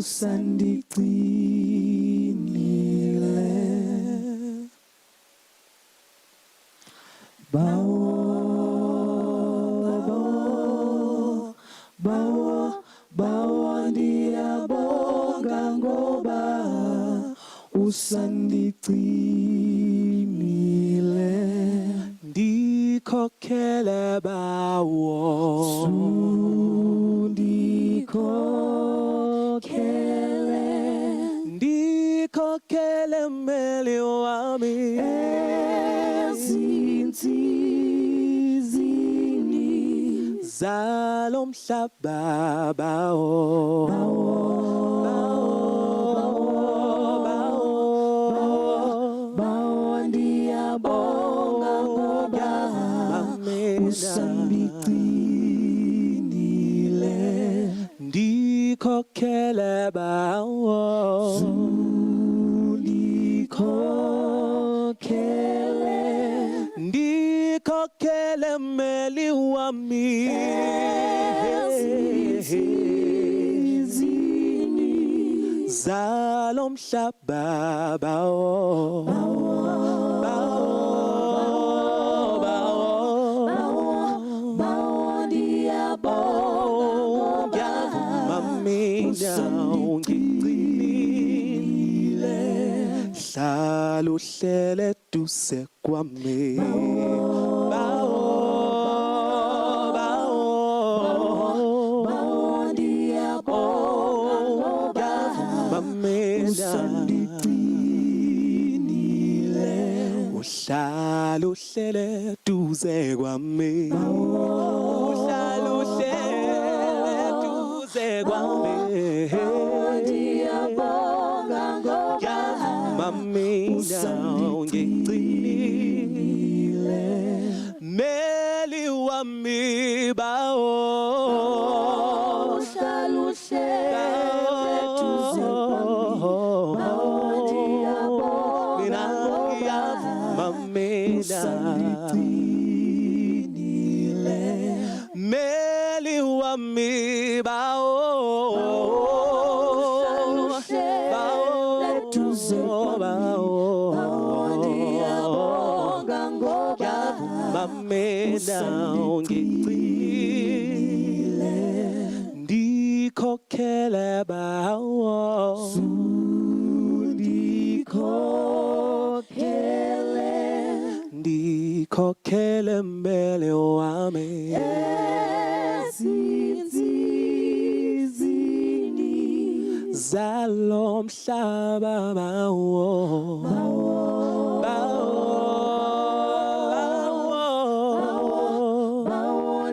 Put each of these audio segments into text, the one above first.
usandigcinile. Bawo ndiyabonga ngoba usandigcinile. Ndikhokhele bawo, ndikhokhele mmeli wami ezinsizini zalo mhlaba bawo, bawo ndiyabonga ngoba usandigcinile. ndikhokhele bawo, ndikhokhele mmeli wami ezinsizini zalo mhlaba bawo, bawo ndiyabonga ngigcinile, hlala uhlele duse kwami. bawo ndiyabonga usandigcinile. uhlala uhlele duze kwami, uhlala uhlele duze kwami. Ndiyabonga ngoba ngigcinile, mmeli wami bawo, uhlala uhlele duze kwami. Bawo ndiyabonga ngoba usandigcinile. mmeli wami bawo, uhlala uhlele duze kwami. Bawo ndiyabonga ngoba usandigcinile. ndikhokhele bawo, ndikhokhele mmeli wami ezinsizini zalo mhlaba bawo, bawo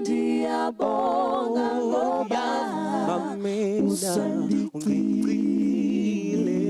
ndiyabonga ngoba ungigcinile.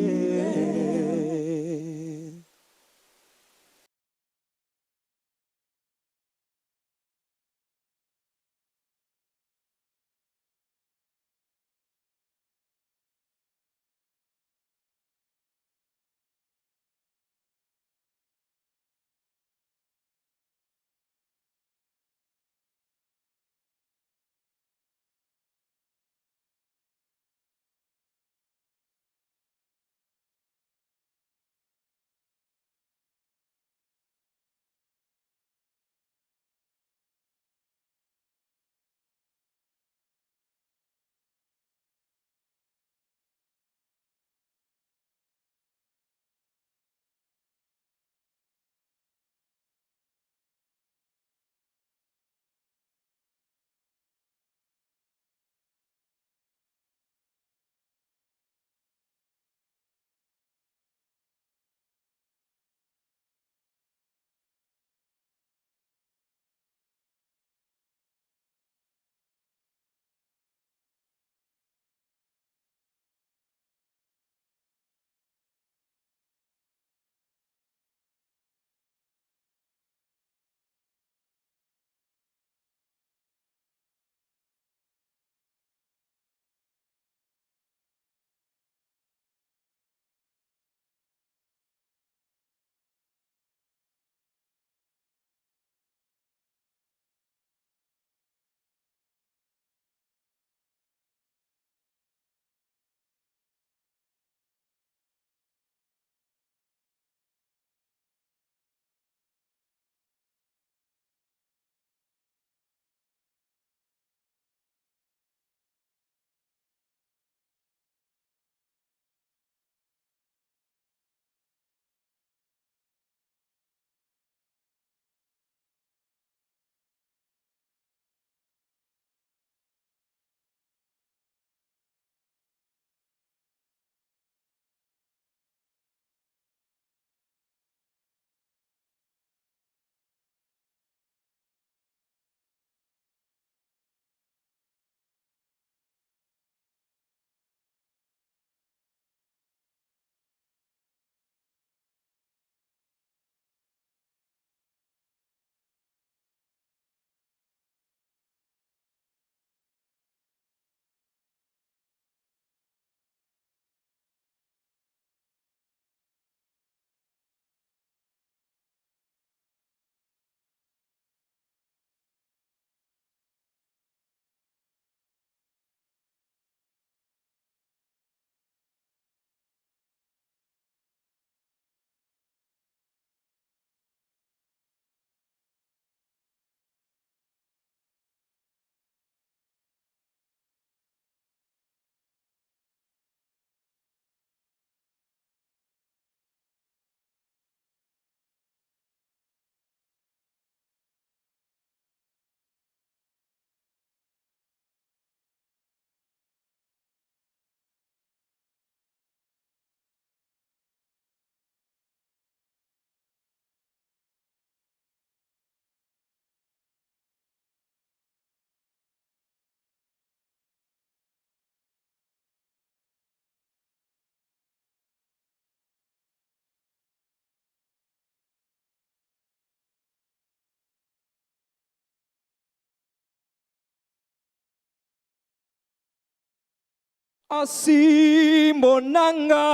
asimbonanga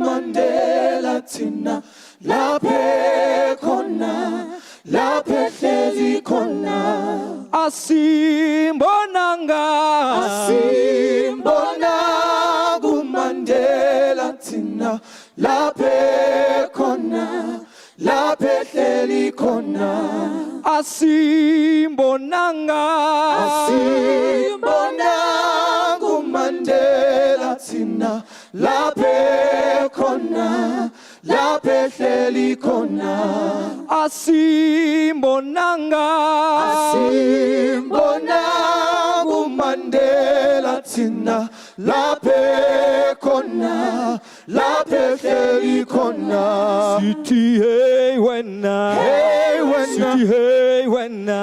Mandela thina laphe khona laphe hlezi khona asimbonanga Mandela thina laphe khona laphe hlezi khona asimbonanga Mandela thina laphe khona laphe hleli khona asimbonanga Mandela thina laphe khona laphe hleli khona sithi hey wena sithi hey wena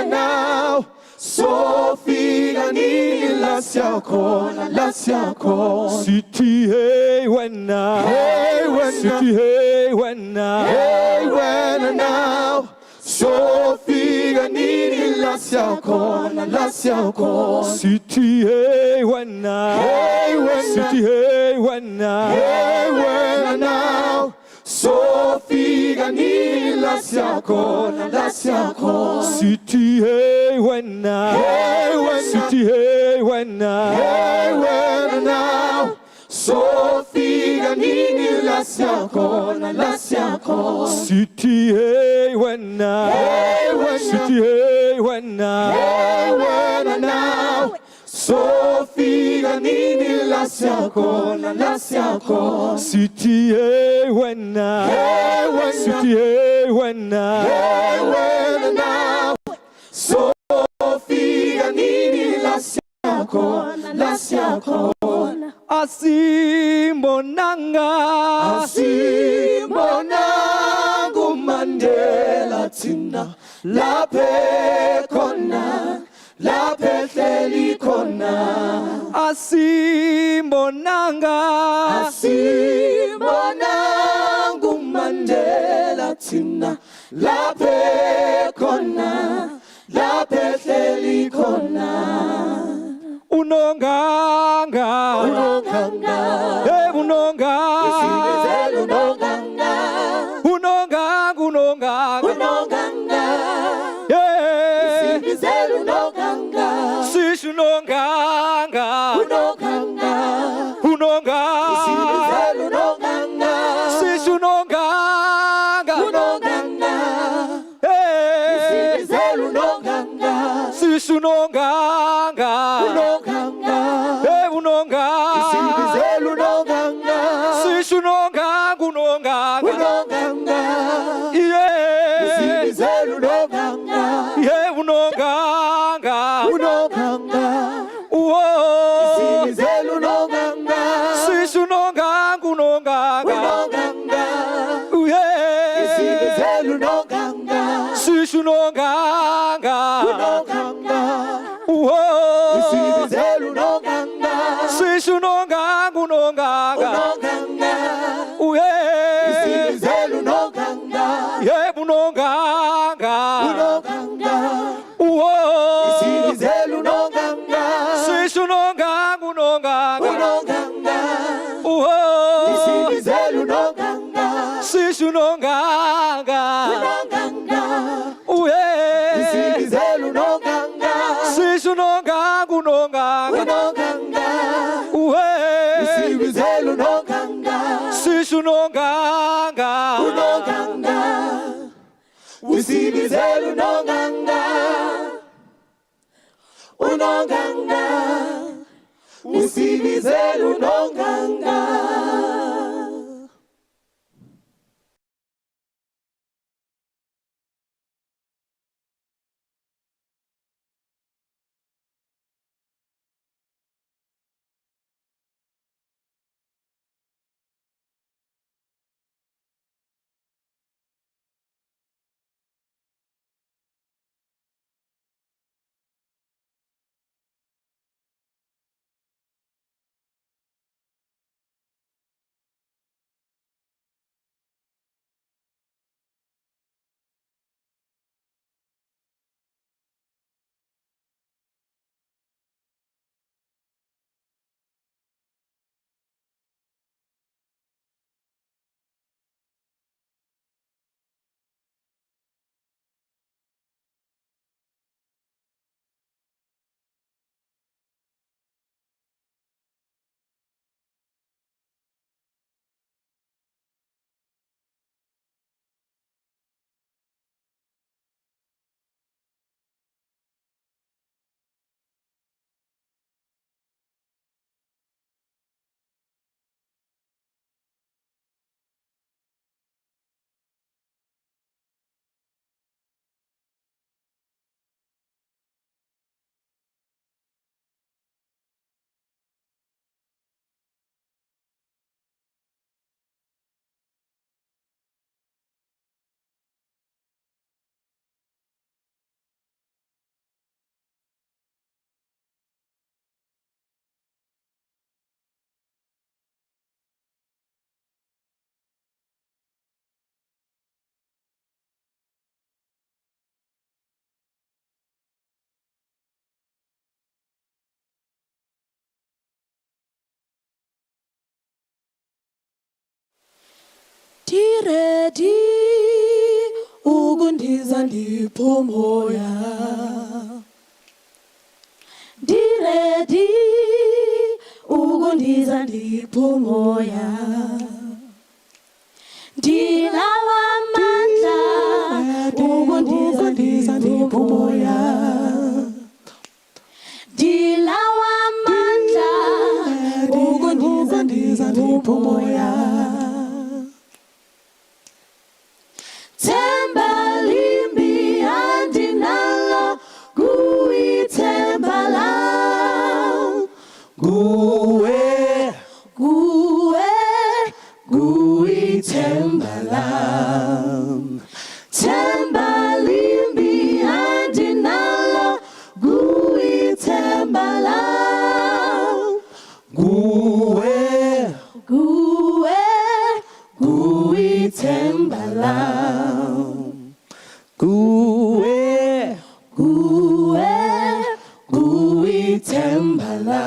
now sofika nini la siyakhona sithi hey wena sithi hey wena now sofika nini la siyakhona sithi hey wena sithi hey wena now sofika nini la siyakhona sithi hey wena sithi hey wena now sofika nini la siyakhona sithi hey wena sithi hey wena now sofika nini la siyakhona sithi hey wena sithi hey wena now sofika nini la siyakhona asimbonanga Mandela thina laphe khona laphe hleli khona asimbonanga Mandela thina laphe khona laphe hleli khona unonganga hey unonganga Sishunonganga Diredi ugundiza ndipomoya Diredi ugundiza ndipomoya Dilawa mandla ugundiza ndipomoya Dilawa mandla ugundiza ndipomoya Tembalimbi andinalo guitembala guitembala Tembalimbi andinalo guitembala guitembala guitembala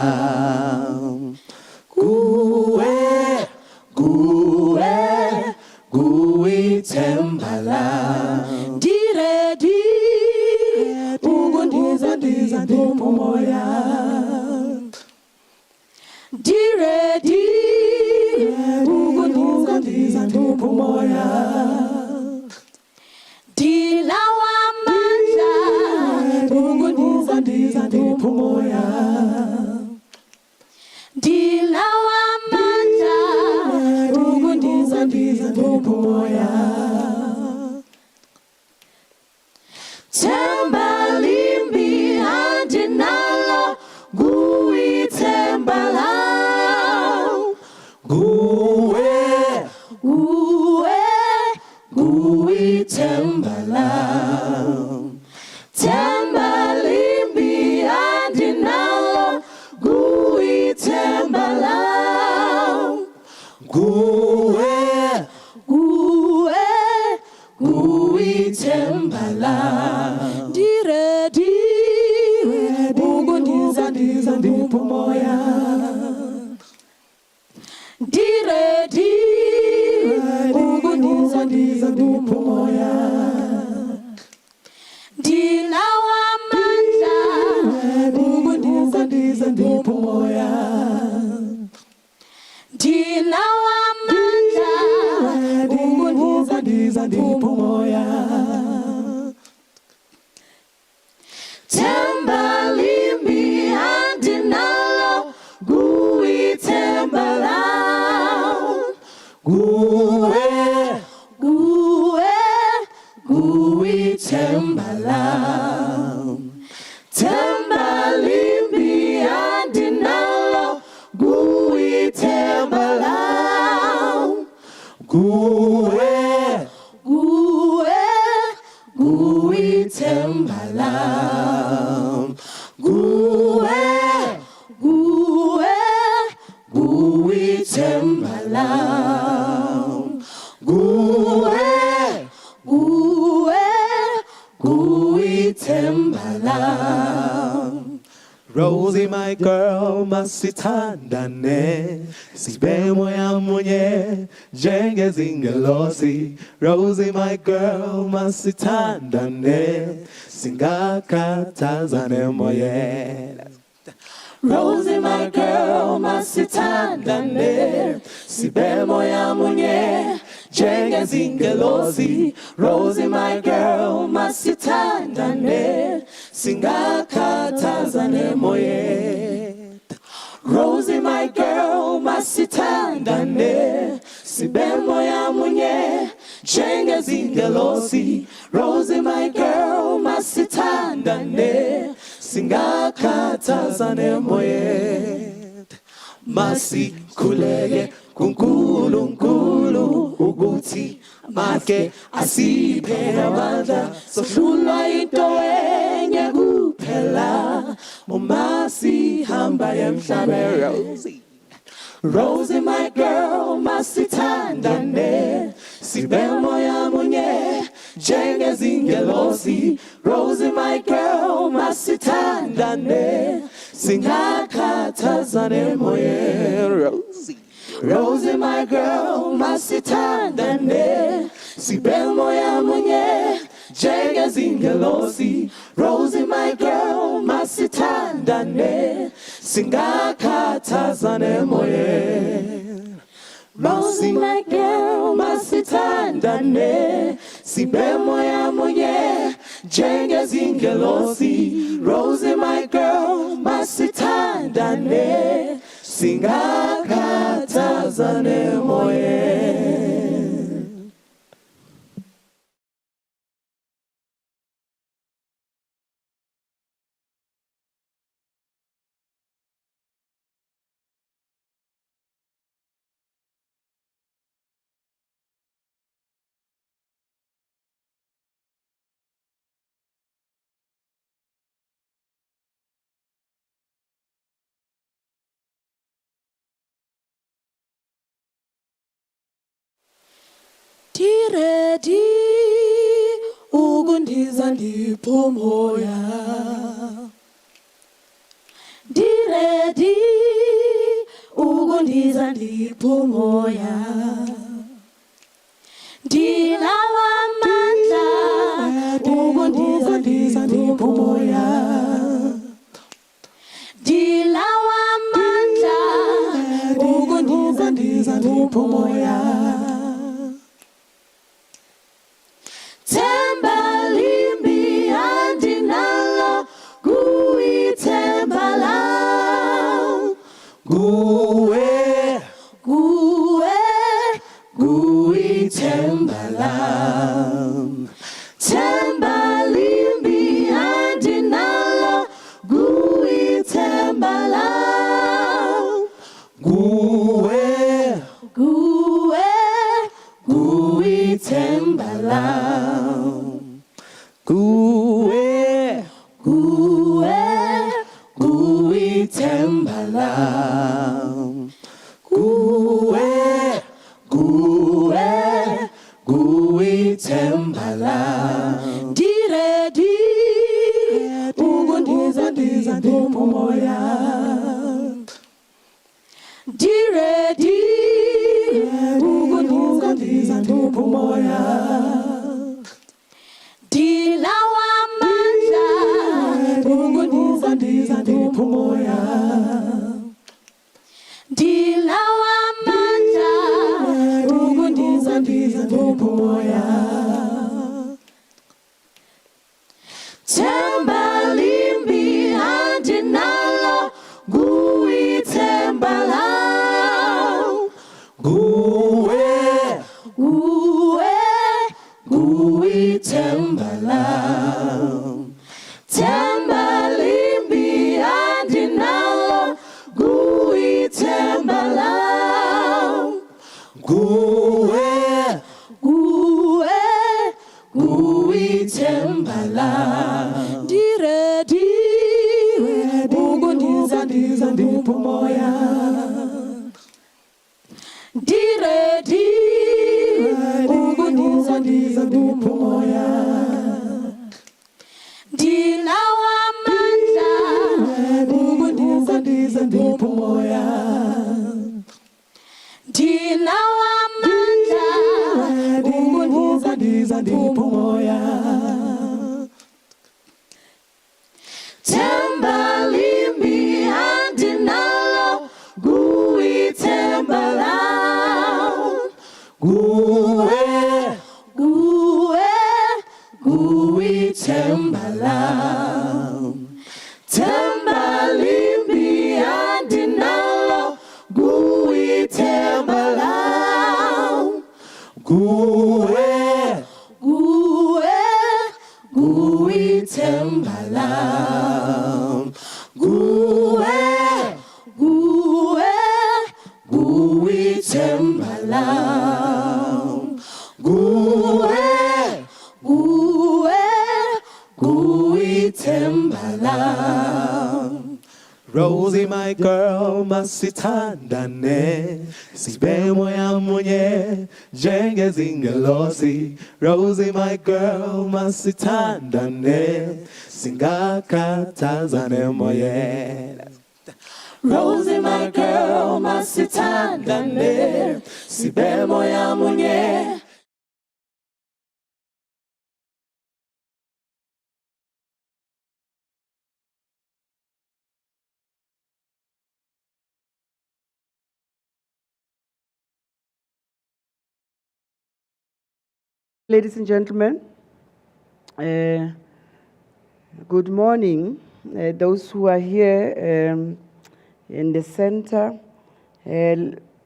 guitembala Diredi ugundiza ndipomoya Diredi ugundiza ndipomoya Dilawa mandla ugundiza ndipomoya Dilawa mandla ugundiza ndipomoya Tembalimbi andinalo guitembala guitembala Tembalimbi andinalo guitembala guitembala Diredi ugundiza ndipomoya Diredi ugundiza ndipomoya Dilawa mandla ugundiza ndipomoya Dilawa mandla ugundiza ndipomoya Tembalimbi andinalo guitembala guitembala Tembalimbi andinalo guitembala guitembala guitembala guitembala Rosie, my girl, masitandane sibe moya munye jenge zingelosi. Rosie, my girl, masitandane singakatazane moye. Rosie, my girl, masitandane sibe moya munye jenge zingelosi. Rosie, my girl, masitandane singakatazane moye. Rosie, my girl, masitandane sibe moya munye jenge zingelosi. Rosie, my girl, masitandane singakatazane moye. Masikhuleke kuNkulunkulu ukuthi make asiphe amandla sohlulwa into enye kuphela uma sihamba emhlabeni. Rosie, my girl, masithandane sibe moya munye jenge zingelosi. Rosie, my girl, masithandane singakhathazane moye. Rosie, Rosie my girl masithandane sibe moya munye njengezingelosi Rosie my girl masithandane singakhathazane moyeni Rosie my girl masithandane sibe moya munye njengezingelosi Rosie my girl masithandane singakhathazane moyeni Ready, ugundiza ndiphumoya. Ready, ugundiza ndiphumoya. Ndinawa mandla, ugundiza ndiphumoya. Ndinawa mandla, ugundiza ndiphumoya. Tembalimbi andinalo guitembala guitembala Tembalimbi andinalo guitembala guitembala Tembala Diredi ugundiza ndiphumoya Diredi ugundiza ndiphumoya Dilawa mandla ugundiza ndiphumoya Dilawa mandla ugundiza ndiphumoya Tembalimbi andinalo guitembala guitembala Tembalimbi andinalo guitembala guitembala Diredi ugundiza ndiphumoya Diredi ugundiza ndiphumoya Dilawa mandla ugundiza ndiphumoya Dilawa mandla ugundiza ndiphumoya Tembalimbi andinalo guitembala guitembala Tembalimbi andinalo guitembala guitembala guitembala guitembala Rosie my girl masithandane sibe moya munye njengezingelosi Rosie my girl masithandane singakhathazane moyeni Rosie, my girl, masithandane, sibe moya munye. Ladies and gentlemen, good morning. Those who are here in the center,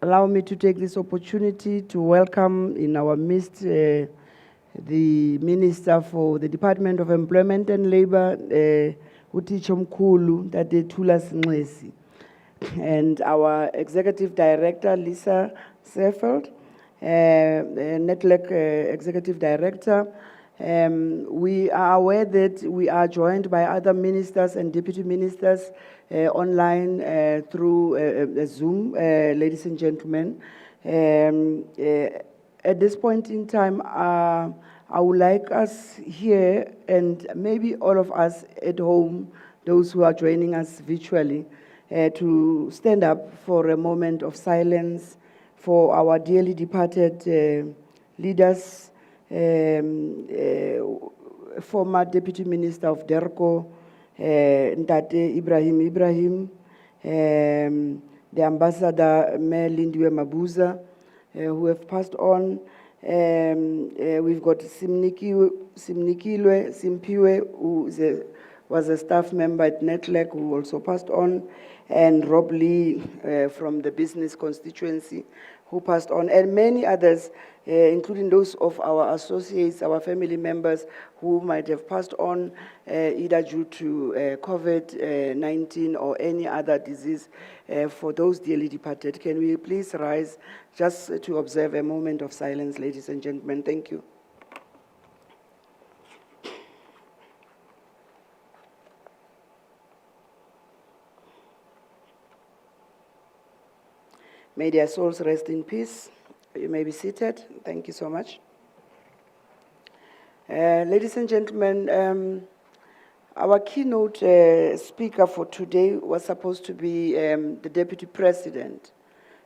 allow me to take this opportunity to welcome in our midst the Minister for the Department of Employment and Labor, Uticho Mkhulu, Tatethula Nxesi, and our Executive Director, Lisa Sefeld, Nedlac Executive Director. We are aware that we are joined by other ministers and deputy ministers online through Zoom, ladies and gentlemen. At this point in time, I would like us here and maybe all of us at home, those who are joining us virtually, to stand up for a moment of silence for our dearly departed leaders, former Deputy Minister of DERCO, Ntate Ibrahim, the Ambassador Mayor Lindiwe Mabuza, who have passed on. We've got Simpiwe, who was a staff member at Nedlac, who also passed on, and Rob Lee from the business constituency, who passed on, and many others, including those of our associates, our family members, who might have passed on either due to COVID-19 or any other disease. For those dearly departed, can we please rise just to observe a moment of silence, ladies and gentlemen? Thank you. May their souls rest in peace. You may be seated. Thank you so much. Ladies and gentlemen, our keynote speaker for today was supposed to be the Deputy President,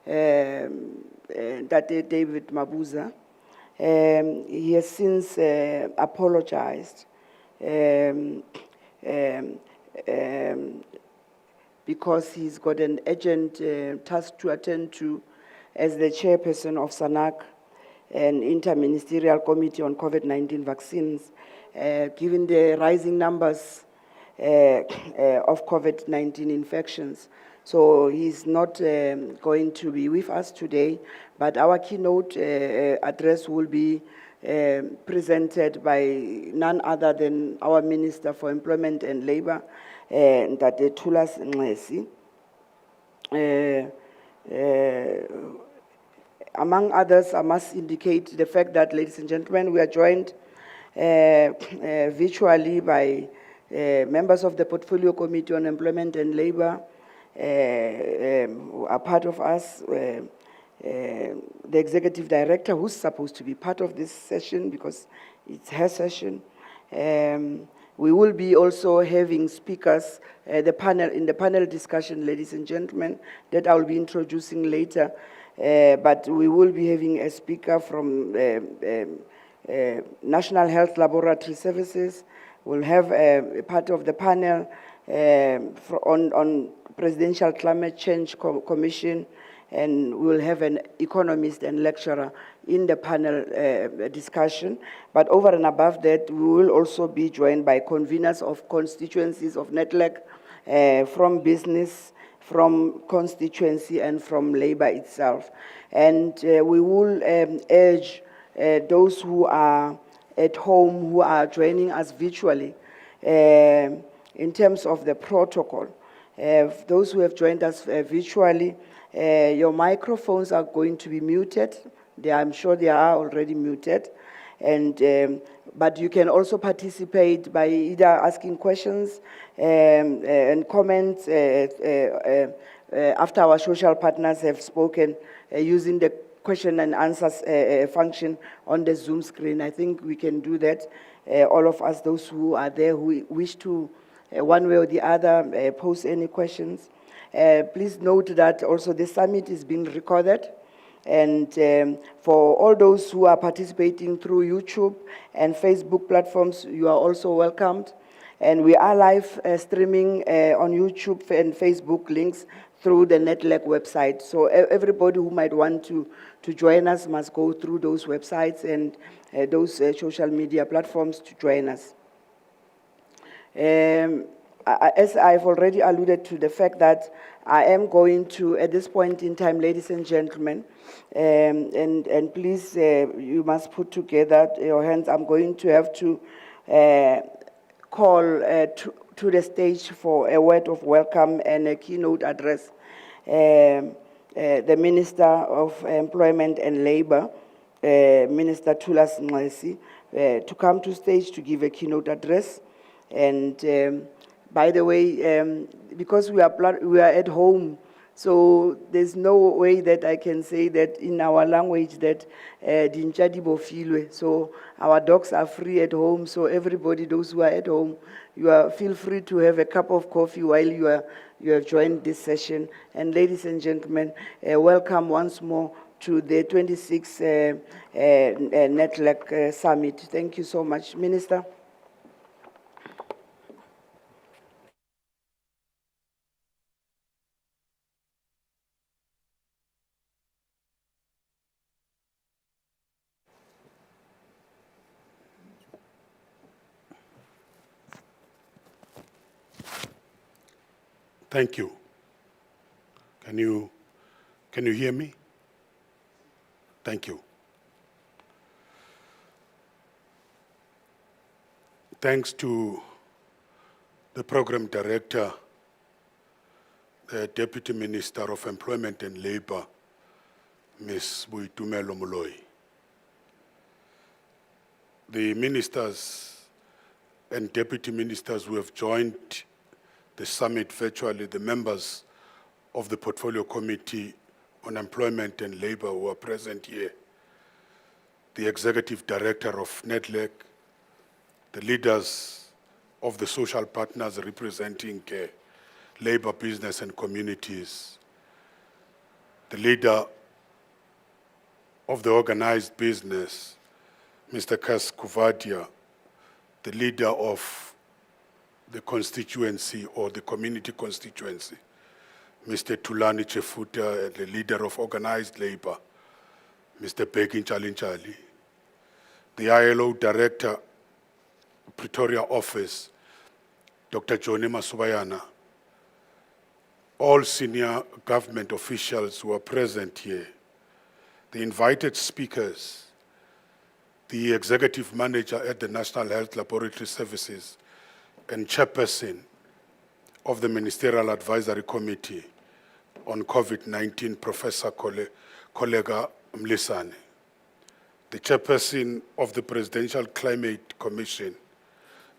David Mabuza. He has since apologized because he's got an urgent task to attend to as the chairperson of SANAC, an interministerial committee on COVID-19 vaccines, given the rising numbers of COVID-19 infections. So he's not going to be with us today, but our keynote address will be presented by none other than our Minister for Employment and Labor, Tatethula Nxesi. Among others, I must indicate the fact that, ladies and gentlemen, we are joined virtually by members of the Portfolio Committee on Employment and Labor, who are part of us, the Executive Director, who's supposed to be part of this session because it's her session. We will be also having speakers in the panel discussion, ladies and gentlemen, that I will be introducing later. But we will be having a speaker from National Health Laboratory Services. We'll have a part of the panel on Presidential Climate Change Commission, and we'll have an economist and lecturer in the panel discussion. But over and above that, we will also be joined by conveners of constituencies of Nedlac, from business, from constituency, and from labor itself. And we will urge those who are at home, who are joining us virtually, in terms of the protocol. Those who have joined us virtually, your microphones are going to be muted. I'm sure they are already muted. And, but you can also participate by either asking questions and comments after our social partners have spoken, using the question and answers function on the Zoom screen. I think we can do that. All of us, those who are there, who wish to, one way or the other, pose any questions. Please note that also the summit is being recorded. And for all those who are participating through YouTube and Facebook platforms, you are also welcomed. And we are live streaming on YouTube and Facebook links through the Nedlac website. So everybody who might want to join us must go through those websites and those social media platforms to join us. As I've already alluded to the fact that I am going to, at this point in time, ladies and gentlemen, and please, you must put together your hands. I'm going to have to call to the stage for a word of welcome and a keynote address. The Minister of Employment and Labor, Minister Thulas Nxesi, to come to stage to give a keynote address. And by the way, because we are at home, so there's no way that I can say that in our language that dinchadi bofilwe. So our dogs are free at home. So everybody, those who are at home, feel free to have a cup of coffee while you have joined this session. And ladies and gentlemen, welcome once more to the 26th Nedlac Summit. Thank you so much, Minister. Thank you. Can you hear me? Thank you. Thanks to the Program Director, the Deputy Minister of Employment and Labor, Ms. Boitumelo Moloi. The ministers and deputy ministers who have joined the summit virtually, the members of the Portfolio Committee on Employment and Labor who are present here, the Executive Director of Nedlac, the leaders of the social partners representing labor, business, and communities, the leader of the organized business, Mr. Kas Kuvadia, the leader of the constituency or the community constituency, Mr. Tulani Chefuta, the leader of organized labor, Mr. Pekin Chalinchali, the ILO director, Pretoria office, Dr. Johnny Masubayana, all senior government officials who are present here, the invited speakers, the executive manager at the National Health Laboratory Services, and chairperson of the Ministerial Advisory Committee on COVID-19, Professor Kollega Mlisane, the chairperson of the Presidential Climate Commission,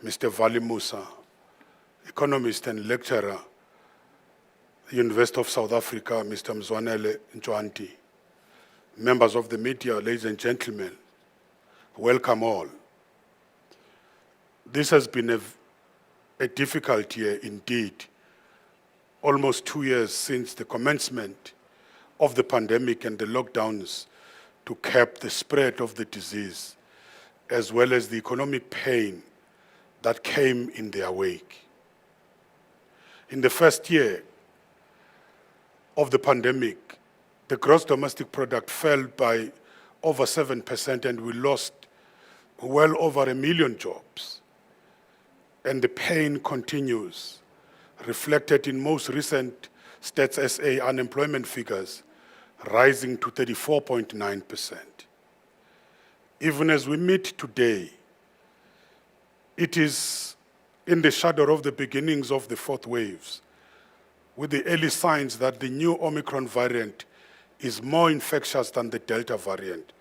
Mr. Vali Musa, economist and lecturer, University of South Africa, Mr. Mzwanele Ntwanti, members of the media, ladies and gentlemen, welcome all. This has been a difficult year indeed, almost 2 years since the commencement of the pandemic and the lockdowns to cap the spread of the disease, as well as the economic pain that came in their wake. In the first year of the pandemic, the gross domestic product fell by over 7% and we lost well over 1 million jobs. And the pain continues, reflected in most recent Stats SA unemployment figures, rising to 34.9%. Even as we meet today, it is in the shadow of the beginnings of the fourth waves, with the early signs that the new Omicron variant is more infectious than the Delta variant,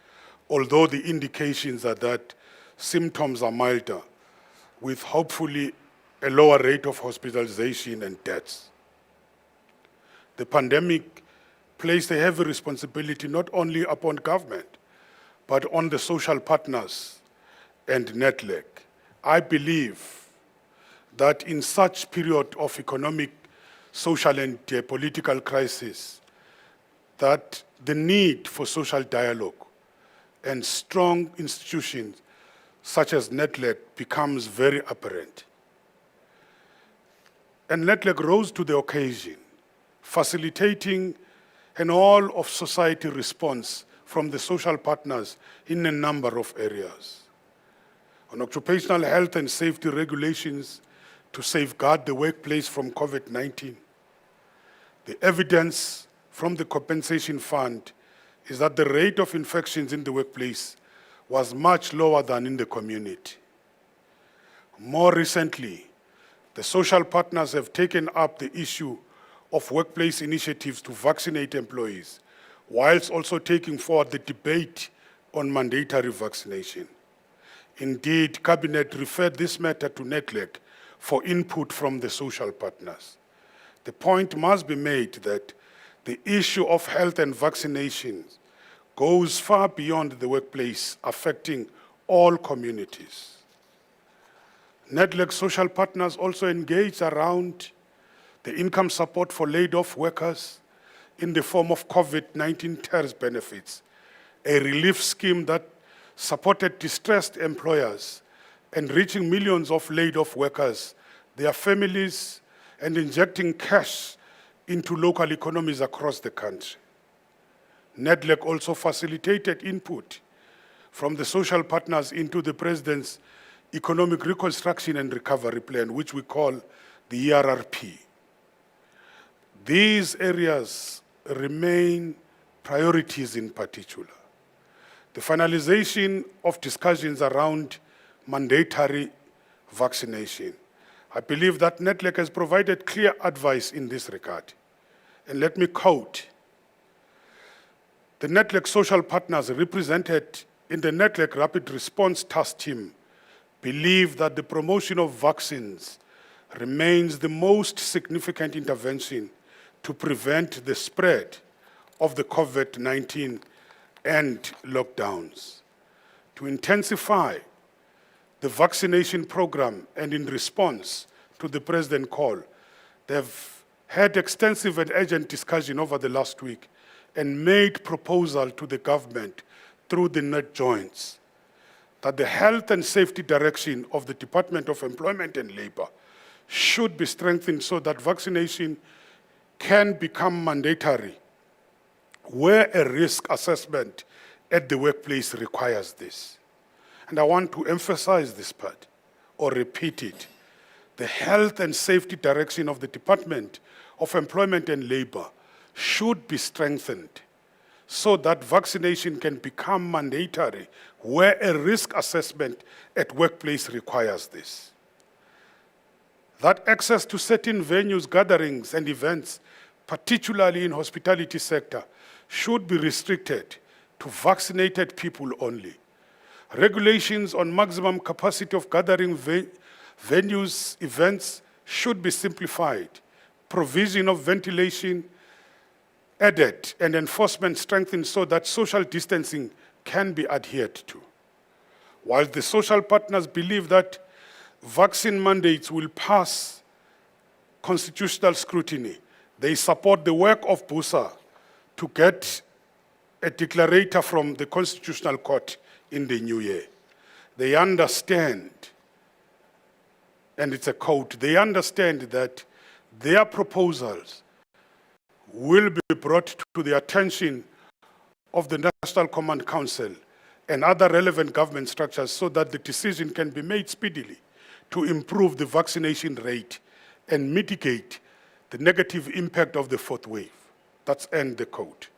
although the indications are that symptoms are milder, with hopefully a lower rate of hospitalization and deaths. The pandemic placed a heavy responsibility not only upon government, but on the social partners and Nedlac. I believe that in such period of economic social and political crisis, that the need for social dialogue and strong institutions such as Nedlac becomes very apparent. And Nedlac rose to the occasion, facilitating an all-of-society response from the social partners in a number of areas. On occupational health and safety regulations to safeguard the workplace from COVID-19, the evidence from the compensation fund is that the rate of infections in the workplace was much lower than in the community. More recently, the social partners have taken up the issue of workplace initiatives to vaccinate employees, whilst also taking forward the debate on mandatory vaccination. Indeed, Cabinet referred this matter to Nedlac for input from the social partners. The point must be made that the issue of health and vaccinations goes far beyond the workplace, affecting all communities. Nedlac social partners also engaged around the income support for laid-off workers in the form of COVID-19 TERS benefits, a relief scheme that supported distressed employers and reaching millions of laid-off workers, their families, and injecting cash into local economies across the country. Nedlac also facilitated input from the social partners into the President's Economic Reconstruction and Recovery Plan, which we call the ERRP. These areas remain priorities in particular. The finalization of discussions around mandatory vaccination. I believe that Nedlac has provided clear advice in this regard. And let me quote, the Nedlac social partners represented in the Nedlac Rapid Response Task Team believe that the promotion of vaccines remains the most significant intervention to prevent the spread of the COVID-19 and lockdowns. To intensify the vaccination program and in response to the President's call, they've had extensive and urgent discussion over the last week and made proposal to the government through the Net Joints that the health and safety direction of the Department of Employment and Labor should be strengthened so that vaccination can become mandatory where a risk assessment at the workplace requires this. And I want to emphasize this part or repeat it. The health and safety direction of the Department of Employment and Labor should be strengthened so that vaccination can become mandatory where a risk assessment at workplace requires this. That access to certain venues, gatherings, and events, particularly in hospitality sector, should be restricted to vaccinated people only. Regulations on maximum capacity of gathering venues, events should be simplified. Provision of ventilation added and enforcement strengthened so that social distancing can be adhered to. While the social partners believe that vaccine mandates will pass constitutional scrutiny, they support the work of BUSA to get a declarator from the Constitutional Court in the new year. They understand, and it's a quote, they understand that their proposals will be brought to the attention of the National Command Council and other relevant government structures so that the decision can be made speedily to improve the vaccination rate and mitigate the negative impact of the fourth wave. That's end the quote.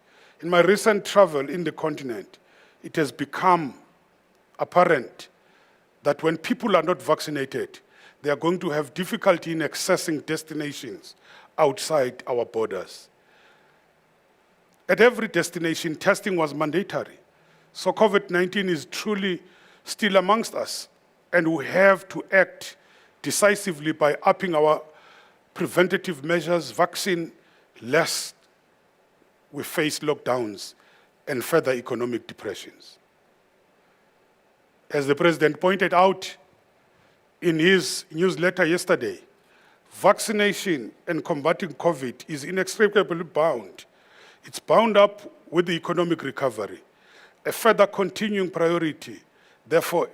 In my recent travel in the continent, it has become apparent that when people are not vaccinated, they are going to have difficulty in accessing destinations outside our borders. At every destination, testing was mandatory. So COVID-19 is truly still amongst us, and we have to act decisively by upping our preventative measures, vaccine, lest we face lockdowns and further economic depressions. As the President pointed out in his newsletter yesterday, Vaccination and combating COVID is inextricably bound. It's bound up with the economic recovery. A further continuing priority, therefore,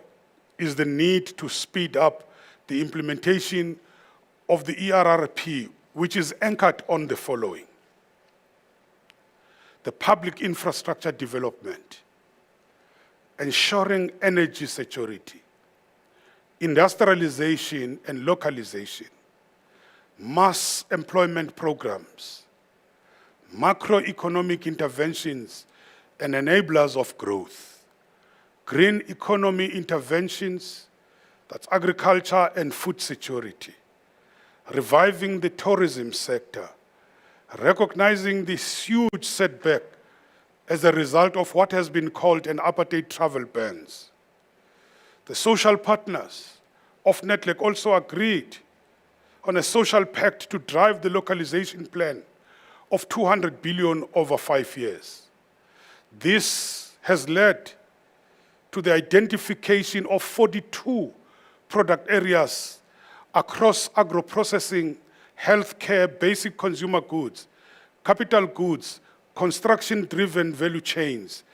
is the need to speed up the implementation of the ERRP, which is anchored on the following: the public infrastructure development, ensuring energy security, industrialization and localization, mass employment programs, macroeconomic interventions and enablers of growth, green economy interventions, that's agriculture and food security, reviving the tourism sector, recognizing this huge setback as a result of what has been called an apartheid travel bans. The social partners of Nedlac also agreed on a social pact to drive the localization plan of 200 billion over 5 years. This has led to the identification of 42 product areas across agro-processing, healthcare, basic consumer goods, capital goods, construction-driven value chains,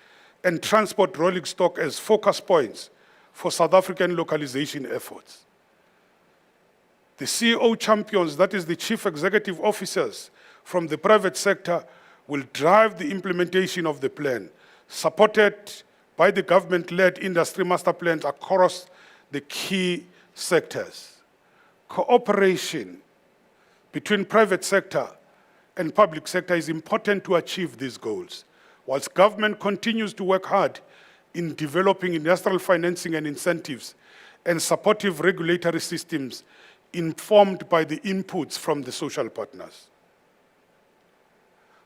and transport rolling stock as focus points for South African localization efforts. The CEO champions, that is the chief executive officers from the private sector, will drive the implementation of the plan, supported by the government-led industry master plans across the key sectors. Cooperation between private sector and public sector is important to achieve these goals, whilst government continues to work hard in developing industrial financing and incentives and supportive regulatory systems informed by the inputs from the social partners.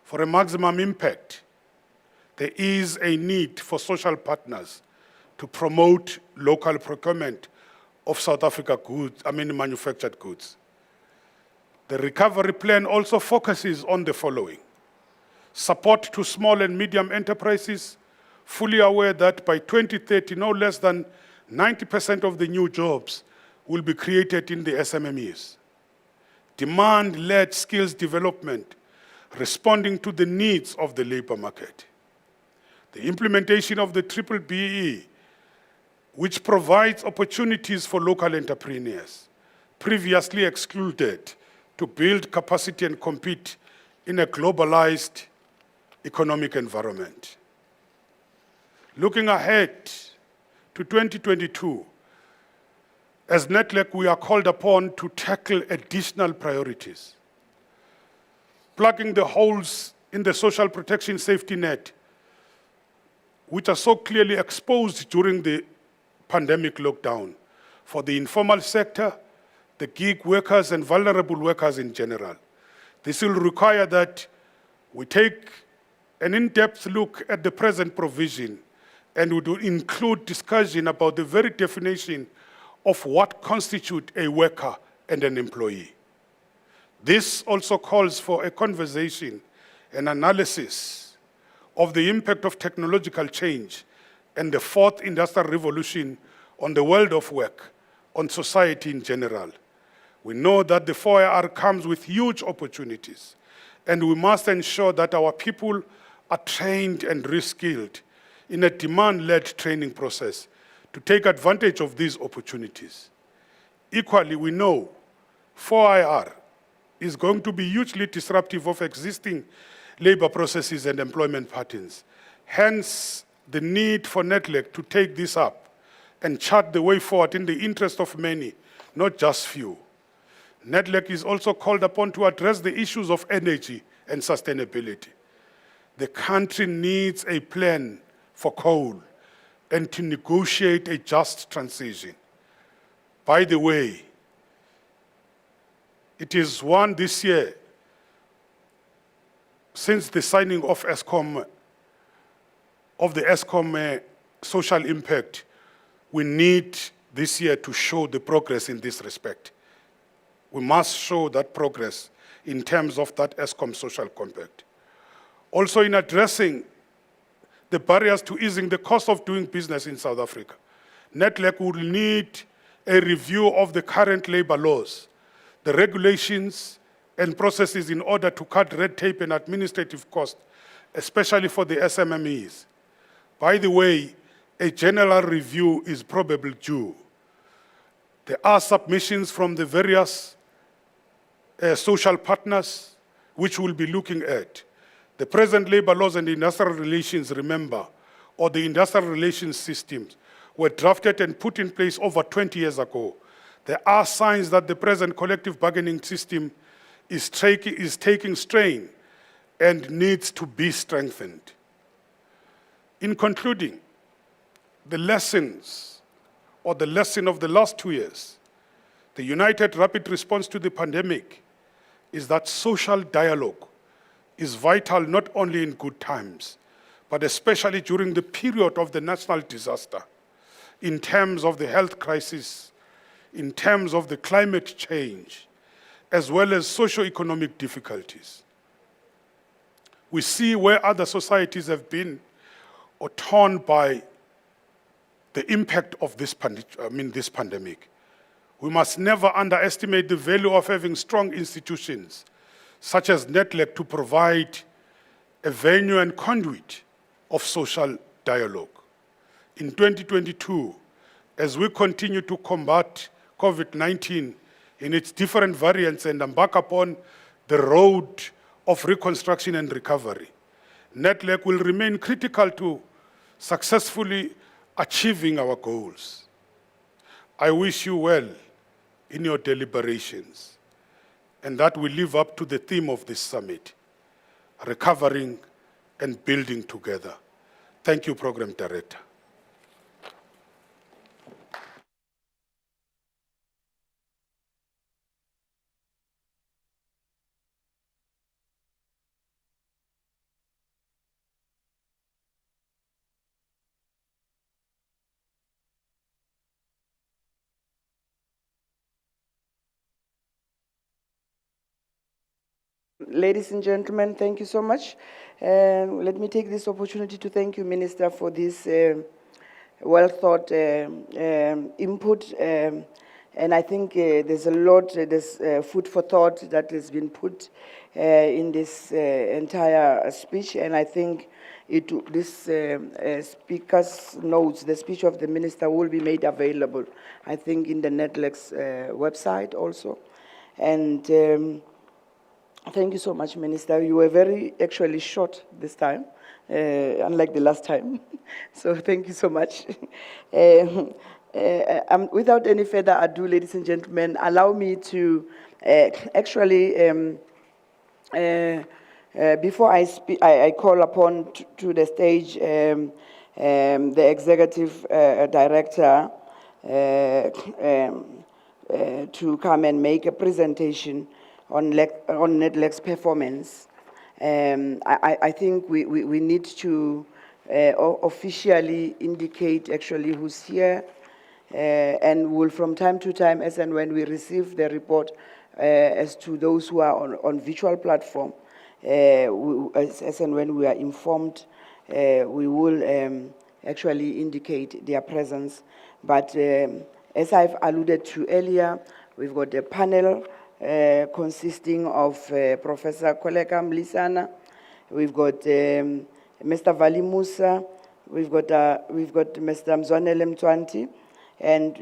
For a maximum impact, there is a need for social partners to promote local procurement of South Africa goods, manufactured goods. The recovery plan also focuses on the following: support to small and medium enterprises, fully aware that by 2030, no less than 90% of the new jobs will be created in the SMMEs. Demand-led skills development, responding to the needs of the labor market. The implementation of the BBBE, which provides opportunities for local entrepreneurs, previously excluded, to build capacity and compete in a globalized economic environment. Looking ahead to 2022, as Nedlac, we are called upon to tackle additional priorities. Plugging the holes in the social protection safety net, which are so clearly exposed during the pandemic lockdown for the informal sector, the gig workers, and vulnerable workers in general. This will require that we take an in-depth look at the present provision and would include discussion about the very definition of what constitutes a worker and an employee. This also calls for a conversation and analysis of the impact of technological change and the fourth industrial revolution on the world of work, on society in general. We know that the 4IR comes with huge opportunities, and we must ensure that our people are trained and reskilled in a demand-led training process to take advantage of these opportunities. Equally, we know 4IR is going to be hugely disruptive of existing labor processes and employment patterns. Hence, the need for Nedlac to take this up and chart the way forward in the interest of many, not just few. Nedlac is also called upon to address the issues of energy and sustainability. The country needs a plan for coal and to negotiate a just transition. By the way, it is one this year since the signing of the Eskom social impact. We need this year to show the progress in this respect. We must show that progress in terms of that Eskom social compact. Also, in addressing the barriers to easing the cost of doing business in South Africa, Nedlac will need a review of the current labor laws, the the regulations and processes in order to cut red tape and administrative costs, especially for the SMMEs. By the way, a general review is probably due. There are submissions from the various social partners which we'll be looking at. The present labor laws and industrial relations, remember, or the industrial relations systems, were drafted and put in place over 20 years ago. There are signs that the present collective bargaining system is taking strain and needs to be strengthened. In concluding, the lessons, or the lesson of the last 2 years, the united rapid response to the pandemic is that social dialogue is vital not only in good times, but especially during the period of the national disaster, in terms of the health crisis, in terms of the climate change, as well as socio-economic difficulties. We see where other societies have been or torn by the impact of this pandemic. We must never underestimate the value of having strong institutions, such as Nedlac, to provide a venue and conduit of social dialogue. In 2022, as we continue to combat COVID-19 in its different variants and embark upon the road of reconstruction and recovery, Nedlac will remain critical to successfully achieving our goals. I wish you well in your deliberations, and that we live up to the theme of this summit, recovering and building together. Thank you, Program Director. Ladies and gentlemen, thank you so much. Let me take this opportunity to thank you, Minister, for this well-thought input. And I think there's a lot, there's food for thought that has been put in this entire speech. And I think this speaker's notes, the speech of the Minister, will be made available, I think, in the Nedlac's website also. And thank you so much, Minister. You were very actually short this time, unlike the last time. So thank you so much. Without any further ado, ladies and gentlemen, allow me to before I call upon to the stage the Executive Director to come and make a presentation on Nedlac's performance. I think we need to officially indicate actually who's here, and will from time to time, as and when we receive the report as to those who are on virtual platform, as and when we are informed, we will actually indicate their presence. But as I've alluded to earlier, we've got a panel consisting of Professor Koleka Mlisana, we've got Mr. Vali Musa, we've got Mr. Mzwanele Mtwanti, and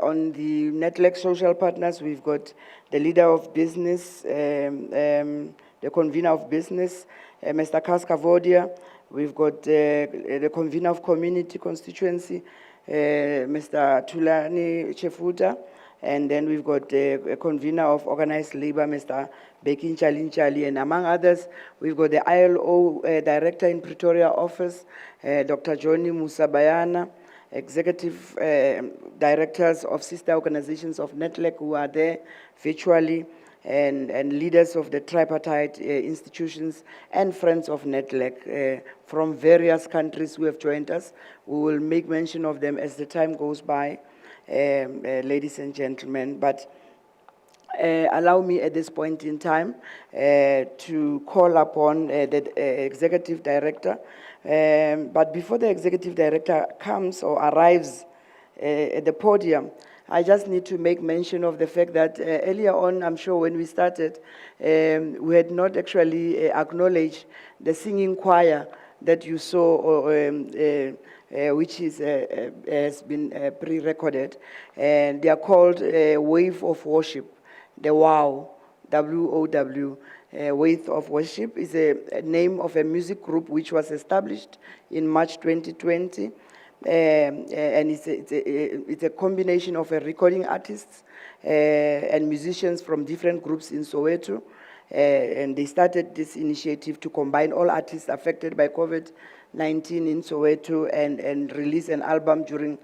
on the Nedlac social partners, we've got the leader of business, the convener of business, Mr. Kaskavodia, we've got the convener of community constituency, Mr. Tulani Chefuta, and then we've got a convener of organized labor, Mr. Bekin Chalinchali, and among others, we've got the ILO director in Pretoria office, Dr. Johnny Musabayana, executive directors of sister organizations of Nedlac who are there virtually, and leaders of the tripartite institutions and friends of Nedlac from various countries who have joined us. We will make mention of them as the time goes by. Ladies and gentlemen, but allow me at this point in time to call upon the Executive Director. But before the Executive Director comes or arrives at the podium, I just need to make mention of the fact that earlier on, I'm sure when we started, we had not actually acknowledged the singing choir that you saw, which has been pre-recorded. And they are called Wave of Worship, the WOW, W-O-W. Wave of Worship is a name of a music group which was established in March 2020. And it's a combination of recording artists and musicians from different groups in Soweto. And they started this initiative to combine all artists affected by COVID-19 in Soweto and release an album during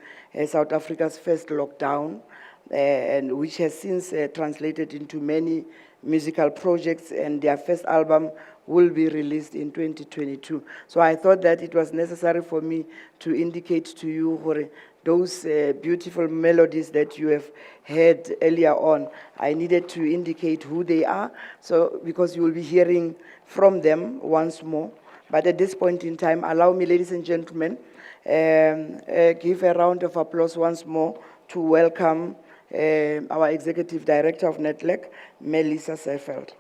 South Africa's first lockdown, and which has since translated into many musical projects, and their first album will be released in 2022. So I thought that it was necessary for me to indicate to you those beautiful melodies that you have heard earlier on. I needed to indicate who they are, so because you will be hearing from them once more. But at this point in time, allow me, ladies and gentlemen, give a round of applause once more to welcome our Executive Director of Nedlac, Melissa Seifeld.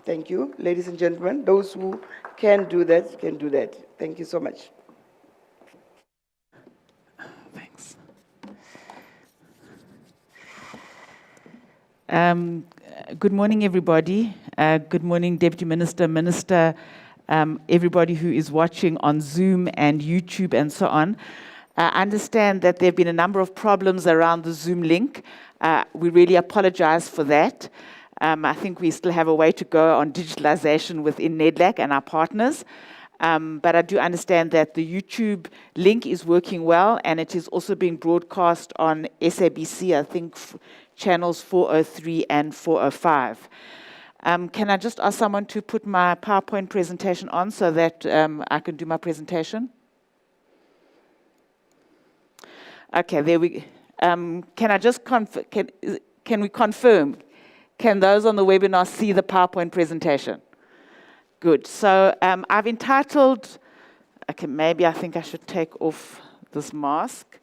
Thank you, ladies and gentlemen. Those who can do that, can do that. Thank you so much. Thanks. Good morning, everybody. Good morning, Deputy Minister, Minister, everybody who is watching on Zoom and YouTube and so on. I understand that there have been a number of problems around the Zoom link. We really apologize for that. I think we still have a way to go on digitalization within Nedlac and our partners. But I do understand that the YouTube link is working well, and it is also being broadcast on SABC, I think, channels 403 and 405. Can I just ask someone to put my PowerPoint presentation on so that I can do my presentation? Okay, there we. Can I just can we confirm? Can those on the webinar see the PowerPoint presentation? Good. So I've entitled. Okay, maybe I think I should take off this mask,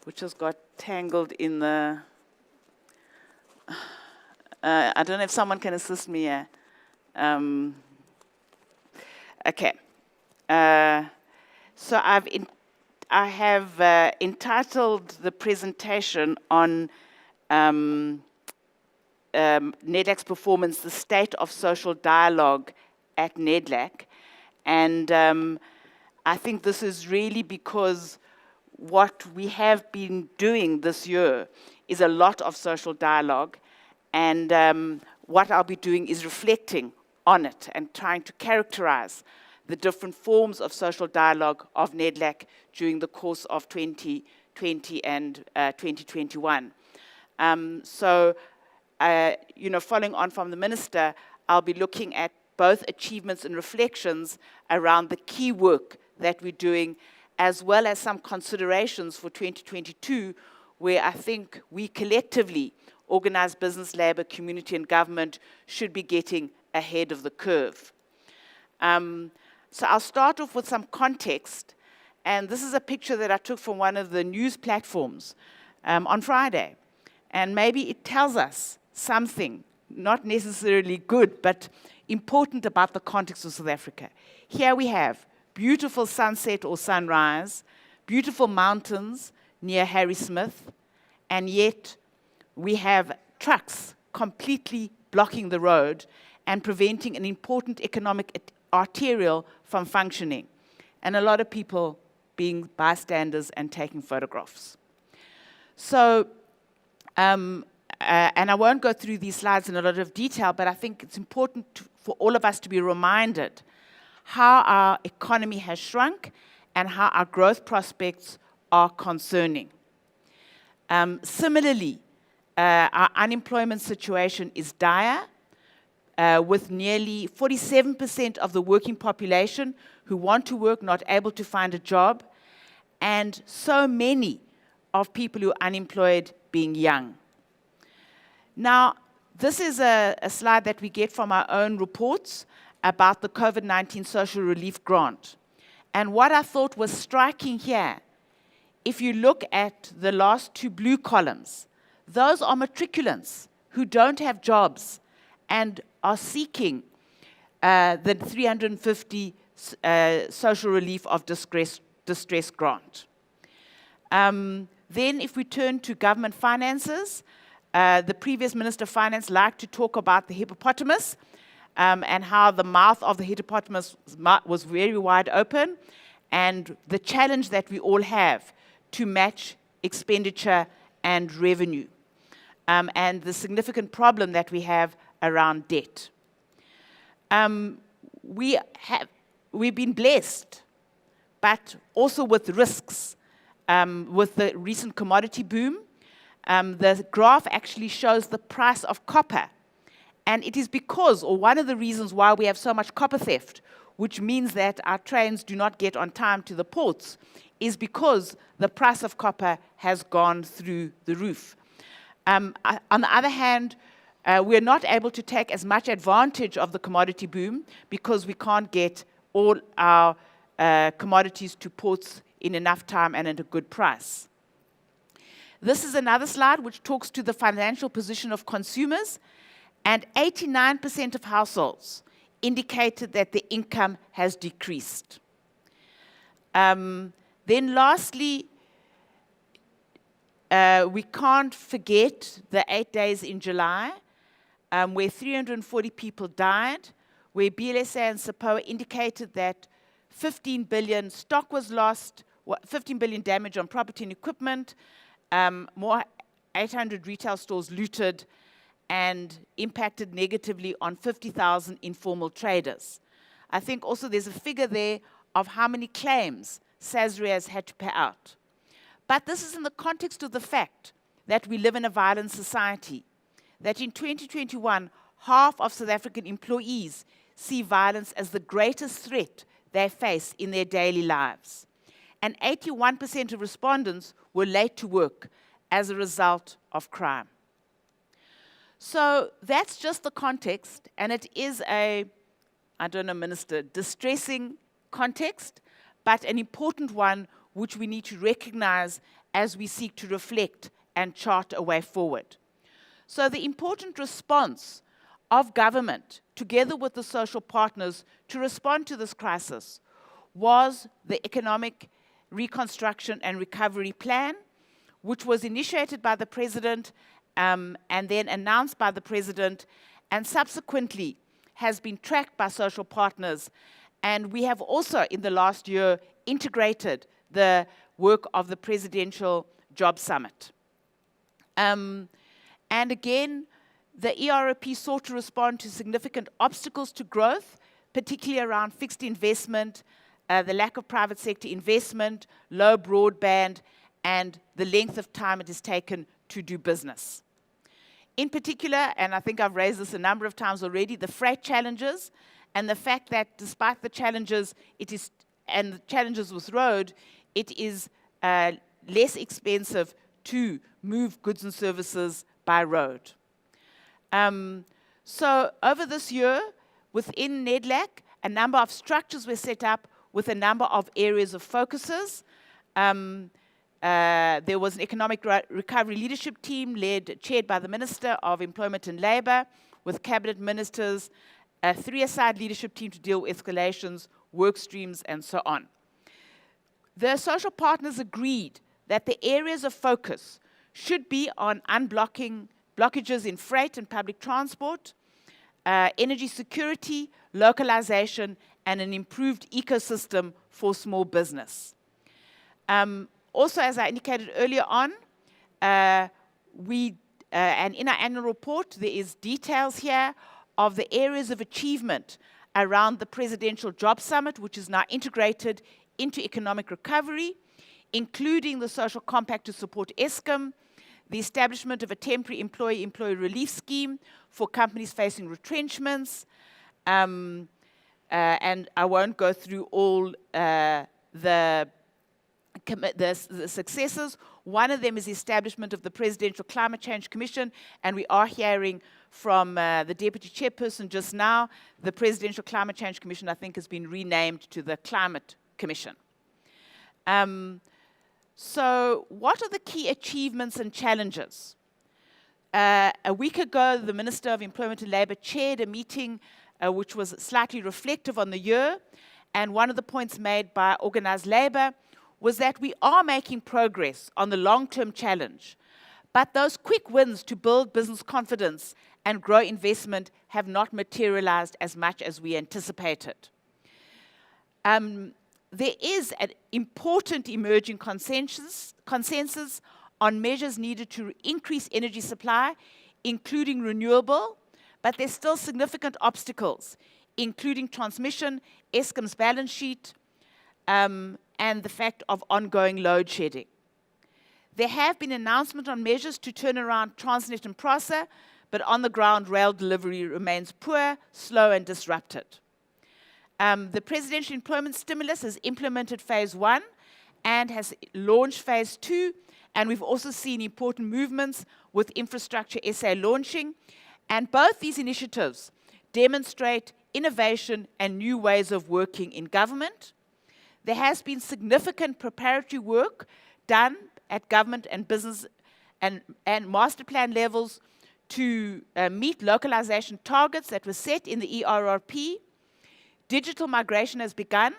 which has got tangled in the. I don't know if someone can assist me here. Okay. So I have entitled the presentation on Nedlac's performance, the state of social dialogue at Nedlac. And I think this is really because what we have been doing this year is a lot of social dialogue. And what I'll be doing is reflecting on it and trying to characterize the different forms of social dialogue of Nedlac during the course of 2020 and 2021. Following on from the Minister, I'll be looking at both achievements and reflections around the key work that we're doing, as well as some considerations for 2022, where I think we collectively, organized business, labor, community, and government, should be getting ahead of the curve. So I'll start off with some context, and this is a picture that I took from one of the news platforms on Friday, and maybe it tells us something, not necessarily good, but important about the context of South Africa. Here we have beautiful sunset or sunrise, beautiful mountains near Harry Smith, and yet we have trucks completely blocking the road and preventing an important economic arterial from functioning, and a lot of people being bystanders and taking photographs. So, and I won't go through these slides in a lot of detail, but I think it's important for all of us to be reminded how our economy has shrunk and how our growth prospects are concerning. Similarly, our unemployment situation is dire, with nearly 47% of the working population who want to work not able to find a job, and so many of people who are unemployed being young. Now, this is a slide that we get from our own reports about the COVID-19 social relief grant. And what I thought was striking here if you look at the last two blue columns, those are matriculants who don't have jobs and are seeking the 350 social relief of distress grant. Then if we turn to government finances, the previous Minister of Finance liked to talk about the hippopotamus and how the mouth of the hippopotamus was very wide open, and the challenge that we all have to match expenditure and revenue, and the significant problem that we have around debt. We've been blessed, but also with risks. With the recent commodity boom, the graph actually shows the price of copper. And it is because, or one of the reasons why we have so much copper theft, which means that our trains do not get on time to the ports, is because the price of copper has gone through the roof. On the other hand, we're not able to take as much advantage of the commodity boom because we can't get all our commodities to ports in enough time and at a good price. This is another slide which talks to the financial position of consumers, and 89% of households indicated that the income has decreased. Then lastly, we can't forget the 8 days in July where 340 people died, where BLSA and SAPOA indicated that 15 billion stock was lost, 15 billion damage on property and equipment, more 800 retail stores looted, and impacted negatively on 50,000 informal traders. I think also there's a figure there of how many claims SASRIA has had to pay out. But this is in the context of the fact that we live in a violent society, that in 2021, half of South African employees see violence as the greatest threat they face in their daily lives. And 81% of respondents were late to work as a result of crime. So that's just the context, and it is a, I don't know, Minister, distressing context, but an important one which we need to recognize as we seek to reflect and chart a way forward. So the important response of government, together with the social partners, to respond to this crisis was the Economic Reconstruction and Recovery Plan, which was initiated by the President and then announced by the President, and subsequently has been tracked by social partners. And we have also, in the last year, integrated the work of the Presidential Job Summit. And again, the ERP sought to respond to significant obstacles to growth, particularly around fixed investment, the lack of private sector investment, low broadband, and the length of time it has taken to do business. In particular, and I think I've raised this a number of times already, the freight challenges and the fact that despite the challenges, and the challenges with road, it is less expensive to move goods and services by road. So over this year, within Nedlac, a number of structures were set up with a number of areas of focuses. There was an economic recovery leadership team chaired by the Minister of Employment and Labour, with cabinet ministers, a three-a-side leadership team to deal with escalations, work streams, and so on. The social partners agreed that the areas of focus should be on unblocking blockages in freight and public transport, energy security, localization, and an improved ecosystem for small business. Also, as I indicated earlier on, and in our annual report, there is details here of the areas of achievement around the Presidential Job Summit, which is now integrated into economic recovery, including the social compact to support Eskom, the establishment of a temporary employee relief scheme for companies facing retrenchments, and I won't go through all the successes. One of them is the establishment of the Presidential Climate Change Commission, and we are hearing from the Deputy Chairperson just now. The Presidential Climate Change Commission, I think, has been renamed to the Climate Commission. So what are the key achievements and challenges? A week ago, the Minister of Employment and Labour chaired a meeting which was slightly reflective on the year, and one of the points made by organised labour was that we are making progress on the long-term challenge, but those quick wins to build business confidence and grow investment have not materialised as much as we anticipated. There is an important emerging consensus on measures needed to increase energy supply, including renewable, but there's still significant obstacles, including transmission, Eskom's balance sheet, and the fact of ongoing load shedding. There have been announcements on measures to turn around Transnet and PRASA, but on the ground, rail delivery remains poor, slow, and disrupted. The presidential employment stimulus has implemented phase 1 and has launched phase 2, and we've also seen important movements with Infrastructure SA launching, and both these initiatives demonstrate innovation and new ways of working in government. There has been significant preparatory work done at government and business and master plan levels to meet localization targets that were set in the ERRP. Digital migration has begun,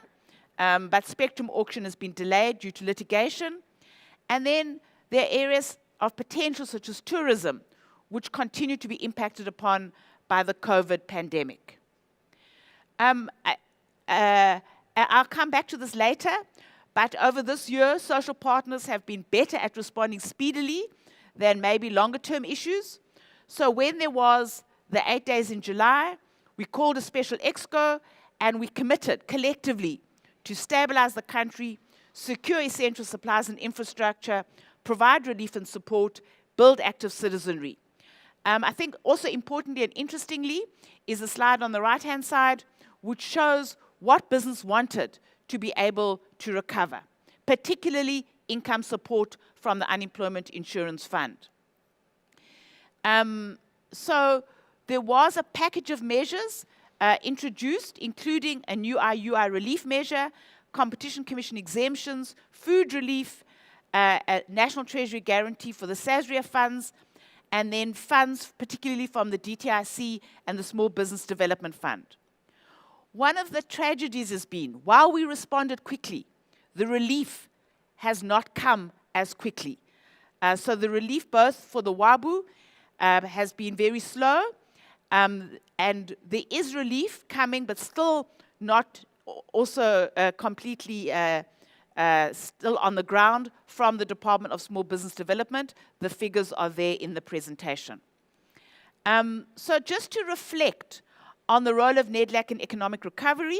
but spectrum auction has been delayed due to litigation. And then there are areas of potential such as tourism, which continue to be impacted upon by the COVID pandemic. I'll come back to this later, but over this year, social partners have been better at responding speedily than maybe longer-term issues. So when there was the 8 days in July, we called a special exco, and we committed collectively to stabilize the country, secure essential supplies and infrastructure, provide relief and support, build active citizenry. I think also importantly and interestingly is the slide on the right-hand side, which shows what business wanted to be able to recover, particularly income support from the Unemployment Insurance Fund. So there was a package of measures introduced, including a new IUI relief measure, Competition Commission exemptions, food relief, a National Treasury guarantee for the SASRIA funds, and then funds particularly from the DTIC and the Small Business Development Fund. One of the tragedies has been, while we responded quickly, the relief has not come as quickly. So the relief both for the WABU has been very slow, and there is relief coming, but still not also completely still on the ground from the Department of Small Business Development. The figures are there in the presentation. So just to reflect on the role of Nedlac in economic recovery,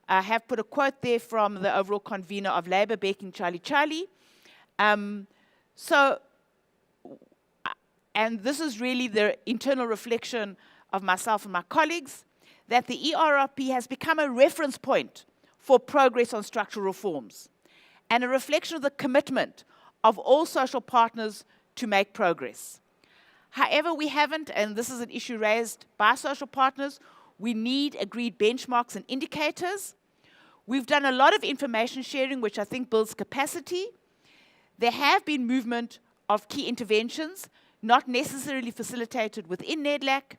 I have put a quote there from the overall convener of Labour, Beking Charlie. And this is really the internal reflection of myself and my colleagues, that the ERRP has become a reference point for progress on structural reforms and a reflection of the commitment of all social partners to make progress. However, we haven't, and this is an issue raised by social partners, we need agreed benchmarks and indicators. We've done a lot of information sharing, which I think builds capacity. There have been movement of key interventions, not necessarily facilitated within Nedlac.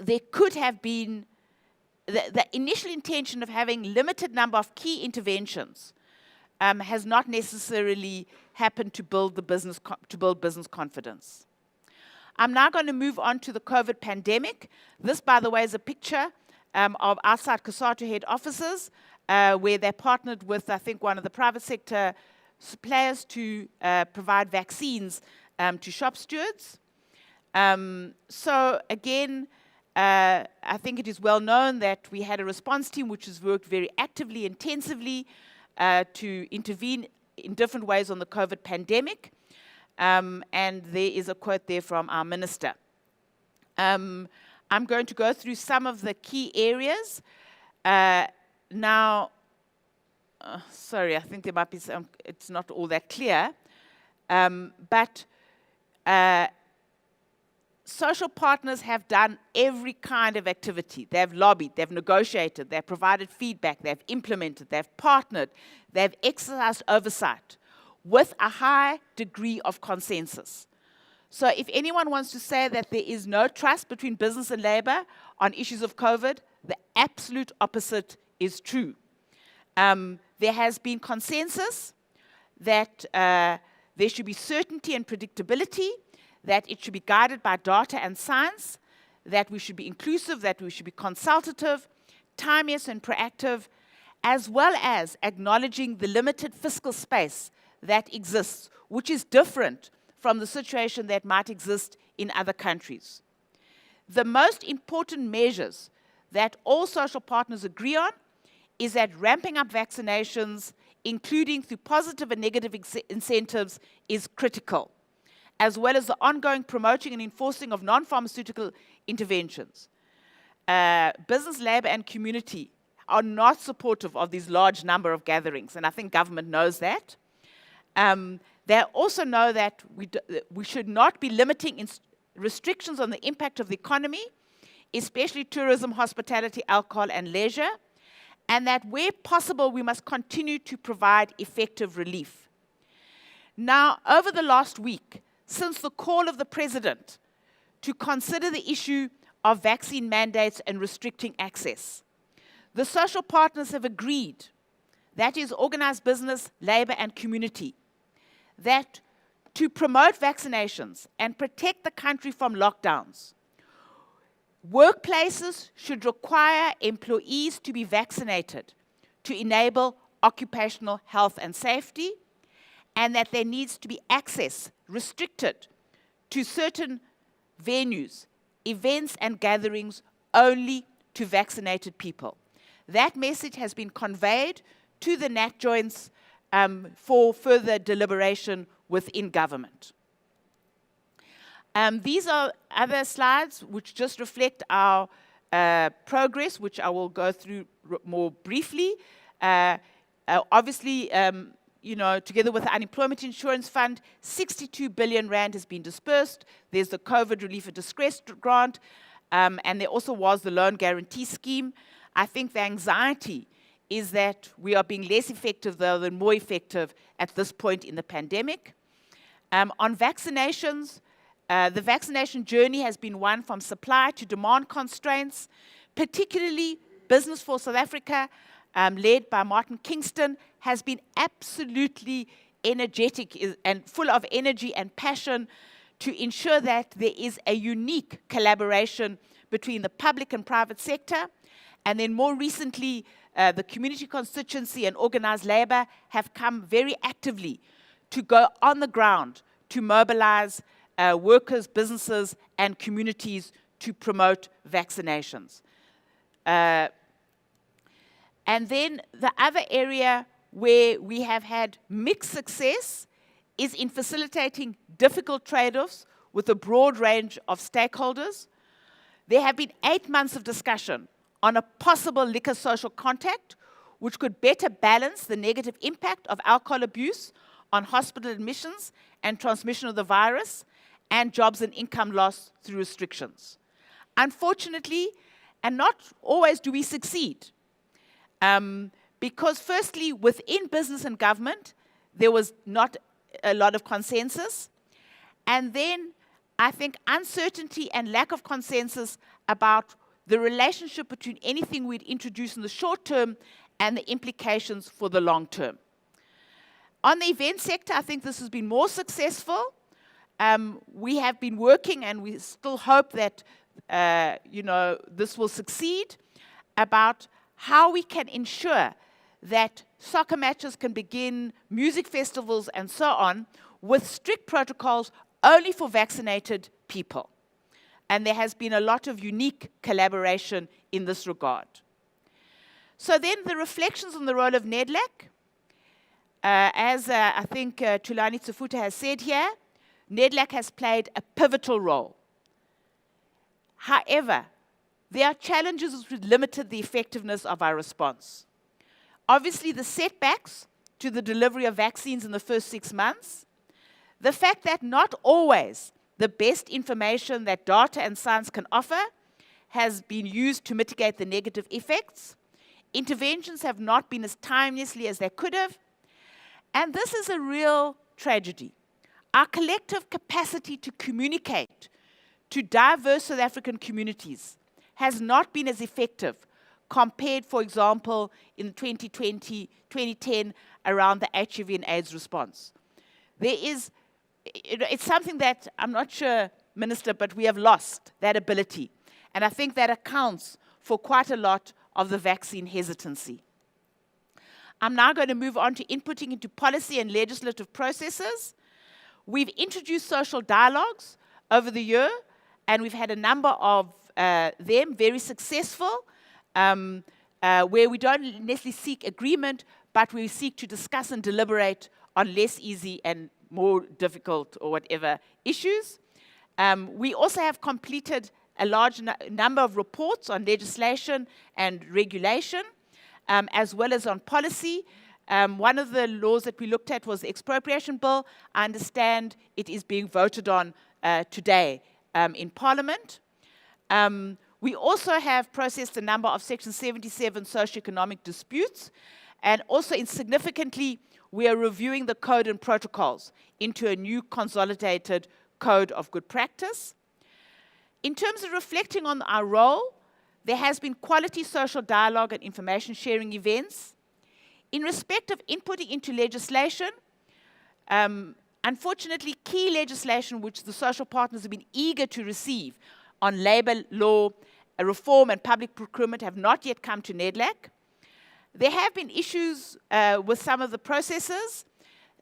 There could have been the initial intention of having limited number of key interventions has not necessarily happened to build business confidence. I'm now going to move on to the COVID pandemic. This, by the way, is a picture of outside COSATU head offices where they partnered with, I think, one of the private sector players to provide vaccines to shop stewards. So again, I think it is well known that we had a response team which has worked very actively, intensively to intervene in different ways on the COVID pandemic. And there is a quote there from our minister. I'm going to go through some of the key areas. Now, sorry, I think there might be some, it's not all that clear. social partners have done every kind of activity. They've lobbied, they've negotiated, they've provided feedback, they've implemented, they've partnered, they've exercised oversight with a high degree of consensus. So if anyone wants to say that there is no trust between business and labor on issues of COVID, the absolute opposite is true. There has been consensus that there should be certainty and predictability, that it should be guided by data and science, that we should be inclusive, that we should be consultative, timeous and proactive, as well as acknowledging the limited fiscal space that exists, which is different from the situation that might exist in other countries. The most important measures that all social partners agree on is that ramping up vaccinations, including through positive and negative incentives, is critical, as well as the ongoing promoting and enforcing of non-pharmaceutical interventions. Business, labor, and community are not supportive of these large number of gatherings, and I think government knows that. They also know that we should not be limiting restrictions on the impact of the economy, especially tourism, hospitality, alcohol, and leisure, and that where possible, we must continue to provide effective relief. Now, over the last week, since the call of the President to consider the issue of vaccine mandates and restricting access, the social partners have agreed, that is organized business, labor, and community, that to promote vaccinations and protect the country from lockdowns, workplaces should require employees to be vaccinated to enable occupational health and safety, and that there needs to be access restricted to certain venues, events and gatherings only to vaccinated people. That message has been conveyed to the NAT joints for further deliberation within government. These are other slides which just reflect our progress, which I will go through more briefly. Obviously, you know, together with the Unemployment Insurance Fund, 62 billion rand has been dispersed. There's the COVID Relief and Distress Grant, and there also was the Loan Guarantee Scheme. I think the anxiety is that we are being less effective, though, than more effective at this point in the pandemic. On vaccinations, the vaccination journey has been one from supply to demand constraints, particularly Business for South Africa, led by Martin Kingston, has been absolutely energetic and full of energy and passion to ensure that there is a unique collaboration between the public and private sector. And then more recently, the community constituency and organized labor have come very actively to go on the ground to mobilize workers, businesses, and communities to promote vaccinations. And then the other area where we have had mixed success is in facilitating difficult trade-offs with a broad range of stakeholders. There have been 8 months of discussion on a possible liquor social contract, which could better balance the negative impact of alcohol abuse on hospital admissions and transmission of the virus, and jobs and income loss through restrictions. Unfortunately, and not always do we succeed, because firstly, within business and government, there was not a lot of consensus, and then I think uncertainty and lack of consensus about the relationship between anything we'd introduce in the short term and the implications for the long term. On the event sector, I think this has been more successful. We have been working, and we still hope that you know, this will succeed, about how we can ensure that soccer matches can begin, music festivals, and so on, with strict protocols only for vaccinated people. And there has been a lot of unique collaboration in this regard. So then the reflections on the role of Nedlac. As I think Thulani Tsufuta has said here, Nedlac has played a pivotal role. However, there are challenges which limited the effectiveness of our response. Obviously, the setbacks to the delivery of vaccines in the first 6 months, the fact that not always the best information that data and science can offer has been used to mitigate the negative effects. Interventions have not been as timelessly as they could have. And this is a real tragedy. Our collective capacity to communicate to diverse South African communities has not been as effective compared, for example, in 2020, 2010, around the HIV and AIDS response. There is, it's something that I'm not sure, Minister, but we have lost that ability. And I think that accounts for quite a lot of the vaccine hesitancy. I'm now going to move on to inputting into policy and legislative processes. We've introduced social dialogues over the year, and we've had a number of them very successful, where we don't necessarily seek agreement, but we seek to discuss and deliberate on less easy and more difficult or whatever issues. We also have completed a large number of reports on legislation and regulation, as well as on policy. One of the laws that we looked at was the expropriation bill. I understand it is being voted on today in Parliament. We also have processed a number of Section 77 socioeconomic disputes, and also significantly, we are reviewing the code and protocols into a new consolidated code of good practice. In terms of reflecting on our role, there has been quality social dialogue and information sharing events. In respect of inputting into legislation, unfortunately, key legislation which the social partners have been eager to receive on labour law, reform and public procurement have not yet come to Nedlac. There have been issues with some of the processes.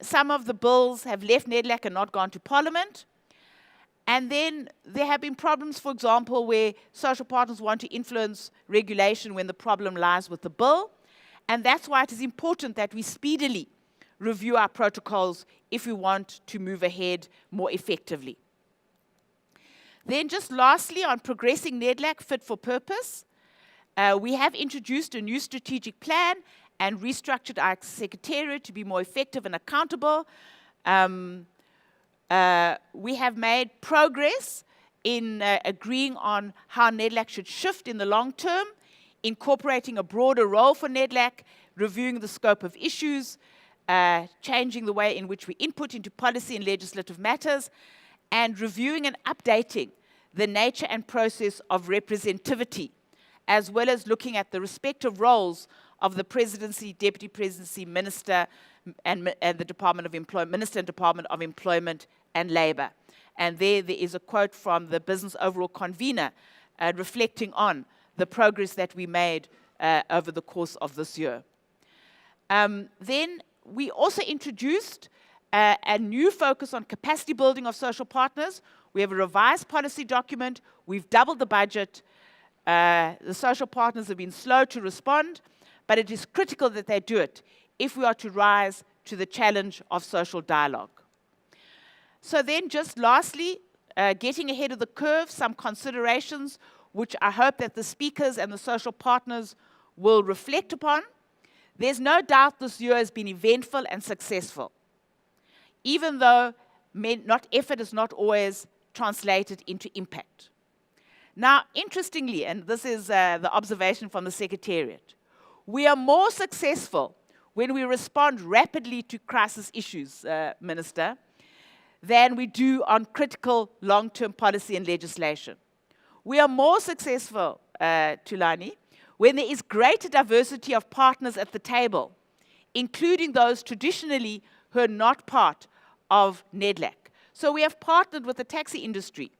Some of the bills have left Nedlac and not gone to Parliament. And then there have been problems, for example, where social partners want to influence regulation when the problem lies with the bill. And that's why it is important that we speedily review our protocols if we want to move ahead more effectively. Then just lastly, on progressing Nedlac fit for purpose, we have introduced a new strategic plan and restructured our secretariat to be more effective and accountable. We have made progress in agreeing on how Nedlac should shift in the long term, incorporating a broader role for Nedlac, reviewing the scope of issues, changing the way in which we input into policy and legislative matters, and reviewing and updating the nature and process of representativity, as well as looking at the respective roles of the Presidency, Deputy Presidency, Minister, and the Department of Employment, Minister and Department of Employment and Labour. And there is a quote from the Business Overall Convener reflecting on the progress that we made over the course of this year. Then we also introduced a new focus on capacity building of social partners. We have a revised policy document. We've doubled the budget. The social partners have been slow to respond, but it is critical that they do it if we are to rise to the challenge of social dialogue. So then just lastly, getting ahead of the curve, some considerations which I hope that the speakers and the social partners will reflect upon. There's no doubt this year has been eventful and successful, even though effort is not always translated into impact. Now, interestingly, and this is the observation from the Secretariat, we are more successful when we respond rapidly to crisis issues, Minister, than we do on critical long-term policy and legislation. We are more successful, Thulani, when there is greater diversity of partners at the table, including those traditionally who are not part of Nedlac. So we have partnered with the taxi industry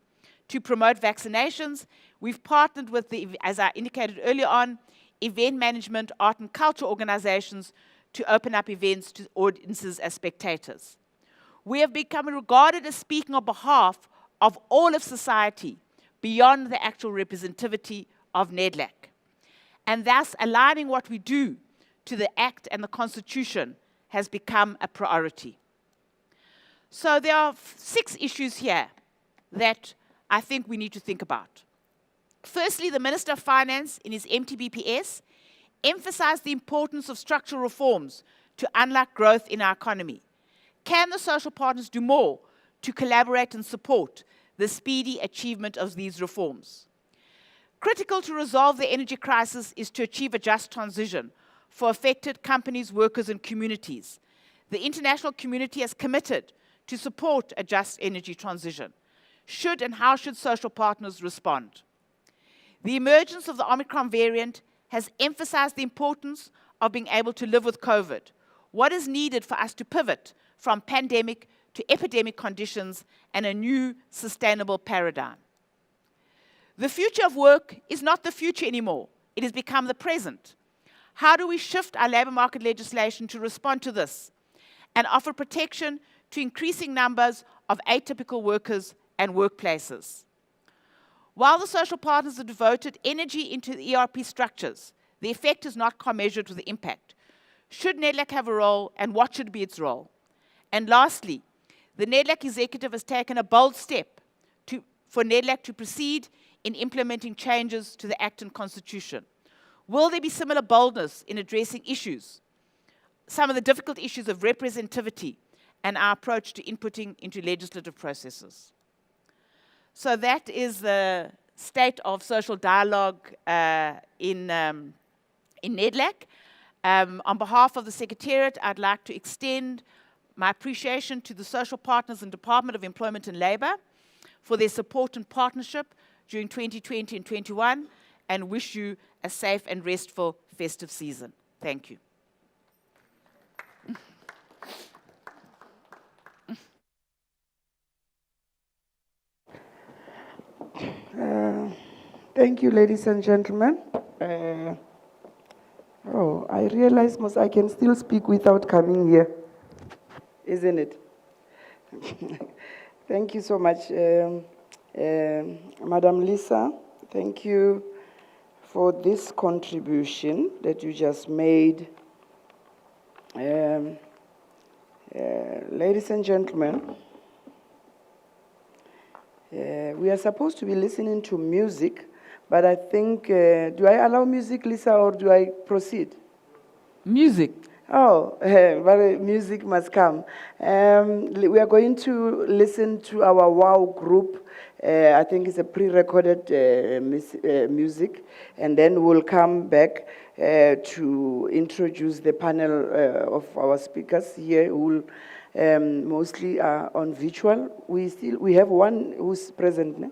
to promote vaccinations. We've partnered with, as I indicated earlier on, event management, art and culture organizations to open up events to audiences as spectators. We have become regarded as speaking on behalf of all of society beyond the actual representativity of Nedlac, and thus aligning what we do to the Act and the Constitution has become a priority. So there are 6 issues here that I think we need to think about. Firstly, the Minister of Finance in his MTBPS emphasized the importance of structural reforms to unlock growth in our economy. Can the social partners do more to collaborate and support the speedy achievement of these reforms. Critical to resolve the energy crisis is to achieve a just transition for affected companies, workers, and communities. The international community has committed to support a just energy transition. Should and how should social partners respond? The emergence of the Omicron variant has emphasized the importance of being able to live with COVID. What is needed for us to pivot from pandemic to epidemic conditions and a new sustainable paradigm? The future of work is not the future anymore. It has become the present. How do we shift our labor market legislation to respond to this and offer protection to increasing numbers of atypical workers and workplaces? While the social partners have devoted energy into the ERP structures, the effect is not commensurate with the impact. Should Nedlac have a role, and what should be its role? And lastly, the Nedlac executive has taken a bold step for Nedlac to proceed in implementing changes to the Act and Constitution. Will there be similar boldness in addressing issues, some of the difficult issues of representativity and our approach to inputting into legislative processes? So that is the state of social dialogue in Nedlac. On behalf of the Secretariat, I'd like to extend my appreciation to the social partners and Department of Employment and Labour for their support and partnership during 2020 and 2021, and wish you a safe and restful festive season. Thank you. Thank you, ladies and gentlemen. I realize I can still speak without coming here, isn't it? Thank you so much, Madam Lisa. Thank you for this contribution that you just made. Ladies and gentlemen, we are supposed to be listening to music, but I think, do I allow music, Lisa, or do I proceed? Music. Oh, but music must come. We are going to listen to our WOW group. I think it's a pre-recorded music, and then we'll come back to introduce the panel of our speakers here who mostly are on virtual. We have one who's present, no?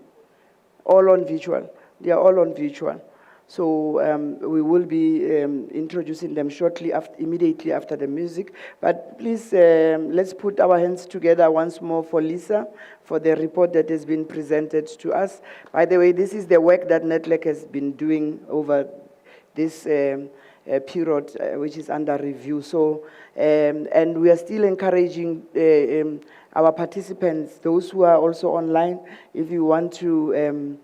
All on virtual. They are all on virtual. So we will be introducing them shortly, immediately after the music. But please, let's put our hands together once more for Lisa, for the report that has been presented to us. By the way, this is the work that Nedlac has been doing over this period, which is under review. So, and we are still encouraging our participants, those who are also online, if you want to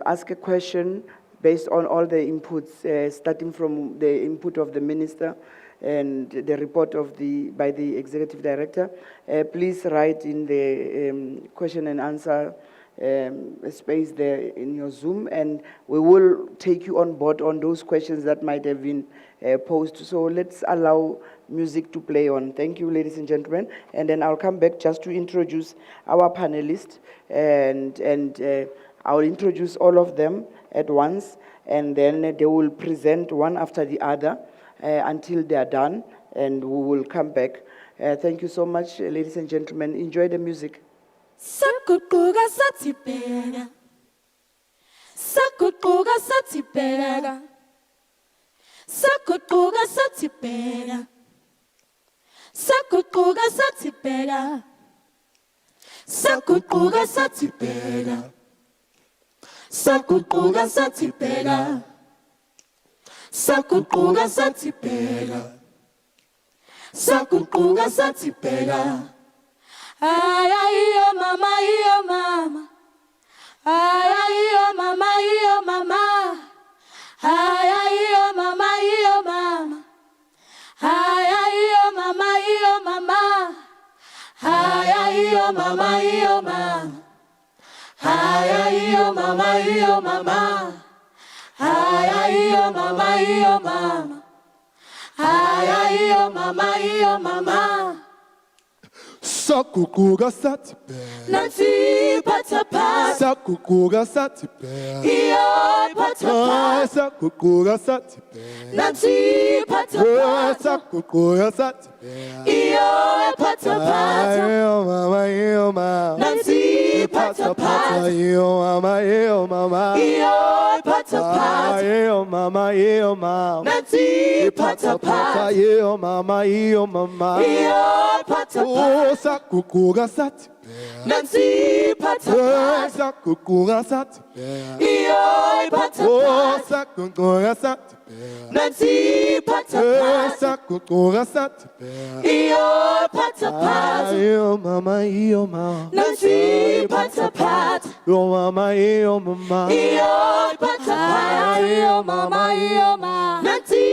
ask a question, based on all the inputs, starting from the input of the minister and the report by the executive director, please write in the question and answer space there in your Zoom, and we will take you on board on those questions that might have been posed. So let's allow music to play on. Thank you, ladies and gentlemen. And then I'll come back just to introduce our panelists, and I'll introduce all of them at once, and then they will present one after the other until they are done, and we will come back. Thank you so much, ladies and gentlemen. Enjoy the music. Sakukuga satipega, sakukuga satipega, sakukuga satipega, sakukuga satipega, sakukuga satipega. Sakukuga satipega, sakukuga satipega, sakukuga satipega. Ay, ay, yo mama, yo mama. Ay, ay, yo mama, yo mama. Ay, ay, yo mama, yo mama. Ay, ay, yo mama, yo mama. Ay, ay, yo mama, yo mama. Ay, ay, yo mama, yo mama. Ay, ay, yo mama, yo mama. Ay, ay, yo mama, yo mama. Sakukuga Satipea. Nansi pata pata. Sakukuga Satipea. Iyo pata pata. Sakukuga Satipea. Nansi pata pata. Sakukuga Satipea. Iyo pata pata. Iyo mama. Nansi pata pata. Iyo mama. Iyo pata pata. Iyo mama. Nansi pata pata. Iyo mama. Iyo pata pata. Sakukuga Satipea. Nansi pata pata. Sakukuga Satipea. Iyo pata pata. Sakukuga Satipea. Nansi pata pata. Sakukuga Satipea. Iyo pata pata. Iyo mama. Nansi pata pata. Iyo mama. Iyo pata pata. Iyo mama. Nansi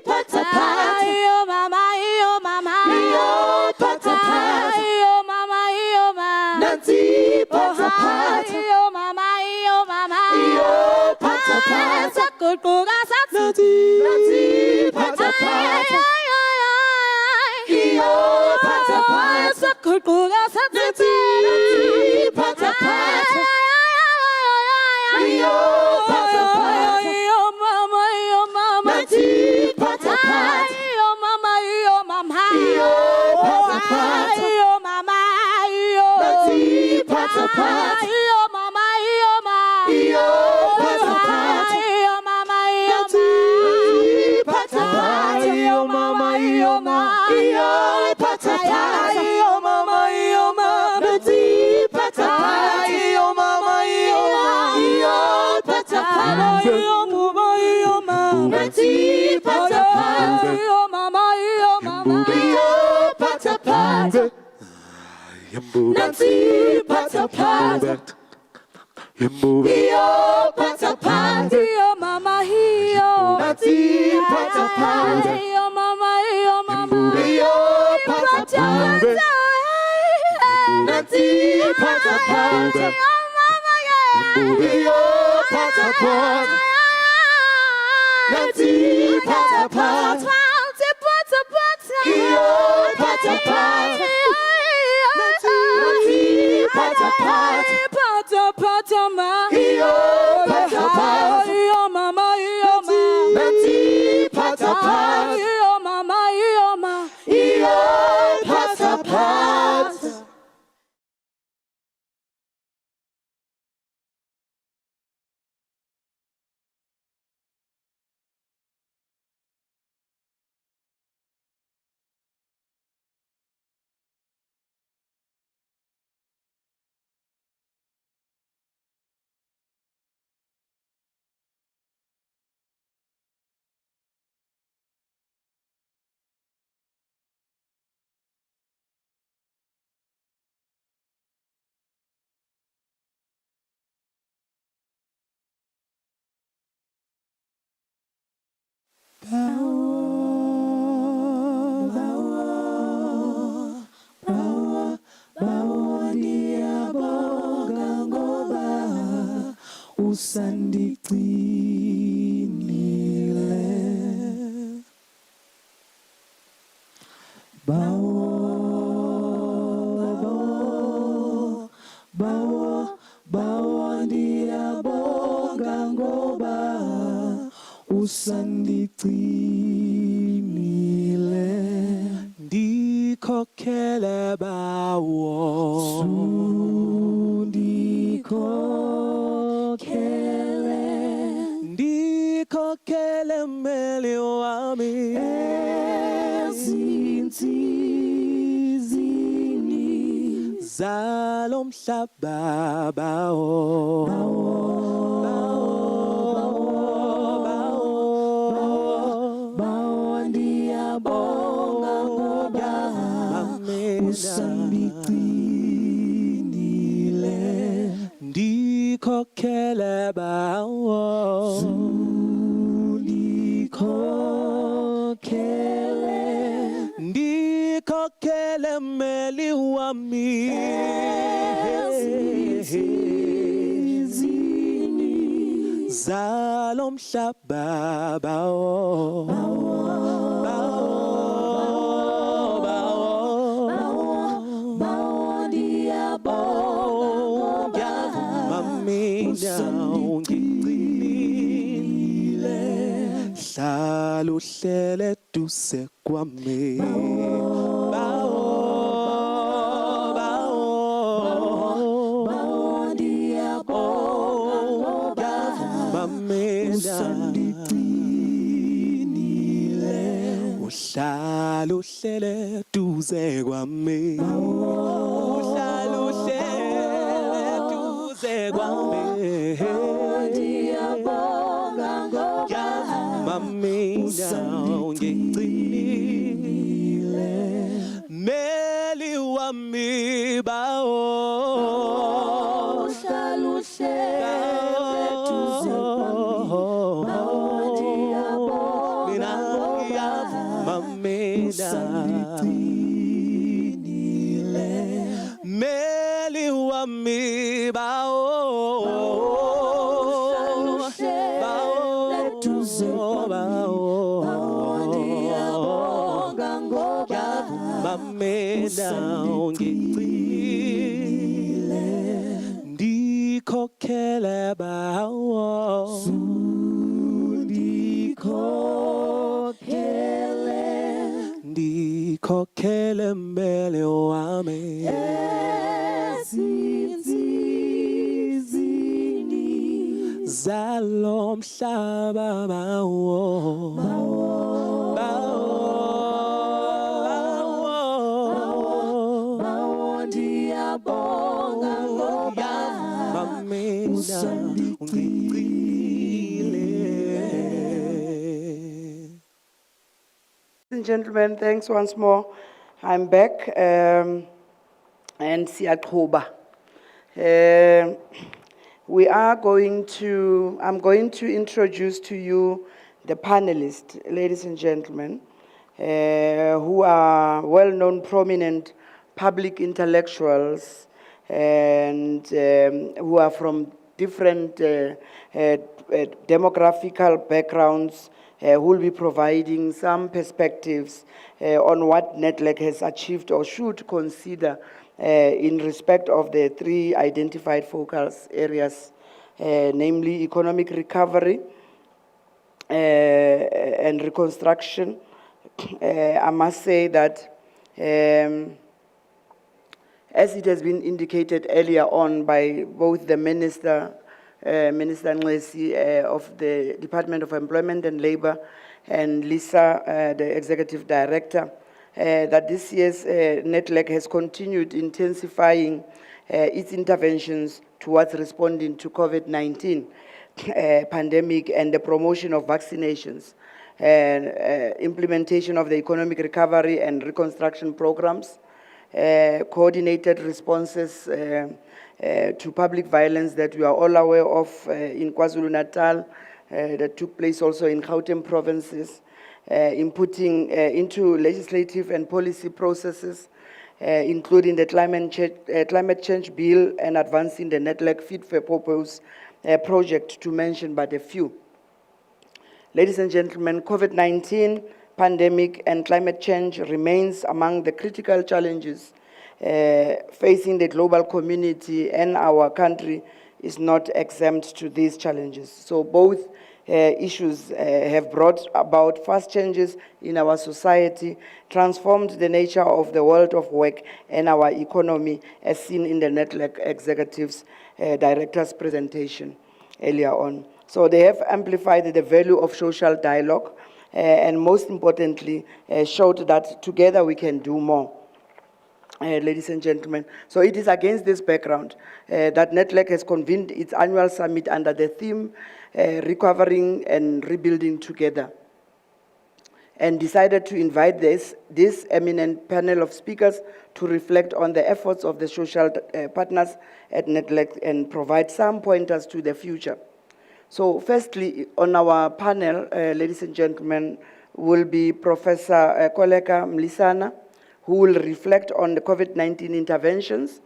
pata pata. Iyo mama. Iyo pata pata. Iyo mama. Nansi pata pata. Iyo mama. Iyo pata pata. Sakukuga Satipea. Nansi pata pata. Iyo pata pata. Sakukuga Satipea. Nansi pata pata. Iyo pata pata. Iyo mama. Nansi pata pata. Iyo mama. Iyo pata pata. Iyo mama. Nansi pata pata. Iyo mama. Iyo pata pata. Iyo mama. Nansi pata pata. Iyo mama. Iyo pata pata. Iyo mama. Nansi pata pata. Iyo mama. Iyo pata pata. Iyo mama. Nansi pata pata. Iyo mama. Iyo pata pata. Nansi pata pata. Iyo pata pata. Iyo mama. Nansi pata pata. Iyo mama. Iyo pata pata. Nansi pata pata. Iyo mama. Iyo pata pata. Nansi pata pata. Iyo pata pata. Nansi pata pata. Iyo pata pata. Iyo mama. Nansi pata pata. Iyo mama. Iyo pata pata. Usandiqinile bawo ndiyabonga ngoba usandiqinile ndikhokhele bawo ndikhokhele mmeli wami ezinsizini zalo mhlaba bawo ndiyabonga ngoba usandiqinile ndikhokhele bawo ndikhokhele mmeli wami ezinsizini zalo mhlaba bawo uhlala uhlele duse kwami bawo uhlala uhlele duze kwami uhlala uhlele duze kwami mamina ngigcinile meli wami bawo uhlala uhlele duze meli wami bawo mamela ngigcile ndikhokhele bawo ndikhokhele mbele wami ezinsizini zalo mhlaba bawo ndiyabonga ngoba mamela ungigcile. Ladies and gentlemen, thanks once more. I'm back, and siyaqhuba. I'm going to introduce to you the panelists, ladies and gentlemen, who are well-known, prominent public intellectuals, and who are from different demographical backgrounds, who will be providing some perspectives on what Nedlac has achieved or should consider in respect of the three identified focus areas, namely economic recovery and reconstruction. I must say that as it has been indicated earlier on by both the Minister Nxesi of the Department of Employment and Labor and Lisa, the Executive Director, that this year's Nedlac has continued intensifying its interventions towards responding to COVID-19 pandemic and the promotion of vaccinations, and implementation of the economic recovery and reconstruction programs, coordinated responses to public violence that we are all aware of in KwaZulu-Natal, that took place also in Gauteng provinces, inputting into legislative and policy processes, including the climate change bill and advancing the Nedlac Fit for Purpose project, to mention but a few. Ladies and gentlemen, COVID-19 pandemic and climate change remains among the critical challenges facing the global community, and our country is not exempt to these challenges. So both issues have brought about fast changes in our society, transformed the nature of the world of work and our economy, as seen in the Nedlac Executive's Director's presentation earlier on. So they have amplified the value of social dialogue, and most importantly, showed that together we can do more. Ladies and gentlemen, so it is against this background that Nedlac has convened its annual summit under the theme Recovering and Rebuilding Together, and decided to invite this eminent panel of speakers to reflect on the efforts of the social partners at Nedlac and provide some pointers to the future. So firstly, on our panel, ladies and gentlemen, will be Professor Koleka Mlisana, who will reflect on the COVID-19 interventions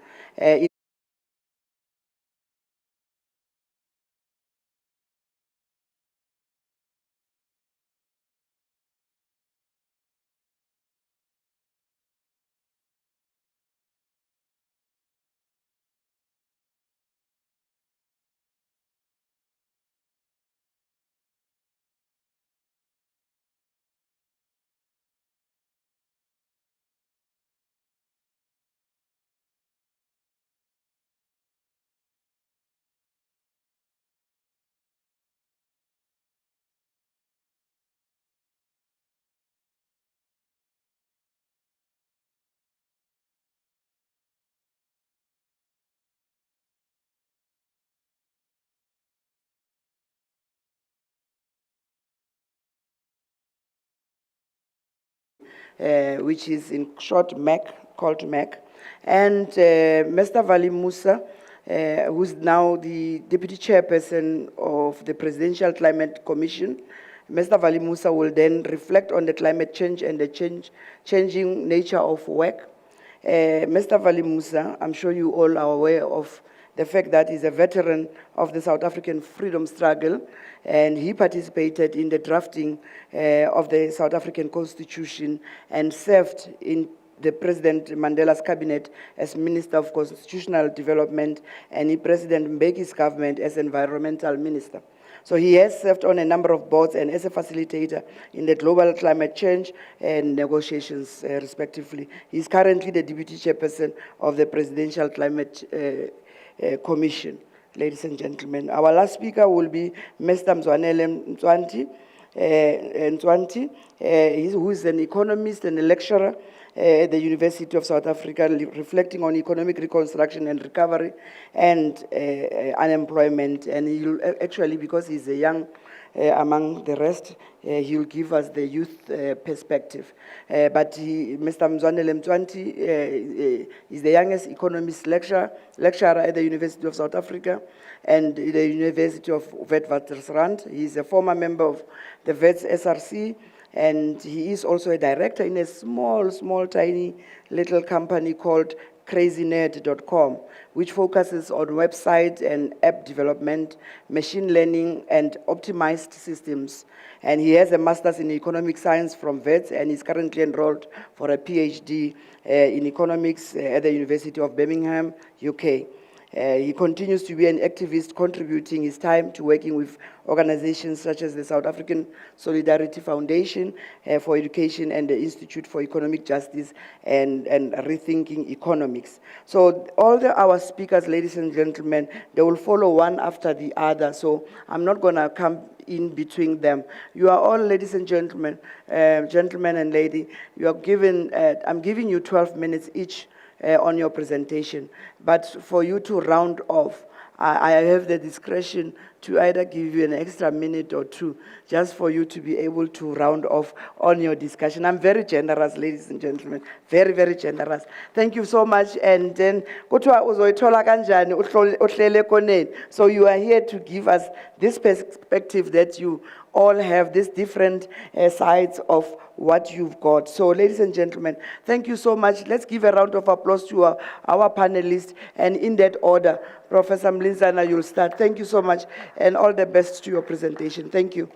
which is in short MEC, called MEC, and Mr. Vali Musa, who's now the Deputy Chairperson of the Presidential Climate Commission. Mr. Vali Musa will then reflect on the climate change and the changing nature of work. Mr. Vali Musa, I'm sure you all are aware of the fact that he's a veteran of the South African freedom struggle, and he participated in the drafting of the South African Constitution and served in the President Mandela's cabinet as Minister of Constitutional Development and in President Mbeki's government as Environmental Minister. So he has served on a number of boards and as a facilitator in the global climate change and negotiations, respectively. He's currently the Deputy Chairperson of the Presidential Climate Commission. Ladies and gentlemen, our last speaker will be Mr. Mzwanele Ntwanti, who is an economist and a lecturer at the University of South Africa, reflecting on economic reconstruction and recovery and unemployment. And he'll actually, because he's a young among the rest, he'll give us the youth perspective. But Mr. Mzwanele Ntwanti is the youngest economist lecturer at the University of South Africa and the University of Witwatersrand. He's a former member of the Wits SRC, and he is also a director in a small, tiny little company called crazynerd.com, which focuses on website and app development, machine learning, and optimized systems. And he has a master's in economic science from Wits and is currently enrolled for a PhD in economics at the University of Birmingham, UK. He continues to be an activist, contributing his time to working with organizations such as the South African Solidarity Foundation for Education and the Institute for Economic Justice and Rethinking Economics. So all our speakers, ladies and gentlemen, they will follow one after the other. So I'm not going to come in between them. You are all, ladies and gentlemen, gentlemen and lady, you are given, I'm giving you 12 minutes each on your presentation. But for you to round off, I have the discretion to either give you an extra minute or two, just for you to be able to round off on your discussion. I'm very generous, ladies and gentlemen, very, very generous. Thank you so much. And then, so you are here to give us this perspective that you all have, these different sides of what you've got. So, ladies and gentlemen, thank you so much. Let's give a round of applause to our panelists. And in that order, Professor Mlinzana, you'll start. Thank you so much, and all the best to your presentation. Thank you.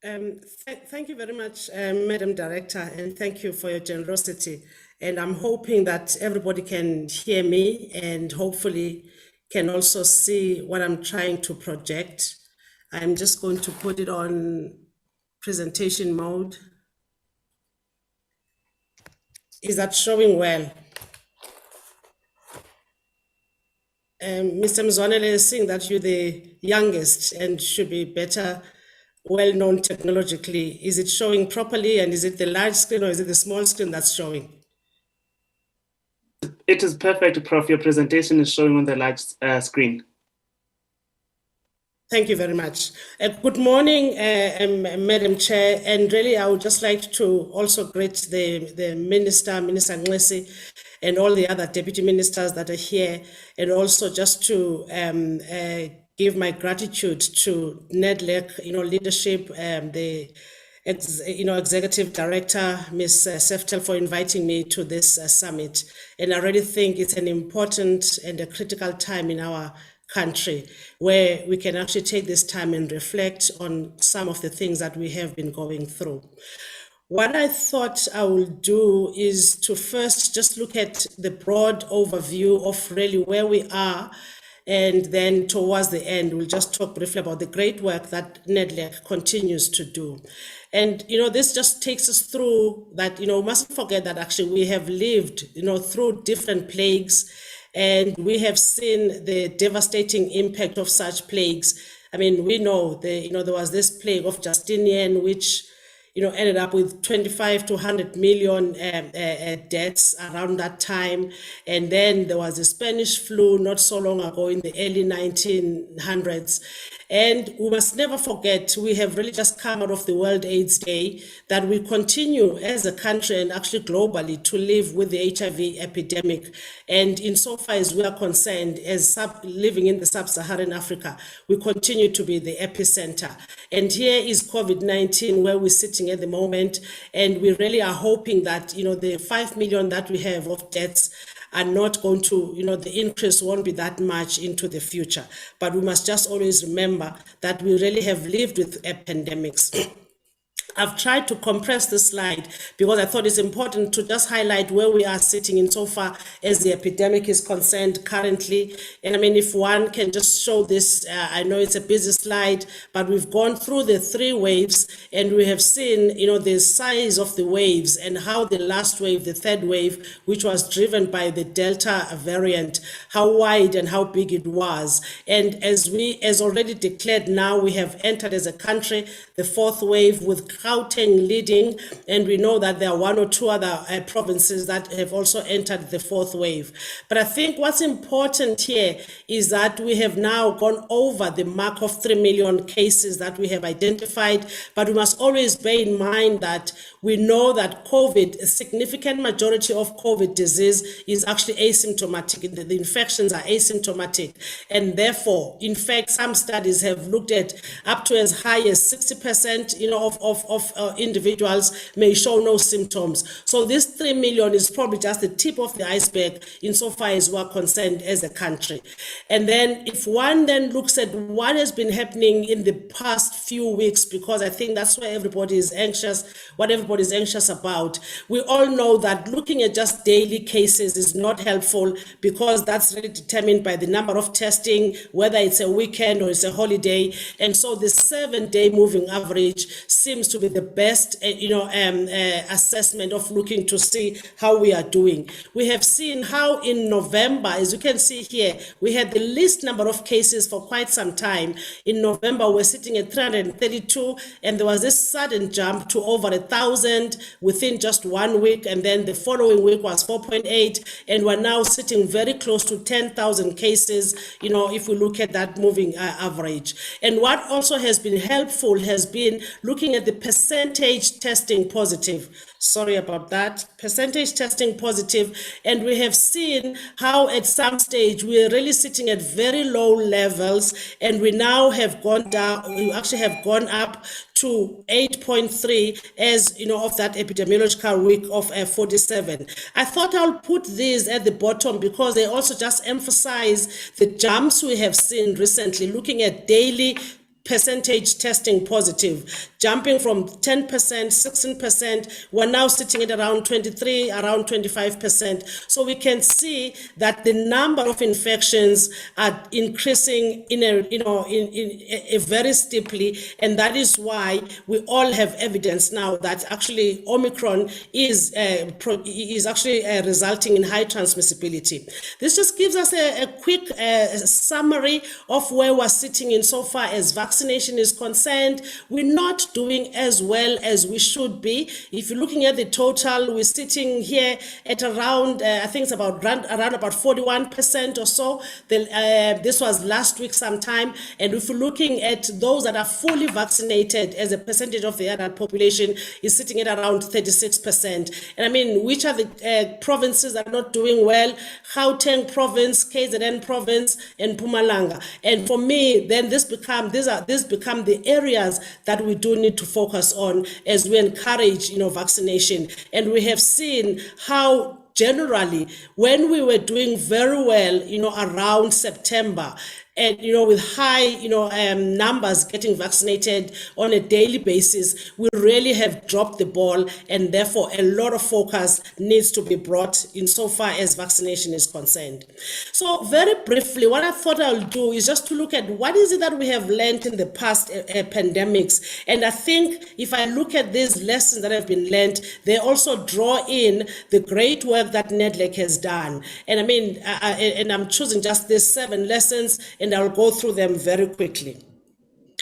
Thank you very much, Madam Director, and thank you for your generosity. And I'm hoping that everybody can hear me and hopefully can also see what I'm trying to project. I'm just going to put it on presentation mode. Is that showing well? Mr. Mzwanele is saying that you're the youngest and should be better, well-known technologically. Is it showing properly, and is it the large screen or is it the small screen that's showing? It is perfect, Prof. Your presentation is showing on the large screen. Thank you very much. Good morning, Madam Chair, and really I would just like to also greet the Minister, Minister Nglesi, and all the other deputy ministers that are here, and also just to give my gratitude to Nedlac, leadership, the Executive Director, Ms. Seftel, for inviting me to this summit. And I really think it's an important and a critical time in our country where we can actually take this time and reflect on some of the things that we have been going through. What I thought I will do is to first just look at the broad overview of really where we are, and then towards the end, we'll just talk briefly about the great work that Nedlac continues to do. And, this just takes us through that, we mustn't forget that actually we have lived, through different plagues, and we have seen the devastating impact of such plagues. I mean, we know, there was this plague of Justinian, which, ended up with 25 to 100 million deaths around that time. And then there was the Spanish flu not so long ago in the early 1900s. And we must never forget, we have really just come out of the World AIDS Day, that we continue as a country and actually globally to live with the HIV epidemic. And insofar as we are concerned, as living in the sub-Saharan Africa, we continue to be the epicenter. And here is COVID-19, where we're sitting at the moment, and we really are hoping that, the 5 million that we have of deaths are not going to, the increase won't be that much into the future. But we must just always remember that we really have lived with pandemics. I've tried to compress the slide because I thought it's important to just highlight where we are sitting insofar as the epidemic is concerned currently. And I mean, if one can just show this, I know it's a busy slide, but we've gone through the 3 waves and we have seen, the size of the waves and how the last wave, the 3rd wave, which was driven by the Delta variant, how wide and how big it was. And as already declared now, we have entered as a country the 4th wave with Gauteng leading, and we know that there are 1 or 2 other provinces that have also entered the 4th wave. But I think what's important here is that we have now gone over the mark of 3 million cases that we have identified, but we must always bear in mind that we know that COVID, a significant majority of COVID disease is actually asymptomatic. The infections are asymptomatic, and therefore, in fact, some studies have looked at up to as high as 60%, of individuals may show no symptoms. So this 3 million is probably just the tip of the iceberg insofar as we're concerned as a country. And then if one then looks at what has been happening in the past few weeks, because I think that's where everybody is anxious, what everybody is anxious about. We all know that looking at just daily cases is not helpful because that's really determined by the number of testing, whether it's a weekend or it's a holiday. And so the 7-day moving average seems to be the best, assessment of looking to see how we are doing. We have seen how in November, as you can see here, we had the least number of cases for quite some time. In November, we're sitting at 332, and there was this sudden jump to over 1,000 within just 1 week, and then the following week was 4.8, and we're now sitting very close to 10,000 cases, if we look at that moving average. And what also has been helpful has been looking at the percentage testing positive. Sorry about that. Percentage testing positive. And we have seen how at some stage we are really sitting at very low levels, and we now have gone down, we actually have gone up to 8.3 as of that epidemiological week of 47. I thought I'll put these at the bottom because they also just emphasize the jumps we have seen recently, looking at daily percentage testing positive, jumping from 10%, 16%, we're now sitting at around 23, around 25%. So we can see that the number of infections are increasing in a very steeply, and that is why we all have evidence now that actually Omicron is actually resulting in high transmissibility. This just gives us a quick summary of where we're sitting insofar as vaccination is concerned. We're not doing as well as we should be. If you're looking at the total, we're sitting here at around, I think it's around about 41% or so. This was last week sometime. And if you're looking at those that are fully vaccinated as a percentage of the adult population, is sitting at around 36%. And I mean, which are the provinces that are not doing well? Gauteng province, KZN province, and Mpumalanga. And for me, then these become the areas that we do need to focus on as we encourage, vaccination. And we have seen how generally, when we were doing very well, around September, and with high numbers getting vaccinated on a daily basis, we really have dropped the ball, and therefore a lot of focus needs to be brought insofar as vaccination is concerned. So very briefly, what I thought I'll do is just to look at what is it that we have learned in the past pandemics. And I think if I look at these lessons that have been learned, they also draw in the great work that Nedlac has done. And I mean, and I'm choosing just these 7 lessons, and I'll go through them very quickly.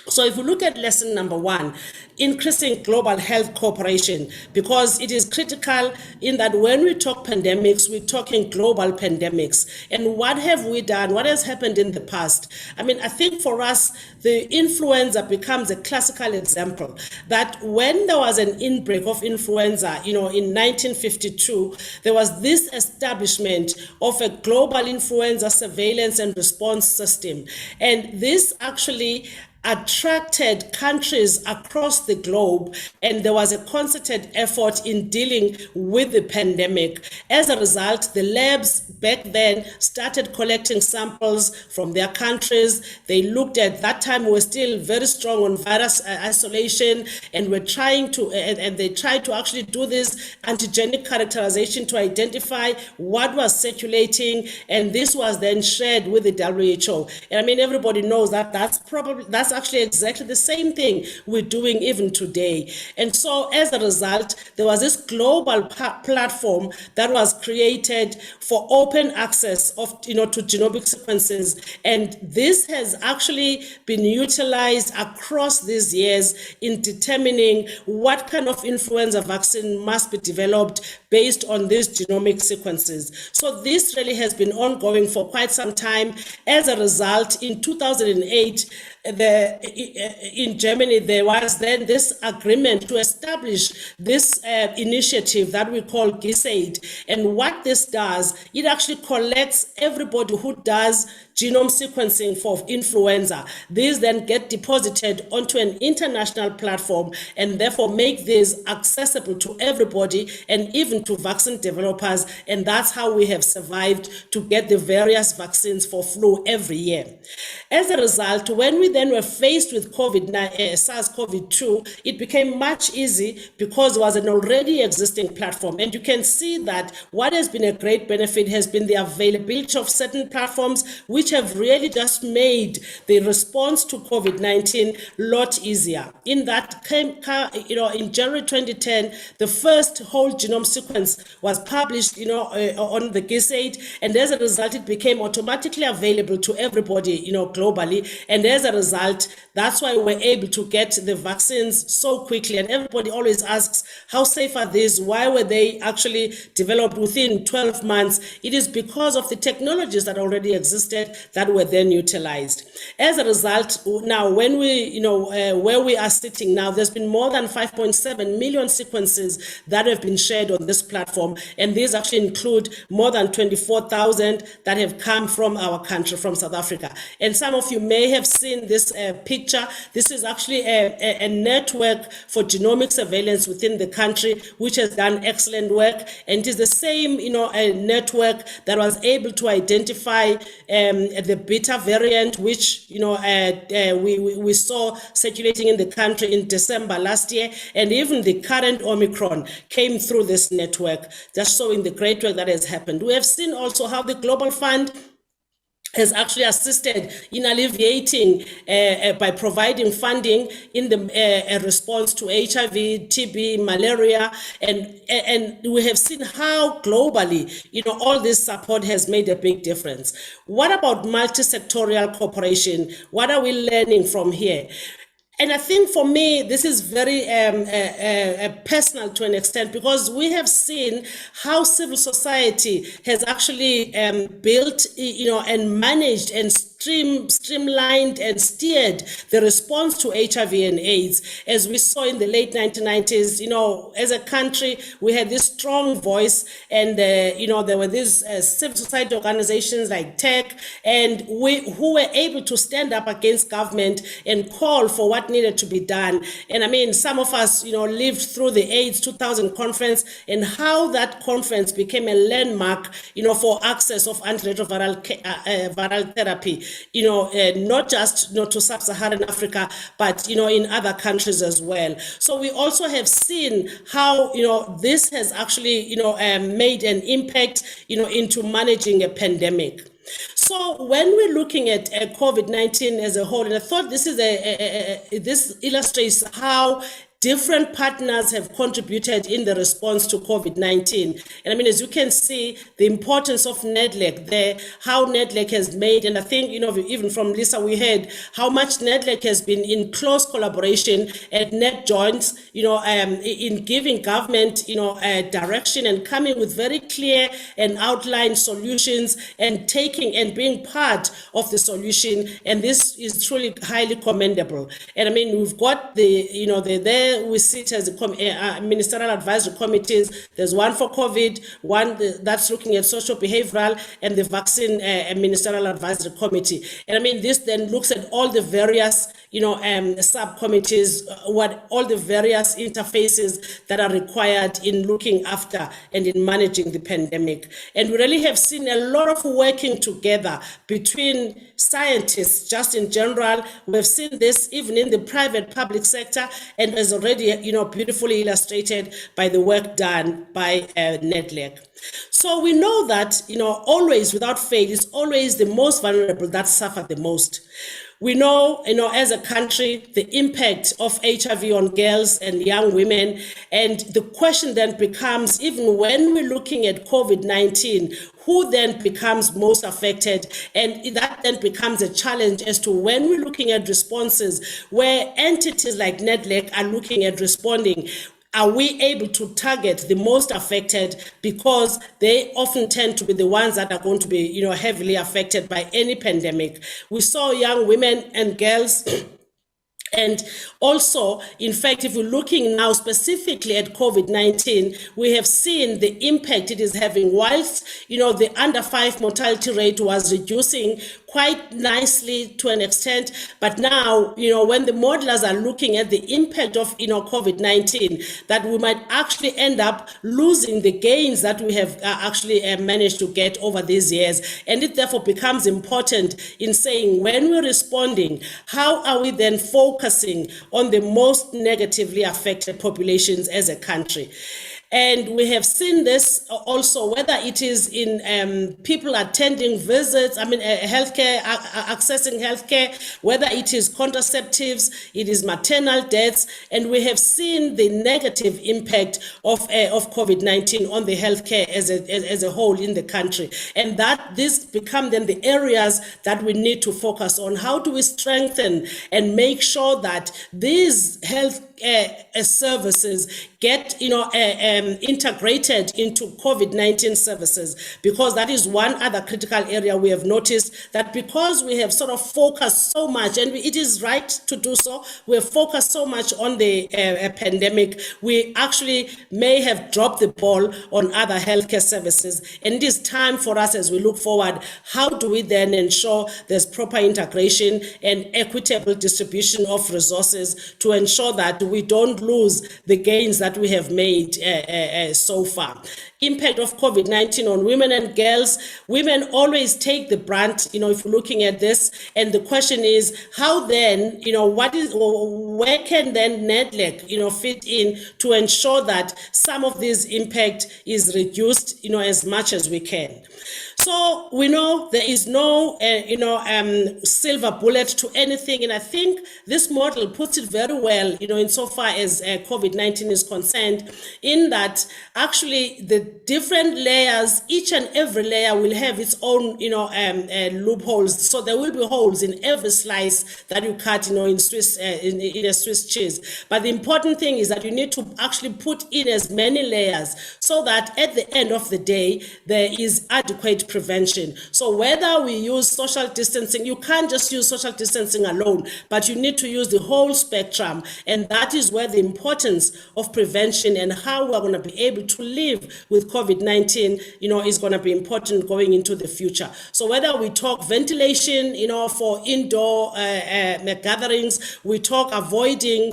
So if we look at lesson number 1, increasing global health cooperation, because it is critical in that when we talk pandemics, we're talking global pandemics. And what have we done? What has happened in the past? I mean, I think for us, the influenza becomes a classical example that when there was an inbreak of influenza, in 1952, there was this establishment of a global influenza surveillance and response system. And this actually attracted countries across the globe, and there was a concerted effort in dealing with the pandemic. As a result, the labs back then started collecting samples from their countries. They looked at that time, we were still very strong on virus isolation, and we're trying to, and they tried to actually do this antigenic characterization to identify what was circulating, and this was then shared with the WHO. And I mean, everybody knows that that's actually exactly the same thing we're doing even today. And so as a result, there was this global platform that was created for open access of, to genomic sequences. And this has actually been utilized across these years in determining what kind of influenza vaccine must be developed based on these genomic sequences. So this really has been ongoing for quite some time. As a result, in 2008, in Germany, there was then this agreement to establish this initiative that we call GISAID. And what this does, it actually collects everybody who does genome sequencing for influenza. These then get deposited onto an international platform and therefore make these accessible to everybody and even to vaccine developers. And that's how we have survived to get the various vaccines for flu every year. As a result, when we then were faced with SARS-CoV-2, it became much easy because there was an already existing platform. And you can see that what has been a great benefit has been the availability of certain platforms which have really just made the response to COVID-19 a lot easier. In that, in January 2010, the first whole genome sequence was published, on the GISAID, and as a result, it became automatically available to everybody, globally. And as a result, that's why we're able to get the vaccines so quickly. And everybody always asks, how safe are these? Why were they actually developed within 12 months? It is because of the technologies that already existed that were then utilized. As a result, now when we, where we are sitting now, there's been more than 5.7 million sequences that have been shared on this platform. And these actually include more than 24,000 that have come from our country, from South Africa. And some of you may have seen this picture. This is actually a network for genomic surveillance within the country, which has done excellent work. And it is the same, a network that was able to identify the Beta variant, which, we saw circulating in the country in December last year. And even the current Omicron came through this network, just showing the great work that has happened. We have seen also how the Global Fund has actually assisted in alleviating by providing funding in the response to HIV, TB, malaria, and we have seen how globally, all this support has made a big difference. What about multi-sectorial cooperation? What are we learning from here? And I think for me, this is very personal to an extent, because we have seen how civil society has actually built, and managed and streamlined and steered the response to HIV and AIDS. As we saw in the late 1990s, as a country, we had this strong voice, and, there were these civil society organizations like TEC, and who were able to stand up against government and call for what needed to be done. And I mean, some of us, lived through the AIDS 2000 conference, and how that conference became a landmark, for access of antiretroviral viral therapy, not just to sub-Saharan Africa, but in other countries as well. So we also have seen how this has actually made an impact into managing a pandemic. So when we're looking at COVID-19 as a whole, and I thought this is this illustrates how different partners have contributed in the response to COVID-19. And I mean, as you can see, the importance of Nedlac there, how Nedlac has made, and I think, even from Lisa, we heard how much Nedlac has been in close collaboration at net joints, in giving government, direction and coming with very clear and outlined solutions and taking and being part of the solution. And this is truly highly commendable. And I mean, we've got there we sit as ministerial advisory committees. There's one for COVID, one that's looking at social behavioral, and the vaccine ministerial advisory committee. And I mean, this then looks at all the various, subcommittees, what all the various interfaces that are required in looking after and in managing the pandemic. And we really have seen a lot of working together between scientists, just in general. We've seen this even in the private public sector, and as already, beautifully illustrated by the work done by Nedlac. So we know that, always without fail, it's always the most vulnerable that suffer the most. We know, as a country, the impact of HIV on girls and young women. And the question then becomes, even when we're looking at COVID-19, who then becomes most affected? And that then becomes a challenge as to when we're looking at responses, where entities like Nedlac are looking at responding. Are we able to target the most affected, because they often tend to be the ones that are going to be, heavily affected by any pandemic? We saw young women and girls. And also, in fact, if we're looking now specifically at COVID-19, we have seen the impact it is having. Whilst, the under 5 mortality rate was reducing quite nicely to an extent, but now, when the modelers are looking at the impact of, COVID-19, that we might actually end up losing the gains that we have actually managed to get over these years. And it therefore becomes important in saying, when we're responding, how are we then focusing on the most negatively affected populations as a country? And we have seen this also, whether it is in people attending visits, healthcare, accessing healthcare, whether it is contraceptives, it is maternal deaths, and we have seen the negative impact of COVID-19 on the healthcare as a whole in the country. And that this become then the areas that we need to focus on. How do we strengthen and make sure that these health services get integrated into COVID-19 services? Because that is one other critical area we have noticed, that because we have sort of focused so much, and it is right to do so, we have focused so much on the pandemic, we actually may have dropped the ball on other healthcare services. And it is time for us, as we look forward, how do we then ensure there's proper integration and equitable distribution of resources to ensure that we don't lose the gains that we have made so far. Impact of COVID-19 on women and girls. Women always take the brunt, if you're looking at this. And the question is, how then, where can then Nedlac, fit in to ensure that some of this impact is reduced, as much as we can. So we know there is no, silver bullet to anything. And I think this model puts it very well, insofar as COVID-19 is concerned, in that actually the different layers, each and every layer will have its own, loopholes. So there will be holes in every slice that you cut, in a Swiss cheese. But the important thing is that you need to actually put in as many layers so that at the end of the day, there is adequate prevention. So whether we use social distancing, you can't just use social distancing alone, but you need to use the whole spectrum. And that is where the importance of prevention and how we're going to be able to live with COVID-19, is going to be important going into the future. So whether we talk ventilation, for indoor gatherings, we talk avoiding,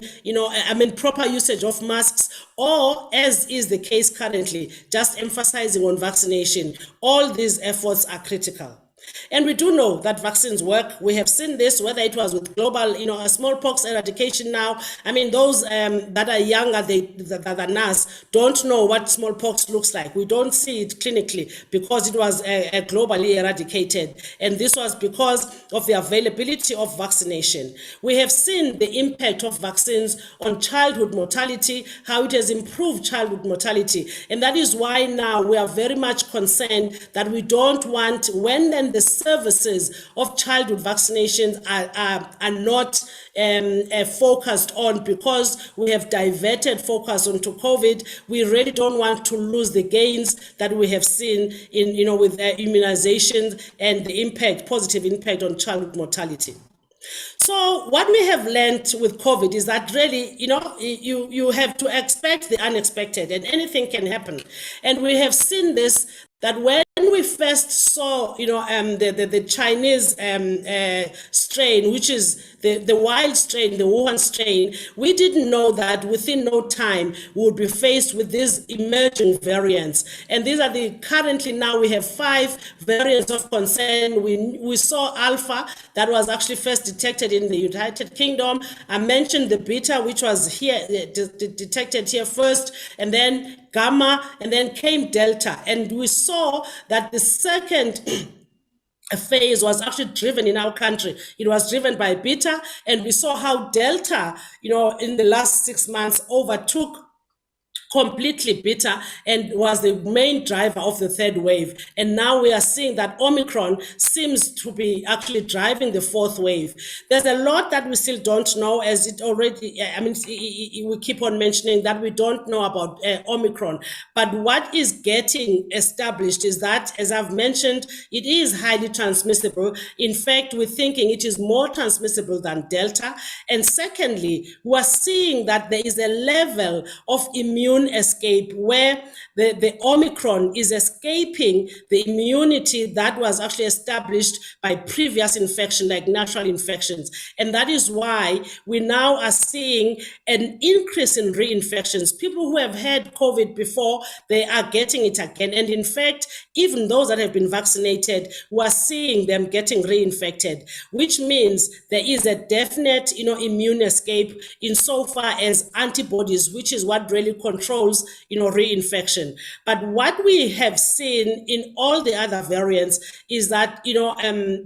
proper usage of masks, or as is the case currently, just emphasizing on vaccination, all these efforts are critical. And we do know that vaccines work. We have seen this, whether it was with global, smallpox eradication now. I mean, those that are younger than us don't know what smallpox looks like. We don't see it clinically because it was globally eradicated. And this was because of the availability of vaccination. We have seen the impact of vaccines on childhood mortality, how it has improved childhood mortality. And that is why now we are very much concerned that we don't want, when then the services of childhood vaccinations are not focused on, because we have diverted focus onto COVID. We really don't want to lose the gains that we have seen in, with immunizations and the impact, positive impact on childhood mortality. So what we have learned with COVID is that really, you have to expect the unexpected, and anything can happen. And we have seen this, that when we first saw, the Chinese strain, which is the wild strain, the Wuhan strain, we didn't know that within no time we would be faced with these emerging variants. And these are currently now we have 5 variants of concern. We saw Alpha that was actually first detected in the United Kingdom. I mentioned the Beta, which was here detected here first, and then Gamma, and then came Delta. And we saw that the second phase was actually driven in our country. It was driven by Beta, and we saw how Delta, in the last 6 months overtook completely Beta and was the main driver of the third wave. And now we are seeing that Omicron seems to be actually driving the 4th wave. There's a lot that we still don't know, as it already, we keep on mentioning that we don't know about Omicron. But what is getting established is that, as I've mentioned, it is highly transmissible. In fact, we're thinking it is more transmissible than Delta. And secondly, we are seeing that there is a level of immune escape where the Omicron is escaping the immunity that was actually established by previous infection, like natural infections. And that is why we now are seeing an increase in reinfections. People who have had COVID before, they are getting it again. And in fact, even those that have been vaccinated, we are seeing them getting reinfected, which means there is a definite, immune escape insofar as antibodies, which is what really controls, reinfection. But what we have seen in all the other variants is that,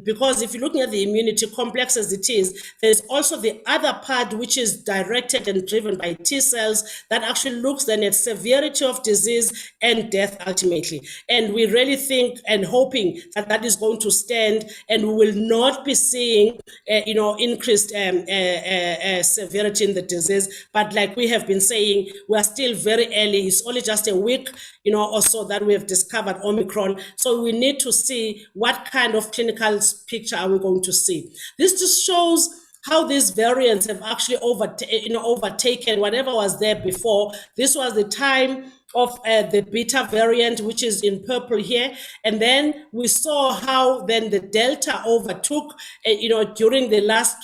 because if you're looking at the immunity, complex as it is, there's also the other part which is directed and driven by T cells that actually looks then at severity of disease and death ultimately. And we really think and hoping that that is going to stand, and we will not be seeing, increased severity in the disease. But like we have been saying, we are still very early. It's only just a week, or so that we have discovered Omicron. So we need to see what kind of clinical picture are we going to see. This just shows how these variants have actually overtaken whatever was there before. This was the time of the Beta variant, which is in purple here. And then we saw how then the Delta overtook, during the last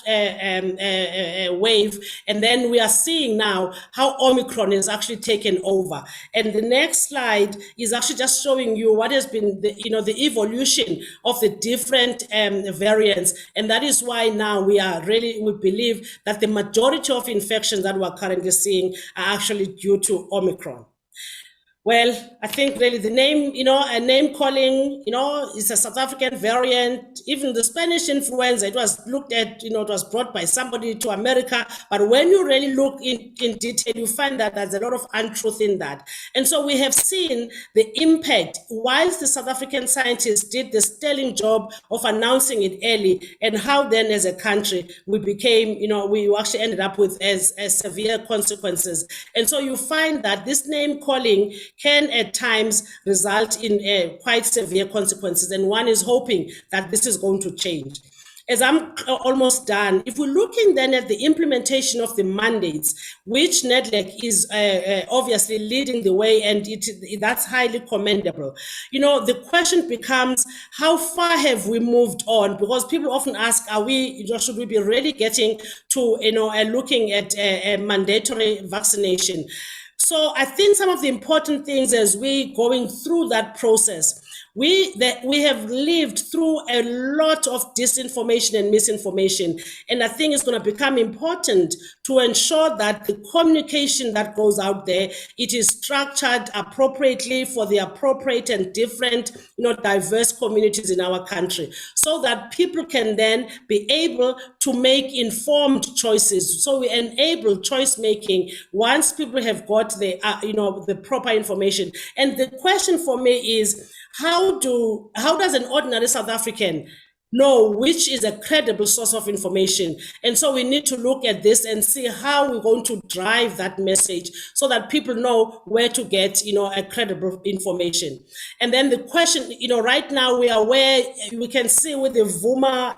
wave. And then we are seeing now how Omicron is actually taken over. And the next slide is actually just showing you what has been the evolution of the different variants. And that is why now we believe that the majority of infections that we're currently seeing are actually due to Omicron. Well, I think really the name, a name calling, is a South African variant. Even the Spanish influenza, it was looked at, it was brought by somebody to America. But when you really look in detail, you find that there's a lot of untruth in that. And so we have seen the impact, whilst the South African scientists did the sterling job of announcing it early, and how then as a country we became, we actually ended up with as severe consequences. And so you find that this name calling can at times result in quite severe consequences. And one is hoping that this is going to change. As I'm almost done, if we're looking then at the implementation of the mandates, which Nedlac is obviously leading the way, and that's highly commendable. The question becomes, how far have we moved on? Because people often ask, should we be really getting to, looking at a mandatory vaccination? So I think some of the important things as we're going through that process, we have lived through a lot of disinformation and misinformation. And I think it's going to become important to ensure that the communication that goes out there, it is structured appropriately for the appropriate and different, diverse communities in our country, so that people can then be able to make informed choices. So we enable choice making once people have got the proper information. And the question for me is, how does an ordinary South African know which is a credible source of information? And so we need to look at this and see how we're going to drive that message so that people know where to get, a credible information. And then the question, right now we are where we can see with the Vuma,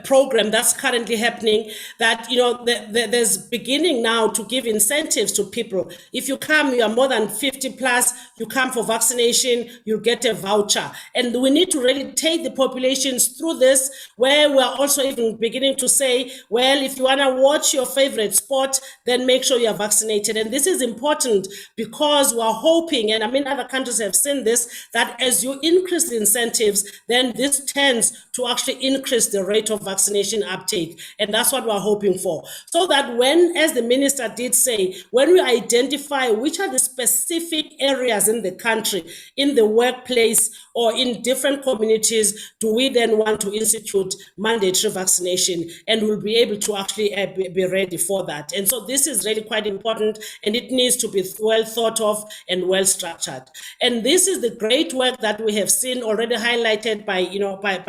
program that's currently happening, that there's beginning now to give incentives to people. If you come, you are more than 50 plus, you come for vaccination, you get a voucher. And we need to really take the populations through this, where we're also even beginning to say, well, if you want to watch your favorite sport, then make sure you're vaccinated. And this is important because we're hoping, and other countries have seen this, that as you increase the incentives, then this tends to actually increase the rate of vaccination uptake. And that's what we're hoping for. So that when, as the minister did say, when we identify which are the specific areas in the country, in the workplace, or in different communities, do we then want to institute mandatory vaccination, and we'll be able to actually be ready for that. And so this is really quite important, and it needs to be well thought of and well structured. And this is the great work that we have seen already highlighted by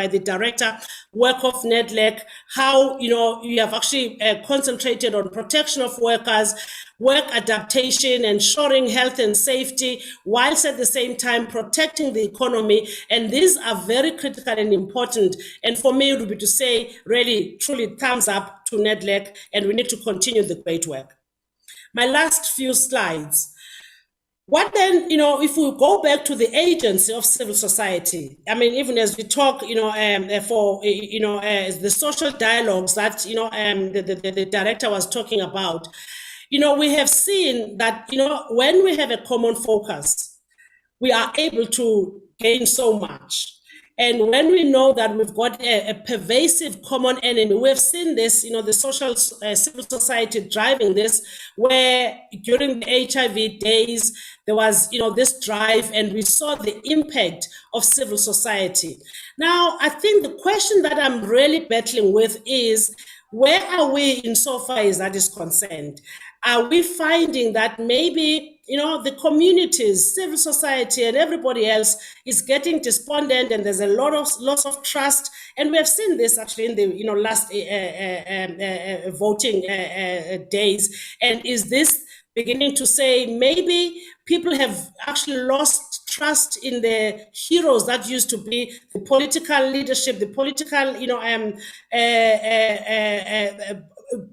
the director, work of Nedlac, how you have actually concentrated on protection of workers, work adaptation, ensuring health and safety, whilst at the same time protecting the economy. And these are very critical and important. And for me, it would be to say, really, truly thumbs up to Nedlac, and we need to continue the great work. My last few slides. What then, if we go back to the agency of civil society, even as we talk, the social dialogues that, the director was talking about, we have seen that, when we have a common focus, we are able to gain so much. And when we know that we've got a pervasive common enemy, we've seen this, the social civil society driving this, where during the HIV days, there was, this drive, and we saw the impact of civil society. Now, I think the question that I'm really battling with is, where are we insofar as that is concerned? Are we finding that maybe, the communities, civil society, and everybody else is getting despondent, and there's a lot of loss of trust? And we have seen this actually in the, last voting days. And is this beginning to say maybe people have actually lost trust in the heroes that used to be the political leadership, the political,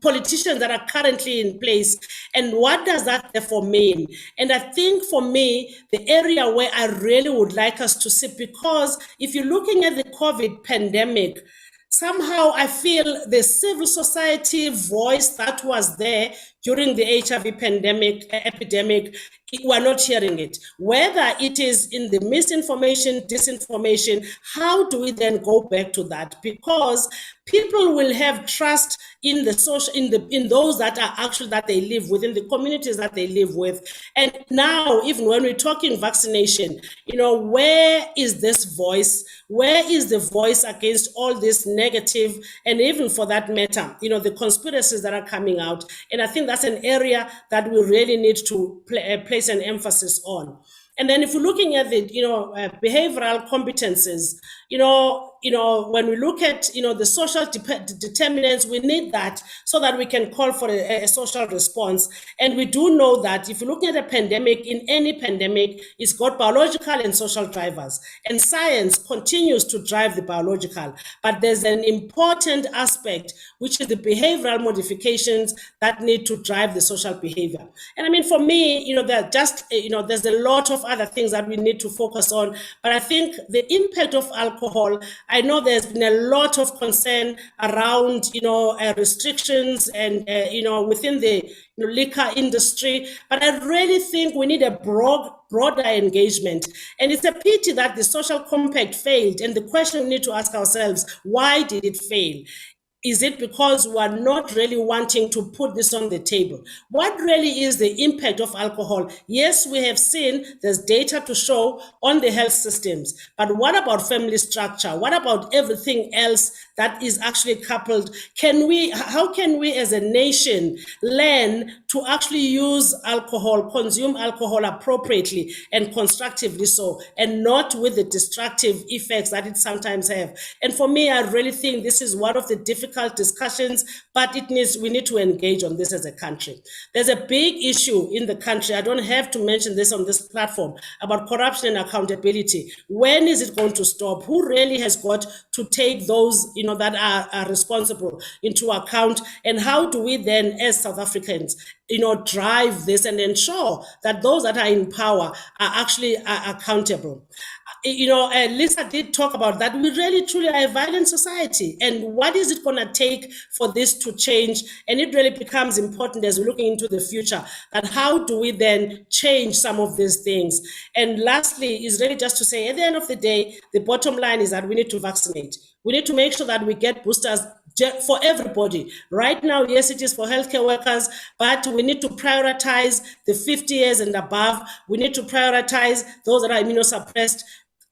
politicians that are currently in place, and what does that therefore mean? And I think for me, the area where I really would like us to sit, because if you're looking at the COVID pandemic, somehow I feel the civil society voice that was there during the HIV epidemic, we're not hearing it. Whether it is in the misinformation, disinformation, how do we then go back to that? Because people will have trust in the social, in those that are actually that they live within the communities that they live with. And now, even when we're talking vaccination, where is this voice? Where is the voice against all this negative, and even for that matter, the conspiracies that are coming out? And I think that's an area that we really need to place an emphasis on. And then if we're looking at the, behavioral competences, when we look at, the social determinants, we need that so that we can call for a social response. And we do know that if you're looking at a pandemic, in any pandemic, it's got biological and social drivers. And science continues to drive the biological. But there's an important aspect, which is the behavioral modifications that need to drive the social behavior. And for me, there's a lot of other things that we need to focus on. But I think the impact of alcohol, I know there's been a lot of concern around, restrictions and, within the liquor industry, but I really think we need a broader engagement. And it's a pity that the social compact failed. And the question we need to ask ourselves, why did it fail? Is it because we are not really wanting to put this on the table? What really is the impact of alcohol? Yes, we have seen there's data to show on the health systems, but what about family structure? What about everything else that is actually coupled? How can we as a nation learn to actually use alcohol, consume alcohol appropriately and constructively so, and not with the destructive effects that it sometimes have? And for me, I really think this is one of the difficult discussions, but we need to engage on this as a country. There's a big issue in the country. I don't have to mention this on this platform about corruption and accountability. When is it going to stop? Who really has got to take those, that are responsible into account? And how do we then, as South Africans, drive this and ensure that those that are in power are actually accountable? Lisa did talk about that. We really truly are a violent society. And what is it going to take for this to change? And it really becomes important as we're looking into the future, that how do we then change some of these things? And lastly, is really just to say, at the end of the day, the bottom line is that we need to vaccinate. We need to make sure that we get boosters for everybody. Right now, yes, it is for healthcare workers, but we need to prioritize the 50 years and above. We need to prioritize those that are immunosuppressed.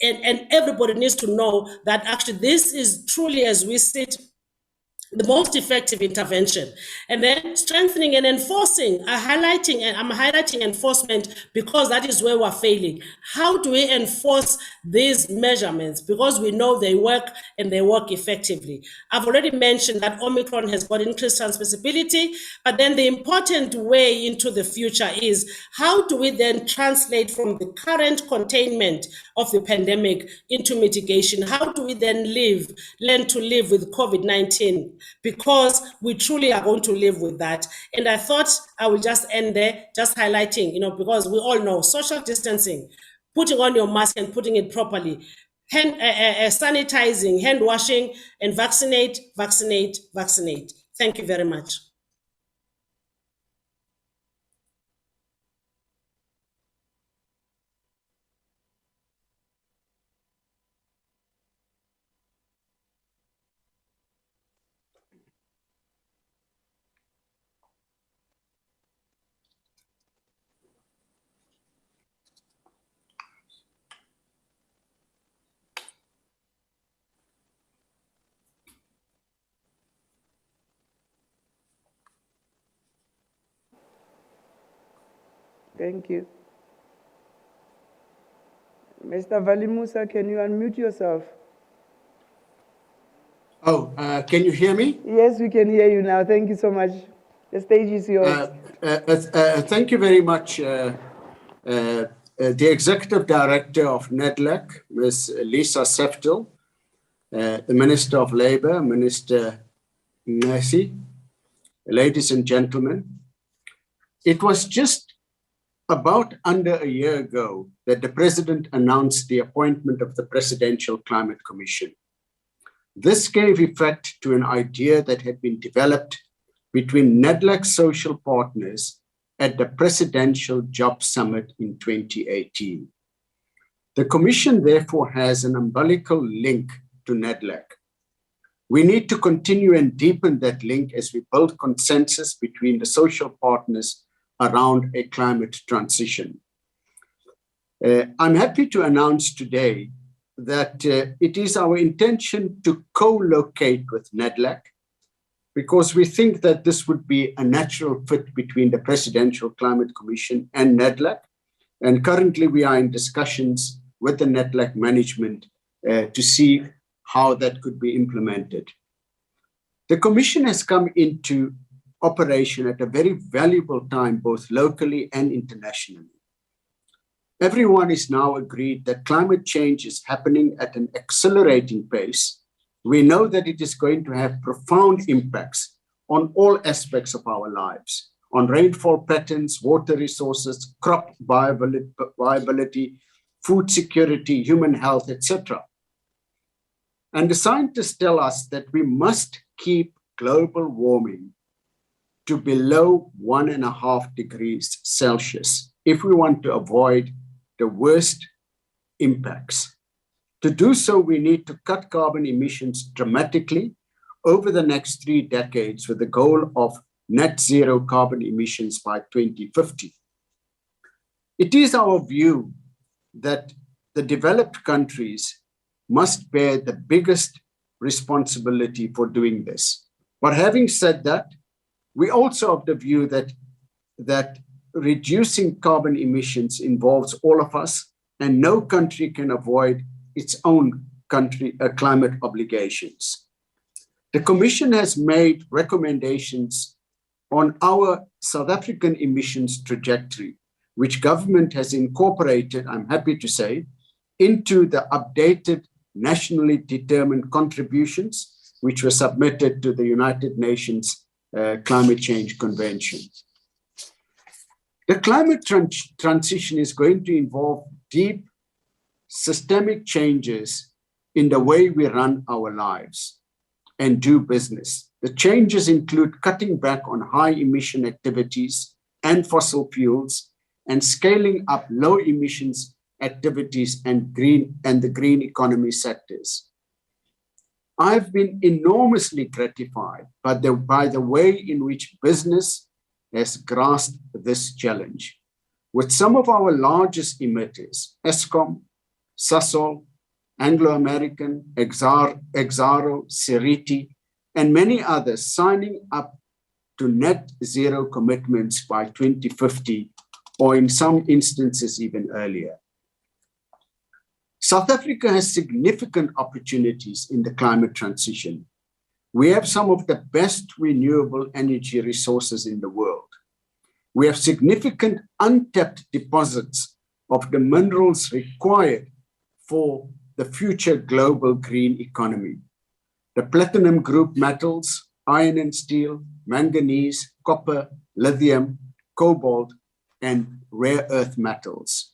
And everybody needs to know that actually this is truly, as we sit, the most effective intervention. And then strengthening and enforcing, I'm highlighting enforcement because that is where we're failing. How do we enforce these measurements? Because we know they work and they work effectively. I've already mentioned that Omicron has got increased transmissibility, but then the important way into the future is how do we then translate from the current containment of the pandemic into mitigation? How do we then learn to live with COVID-19? Because we truly are going to live with that. And I thought I will just end there, just highlighting, because we all know social distancing, putting on your mask and putting it properly, sanitizing, hand washing, and vaccinate. Thank you very much. Thank you. Mr. Valimusa, can you unmute yourself? Oh, can you hear me? Yes, we can hear you now. Thank you so much. The stage is yours. Thank you very much. The Executive Director of Nedlac, Ms. Lisa Seftel, the Minister of Labour, Minister Nesi, ladies and gentlemen. It was just about under a year ago that the President announced the appointment of the Presidential Climate Commission. This gave effect to an idea that had been developed between Nedlac social partners at the Presidential Job Summit in 2018. The Commission therefore has an umbilical link to Nedlac. We need to continue and deepen that link as we build consensus between the social partners around a climate transition. I'm happy to announce today that it is our intention to co-locate with Nedlac because we think that this would be a natural fit between the Presidential Climate Commission and Nedlac. And currently we are in discussions with the Nedlac management to see how that could be implemented. The Commission has come into operation at a very valuable time, both locally and internationally. Everyone is now agreed that climate change is happening at an accelerating pace. We know that it is going to have profound impacts on all aspects of our lives, on rainfall patterns, water resources, crop viability, food security, human health, etc. And the scientists tell us that we must keep global warming to below 1.5 degrees Celsius if we want to avoid the worst impacts. To do so, we need to cut carbon emissions dramatically over the next 3 decades with the goal of net zero carbon emissions by 2050. It is our view that the developed countries must bear the biggest responsibility for doing this. But having said that, we also have the view that reducing carbon emissions involves all of us, and no country can avoid its own climate obligations. The Commission has made recommendations on our South African emissions trajectory, which government has incorporated, I'm happy to say, into the updated nationally determined contributions, which were submitted to the United Nations Climate Change Convention. The climate transition is going to involve deep systemic changes in the way we run our lives and do business. The changes include cutting back on high emission activities and fossil fuels and scaling up low emissions activities and the green economy sectors. I've been enormously gratified by the way in which business has grasped this challenge. With some of our largest emitters, Eskom, Sasol, Anglo-American, Exaro, Seriti, and many others signing up to net zero commitments by 2050, or in some instances even earlier. South Africa has significant opportunities in the climate transition. We have some of the best renewable energy resources in the world. We have significant untapped deposits of the minerals required for the future global green economy. The platinum group metals, iron and steel, manganese, copper, lithium, cobalt, and rare earth metals.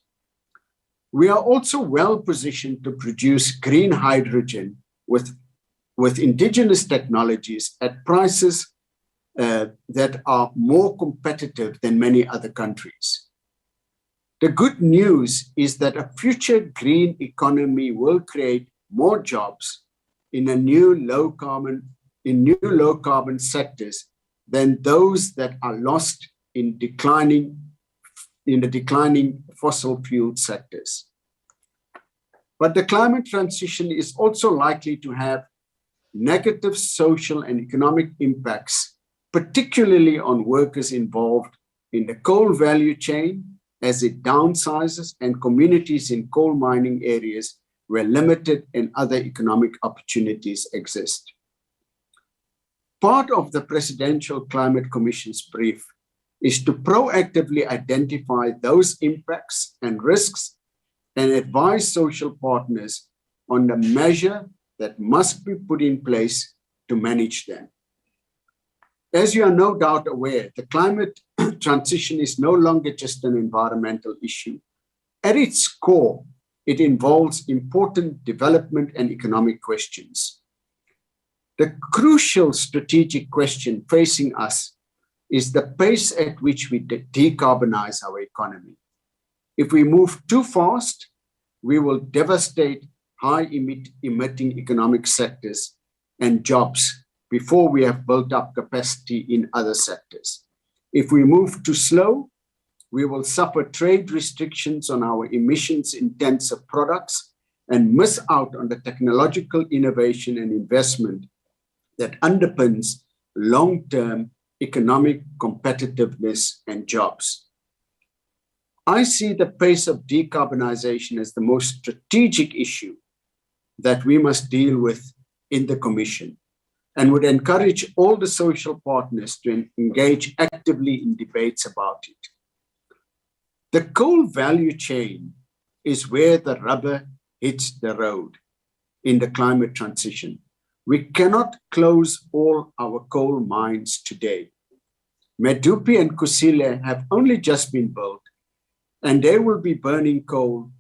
We are also well positioned to produce green hydrogen with indigenous technologies at prices that are more competitive than many other countries. The good news is that a future green economy will create more jobs in new low carbon sectors than those that are lost in the declining fossil fuel sectors. But the climate transition is also likely to have negative social and economic impacts, particularly on workers involved in the coal value chain as it downsizes and communities in coal mining areas where limited and other economic opportunities exist. Part of the Presidential Climate Commission's brief is to proactively identify those impacts and risks and advise social partners on the measure that must be put in place to manage them. As you are no doubt aware, the climate transition is no longer just an environmental issue. At its core, it involves important development and economic questions. The crucial strategic question facing us is the pace at which we decarbonize our economy. If we move too fast, we will devastate high-emitting economic sectors and jobs before we have built up capacity in other sectors. If we move too slow, we will suffer trade restrictions on our emissions-intensive products and miss out on the technological innovation and investment that underpins long-term economic competitiveness and jobs. I see the pace of decarbonization as the most strategic issue that we must deal with in the Commission, and would encourage all the social partners to engage actively in debates about it. The coal value chain is where the rubber hits the road in the climate transition. We cannot close all our coal mines today. Medupi and Kusile have only just been built, and they will be burning coal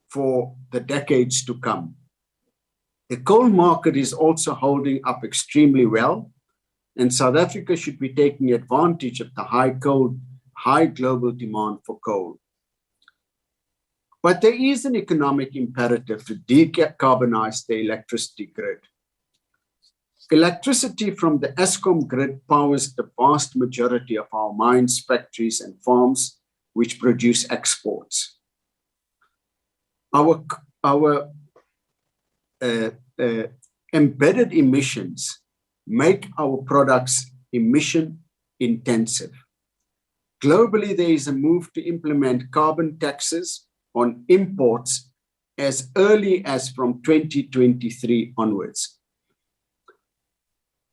for the decades to come. The coal market is also holding up extremely well, and South Africa should be taking advantage of the high global demand for coal. But there is an economic imperative to decarbonize the electricity grid. Electricity from the Eskom grid powers the vast majority of our mines, factories, and farms, which produce exports. Our embedded emissions make our products emission intensive. Globally, there is a move to implement carbon taxes on imports as early as from 2023 onwards.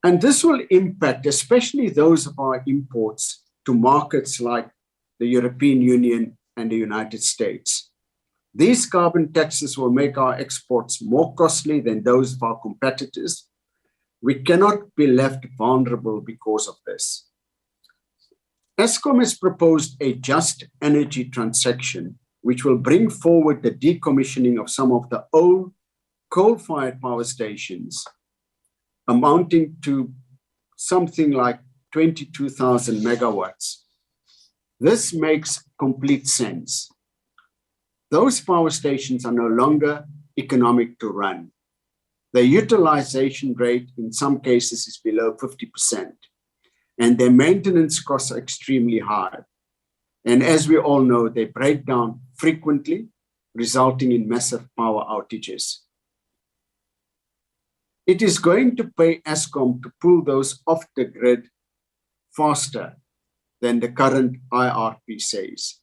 And this will impact especially those of our imports to markets like the European Union and the United States. These carbon taxes will make our exports more costly than those of our competitors. We cannot be left vulnerable because of this. Eskom has proposed a just energy transaction, which will bring forward the decommissioning of some of the old coal-fired power stations, amounting to something like 22,000 megawatts. This makes complete sense. Those power stations are no longer economic to run. Their utilization rate in some cases is below 50%, and their maintenance costs are extremely high. And as we all know, they break down frequently, resulting in massive power outages. It is going to pay Eskom to pull those off the grid faster than the current IRP says.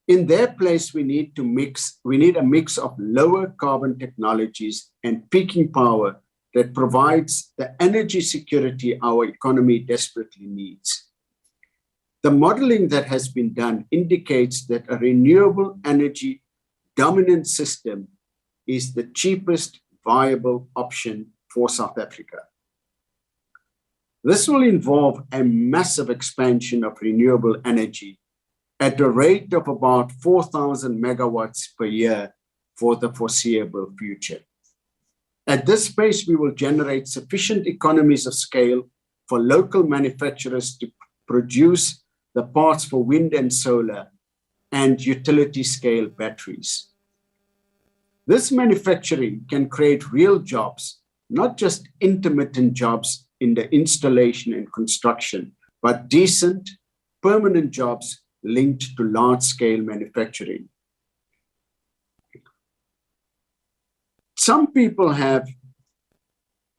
In their place, we need a mix of lower carbon technologies and peaking power that provides the energy security our economy desperately needs. The modeling that has been done indicates that a renewable energy dominant system is the cheapest viable option for South Africa. This will involve a massive expansion of renewable energy at a rate of about 4,000 megawatts per year for the foreseeable future. At this pace, we will generate sufficient economies of scale for local manufacturers to produce the parts for wind and solar and utility scale batteries. This manufacturing can create real jobs, not just intermittent jobs in the installation and construction, but decent, permanent jobs linked to large-scale manufacturing. Some people have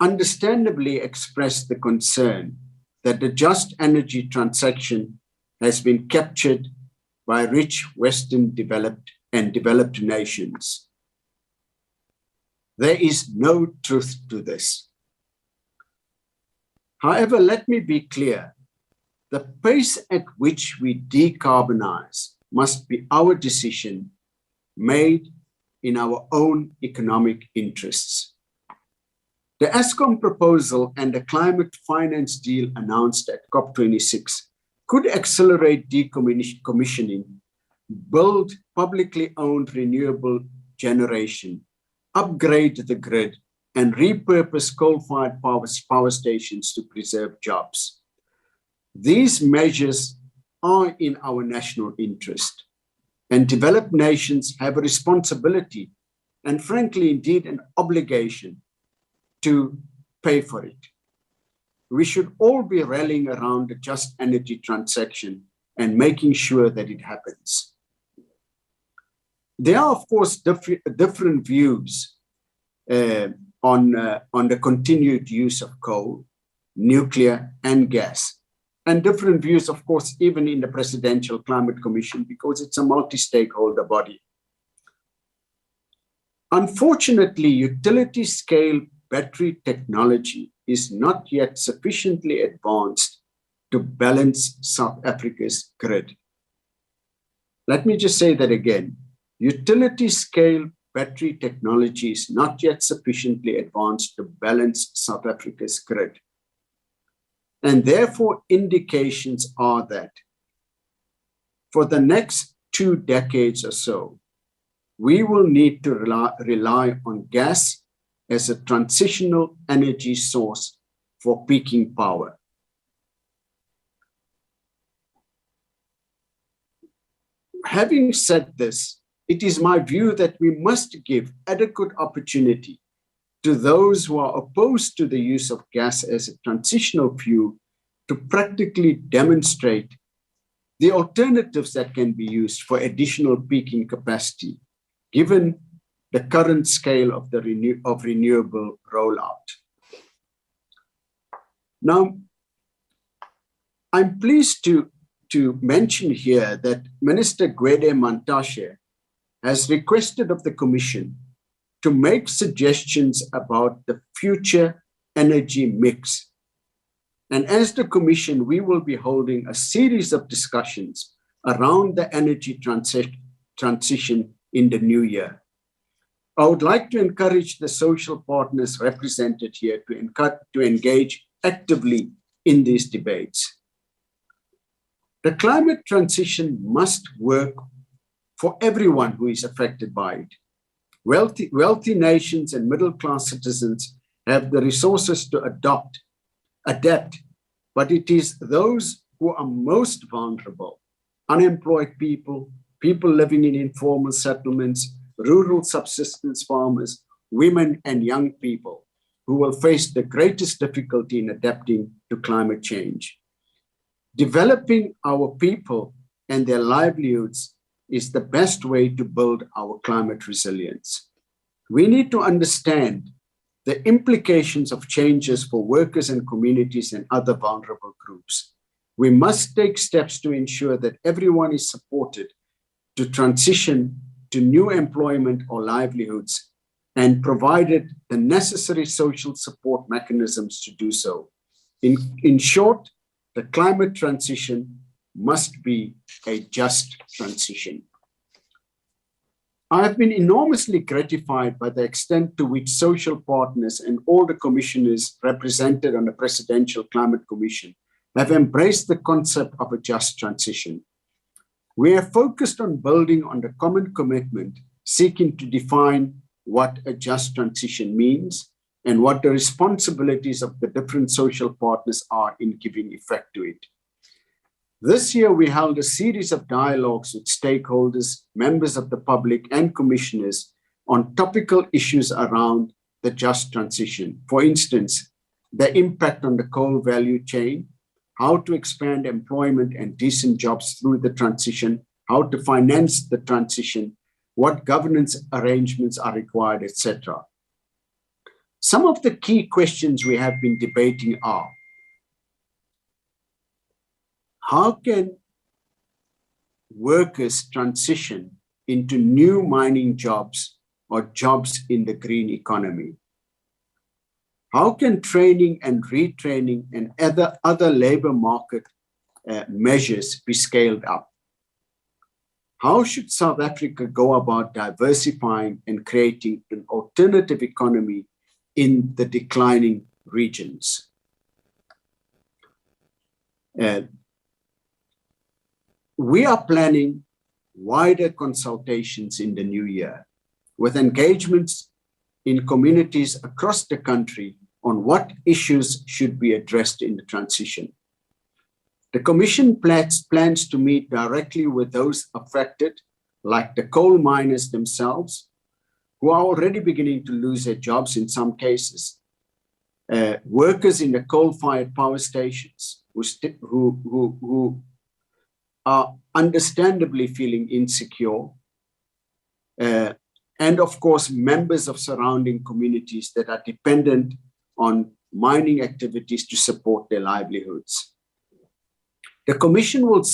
understandably expressed the concern that the just energy transaction has been captured by rich Western developed nations. There is no truth to this. However, let me be clear. The pace at which we decarbonize must be our decision made in our own economic interests. The Eskom proposal and the climate finance deal announced at COP26 could accelerate decommissioning, build publicly owned renewable generation, upgrade the grid, and repurpose coal-fired power stations to preserve jobs. These measures are in our national interest, and developed nations have a responsibility and frankly, indeed, an obligation to pay for it. We should all be rallying around the just energy transaction and making sure that it happens. There are, of course, different views on the continued use of coal, nuclear, and gas. And different views, of course, even in the Presidential Climate Commission, because it's a multi-stakeholder body. Unfortunately, utility-scale battery technology is not yet sufficiently advanced to balance South Africa's grid. Let me just say that again. Utility-scale battery technology is not yet sufficiently advanced to balance South Africa's grid. And therefore, indications are that for the next 2 decades or so, we will need to rely on gas as a transitional energy source for peaking power. Having said this, it is my view that we must give adequate opportunity to those who are opposed to the use of gas as a transitional fuel to practically demonstrate the alternatives that can be used for additional peaking capacity, given the current scale of the renewable rollout. Now, I'm pleased to mention here that Minister Gwede Mantashe has requested of the Commission to make suggestions about the future energy mix. And as the Commission, we will be holding a series of discussions around the energy transition in the new year. I would like to encourage the social partners represented here to engage actively in these debates. The climate transition must work for everyone who is affected by it. Wealthy nations and middle-class citizens have the resources to adapt, but it is those who are most vulnerable, unemployed people, people living in informal settlements, rural subsistence farmers, women and young people who will face the greatest difficulty in adapting to climate change. Developing our people and their livelihoods is the best way to build our climate resilience. We need to understand the implications of changes for workers and communities and other vulnerable groups. We must take steps to ensure that everyone is supported to transition to new employment or livelihoods and provided the necessary social support mechanisms to do so. In short, the climate transition must be a just transition. I have been enormously gratified by the extent to which social partners and all the commissioners represented on the Presidential Climate Commission have embraced the concept of a just transition. We are focused on building on the common commitment, seeking to define what a just transition means and what the responsibilities of the different social partners are in giving effect to it. This year, we held a series of dialogues with stakeholders, members of the public, and commissioners on topical issues around the just transition. For instance, the impact on the coal value chain, how to expand employment and decent jobs through the transition, how to finance the transition, what governance arrangements are required, etc. Some of the key questions we have been debating are: how can workers transition into new mining jobs or jobs in the green economy? How can training and retraining and other labor market measures be scaled up? How should South Africa go about diversifying and creating an alternative economy in the declining regions? We are planning wider consultations in the new year with engagements in communities across the country on what issues should be addressed in the transition. The Commission plans to meet directly with those affected, like the coal miners themselves, who are already beginning to lose their jobs in some cases, workers in the coal-fired power stations who are understandably feeling insecure, and of course, members of surrounding communities that are dependent on mining activities to support their livelihoods. The Commission will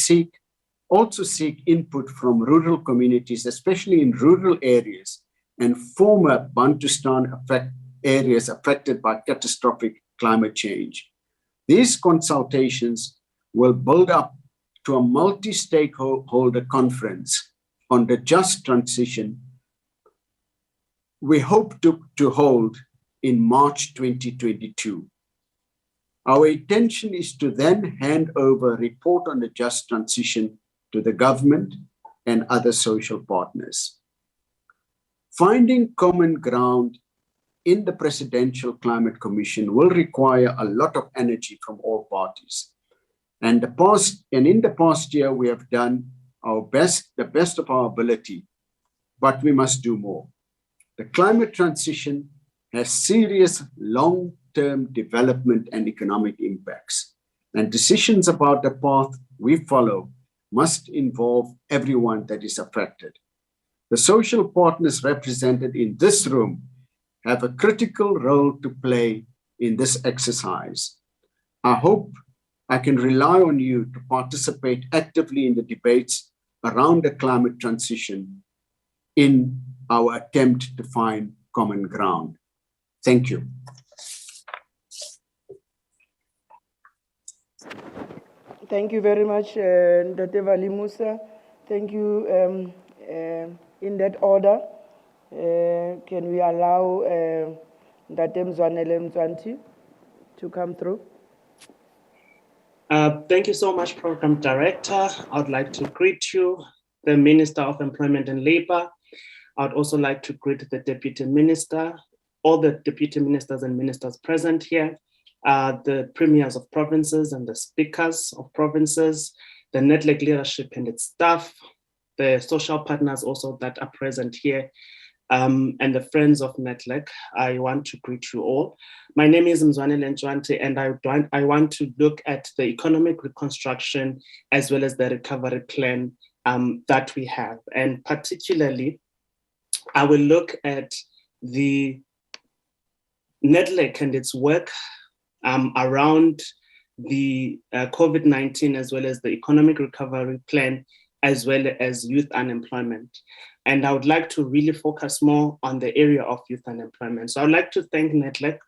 also seek input from rural communities, especially in rural areas and former Bantustan areas affected by catastrophic climate change. These consultations will build up to a multi-stakeholder conference on the just transition we hope to hold in March 2022. Our intention is to then hand over a report on the just transition to the government and other social partners. Finding common ground in the Presidential Climate Commission will require a lot of energy from all parties. And in the past year, we have done our best, the best of our ability, but we must do more. The climate transition has serious long-term development and economic impacts, and decisions about the path we follow must involve everyone that is affected. The social partners represented in this room have a critical role to play in this exercise. I hope I can rely on you to participate actively in the debates around the climate transition in our attempt to find common ground. Thank you. Thank you very much, Dr. Vali Musa. Thank you. In that order, can we allow Dr. Mzwanele Mzwanti to come through? Thank you so much, Program Director. I'd like to greet you, the Minister of Employment and Labor. I'd also like to greet the Deputy Minister, all the Deputy Ministers and Ministers present here, the Premiers of provinces and the Speakers of provinces, the Nedlac leadership and its staff, the social partners also that are present here, and the friends of Nedlac. I want to greet you all. My name is Mzwanele Mzwanti, and I want to look at the economic reconstruction as well as the recovery plan that we have. And particularly, I will look at the Nedlac and its work around the COVID-19 as well as the economic recovery plan as well as youth unemployment. And I would like to really focus more on the area of youth unemployment. So I would like to thank Nedlac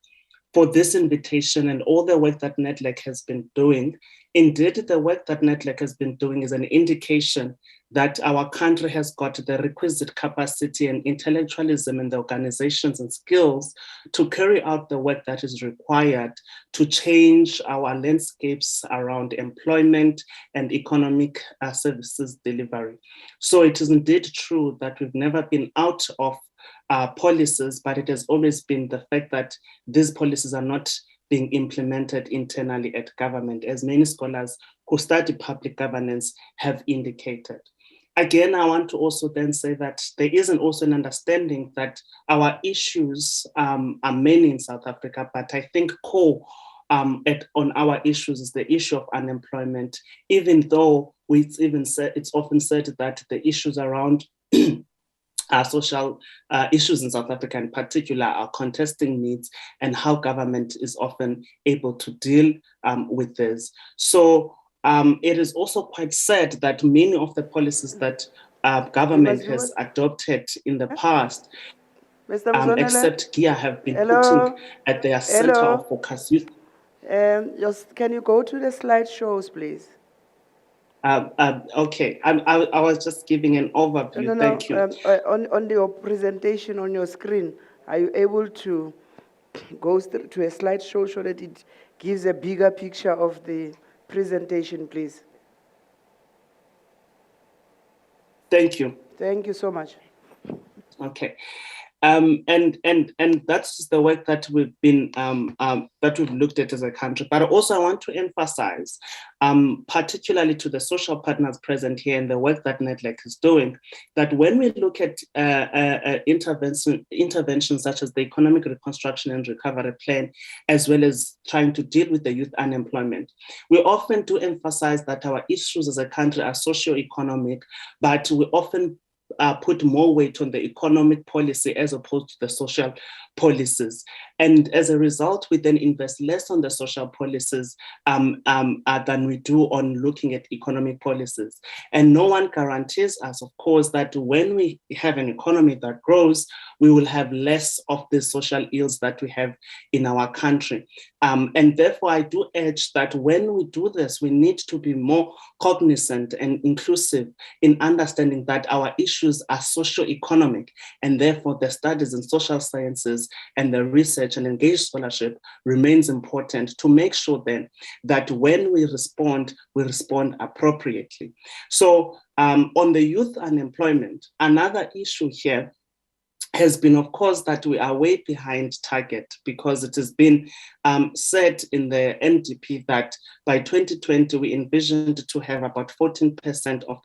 for this invitation and all the work that Nedlac has been doing. Indeed, the work that Nedlac has been doing is an indication that our country has got the requisite capacity and intellectualism and the organizations and skills to carry out the work that is required to change our landscapes around employment and economic services delivery. So it is indeed true that we've never been out of policies, but it has always been the fact that these policies are not being implemented internally at government, as many scholars who study public governance have indicated. Again, I want to also then say that there isn't also an understanding that our issues are many in South Africa, but I think core on our issues is the issue of unemployment, even though it's often said that the issues around social issues in South Africa in particular are contesting needs and how government is often able to deal with this. So it is also quite sad that many of the policies that government has adopted in the past, except GEA, have been putting at their center of focus. Can you go to the slideshows, please? Okay, I was just giving an overview. No, Thank you. On your presentation on your screen, are you able to go to a slideshow so that it gives a bigger picture of the presentation, please? Thank you. Thank you so much. Okay. And that's the work that we've been that we've looked at as a country. But also I want to emphasize, particularly to the social partners present here and the work that Nedlac is doing, that when we look at interventions such as the economic reconstruction and recovery plan, as well as trying to deal with the youth unemployment, we often do emphasize that our issues as a country are socio-economic, but we often put more weight on the economic policy as opposed to the social policies. And as a result, we then invest less on the social policies than we do on looking at economic policies. And no one guarantees us, of course, that when we have an economy that grows, we will have less of the social ills that we have in our country. And therefore, I do urge that when we do this, we need to be more cognizant and inclusive in understanding that our issues are socio-economic, and therefore the studies in social sciences and the research and engaged scholarship remains important to make sure then that when we respond appropriately. So on the youth unemployment, another issue here has been, of course, that we are way behind target, because it has been said in the NDP that by 2020 we envisioned to have about 14% of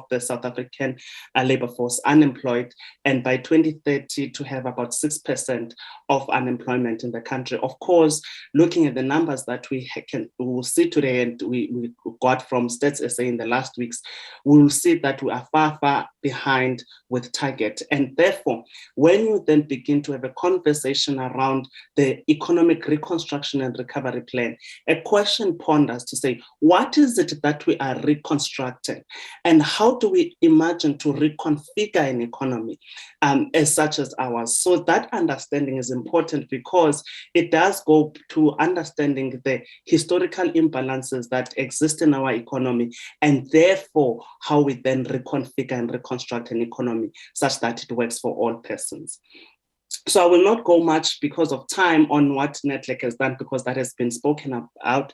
the South African labor force unemployed, and by 2030 to have about 6% of unemployment in the country. Of course, looking at the numbers that we will see today, and we got from Stats SA in the last weeks, we will see that we are far, far behind with target. And therefore, when you then begin to have a conversation around the economic reconstruction and recovery plan, a question ponders to say, what is it that we are reconstructing? And how do we imagine to reconfigure an economy as such as ours? So that understanding is important, because it does go to understanding the historical imbalances that exist in our economy, and therefore how we then reconfigure and reconstruct an economy such that it works for all persons. So I will not go much because of time on what Nedlac has done, because that has been spoken about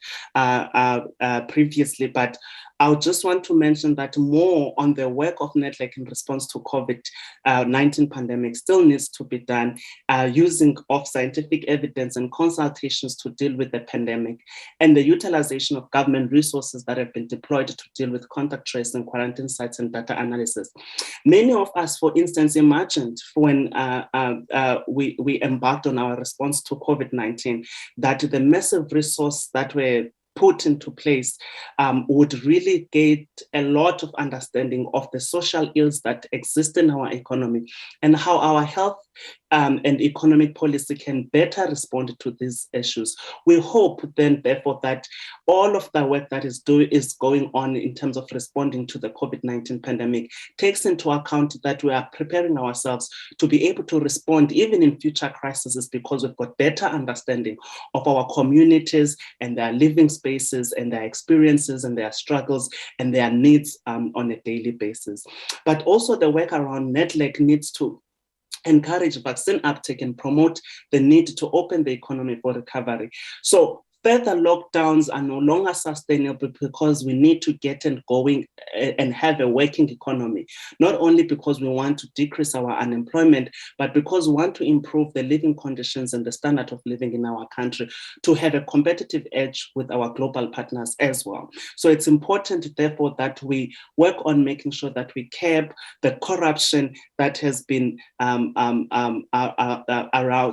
previously, but I just want to mention that more on the work of Nedlac in response to COVID-19 pandemic still needs to be done, using of scientific evidence and consultations to deal with the pandemic, and the utilization of government resources that have been deployed to deal with contact tracing, quarantine sites, and data analysis. Many of us, for instance, imagined when we embarked on our response to COVID-19 that the massive resource that were put into place would really get a lot of understanding of the social ills that exist in our economy, and how our health and economic policy can better respond to these issues. We hope then, therefore, that all of the work that is going on in terms of responding to the COVID-19 pandemic takes into account that we are preparing ourselves to be able to respond even in future crises, because we've got better understanding of our communities and their living spaces and their experiences and their struggles and their needs on a daily basis. But also the work around Nedlac needs to encourage vaccine uptake and promote the need to open the economy for recovery. So further lockdowns are no longer sustainable, because we need to get going and have a working economy, not only because we want to decrease our unemployment, but because we want to improve the living conditions and the standard of living in our country to have a competitive edge with our global partners as well. So it's important, therefore, that we work on making sure that we curb the corruption that has been around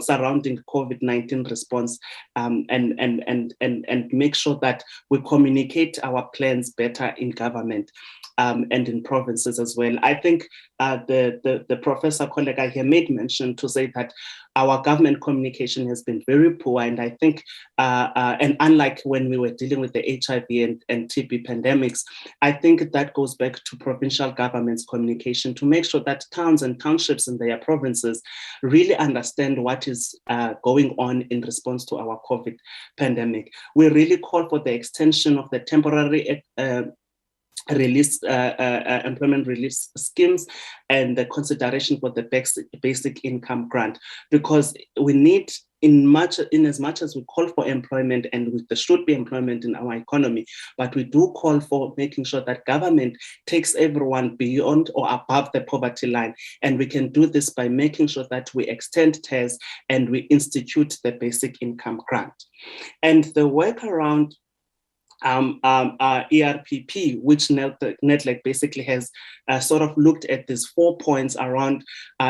surrounding COVID-19 response, and make sure that we communicate our plans better in government and in provinces as well. I think the professor colleague here made mention to say that our government communication has been very poor, and I think, and unlike when we were dealing with the HIV and TB pandemics, I think that goes back to provincial governments' communication to make sure that towns and townships in their provinces really understand what is going on in response to our COVID pandemic. We really call for the extension of the temporary employment relief schemes and the consideration for the basic income grant, because we need, in as much as we call for employment, and there should be employment in our economy, but we do call for making sure that government takes everyone beyond or above the poverty line, and we can do this by making sure that we extend TERS and we institute the basic income grant. And the work around ERPP, which Nedlac basically has sort of looked at these 4 points around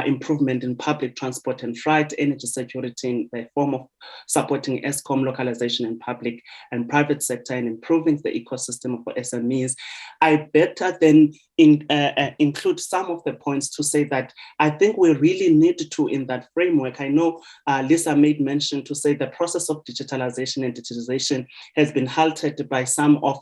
improvement in public transport and freight, energy security in the form of supporting ESCOM localization in public and private sector, and improving the ecosystem for SMEs. I better then include some of the points to say that I think we really need to, in that framework, I know Lisa made mention to say the process of digitalization and digitization has been halted by some of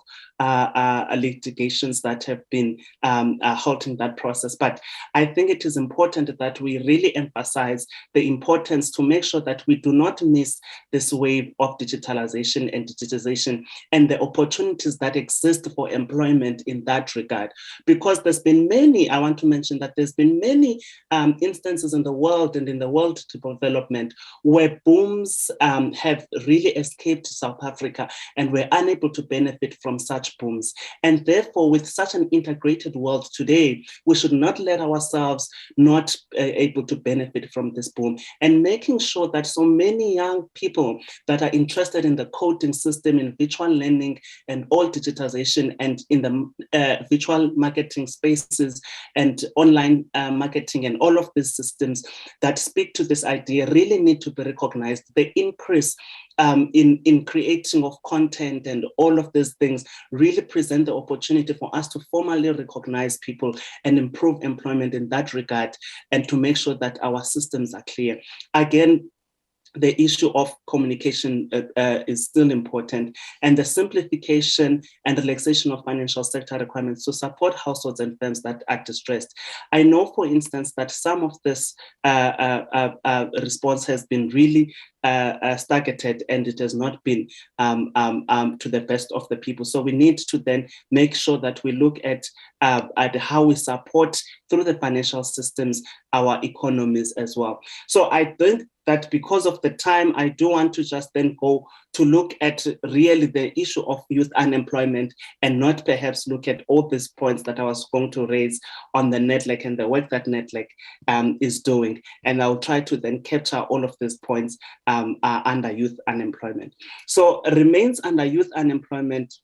litigations that have been halting that process. But I think it is important that we really emphasize the importance to make sure that we do not miss this wave of digitalization and digitization and the opportunities that exist for employment in that regard. Because there's been many, I want to mention that there's been many instances in the world and in the world development where booms have really escaped South Africa and were unable to benefit from such booms. And therefore, with such an integrated world today, we should not let ourselves not able to benefit from this boom, and making sure that so many young people that are interested in the coding system, in virtual learning and all digitization, and in the virtual marketing spaces and online marketing and all of these systems that speak to this idea really need to be recognized. The increase in creating of content and all of these things really present the opportunity for us to formally recognize people and improve employment in that regard, and to make sure that our systems are clear. Again, the issue of communication is still important, and the simplification and relaxation of financial sector requirements to support households and firms that are distressed. I know, for instance, that some of this response has been really staggered, and it has not been to the best of the people. So we need to then make sure that we look at how we support through the financial systems our economies as well. So I think that because of the time, I do want to just then go to look at really the issue of youth unemployment, and not perhaps look at all these points that I was going to raise on the Nedlac and the work that Nedlac is doing. And I'll try to then capture all of these points under youth unemployment. So remains under youth unemployment.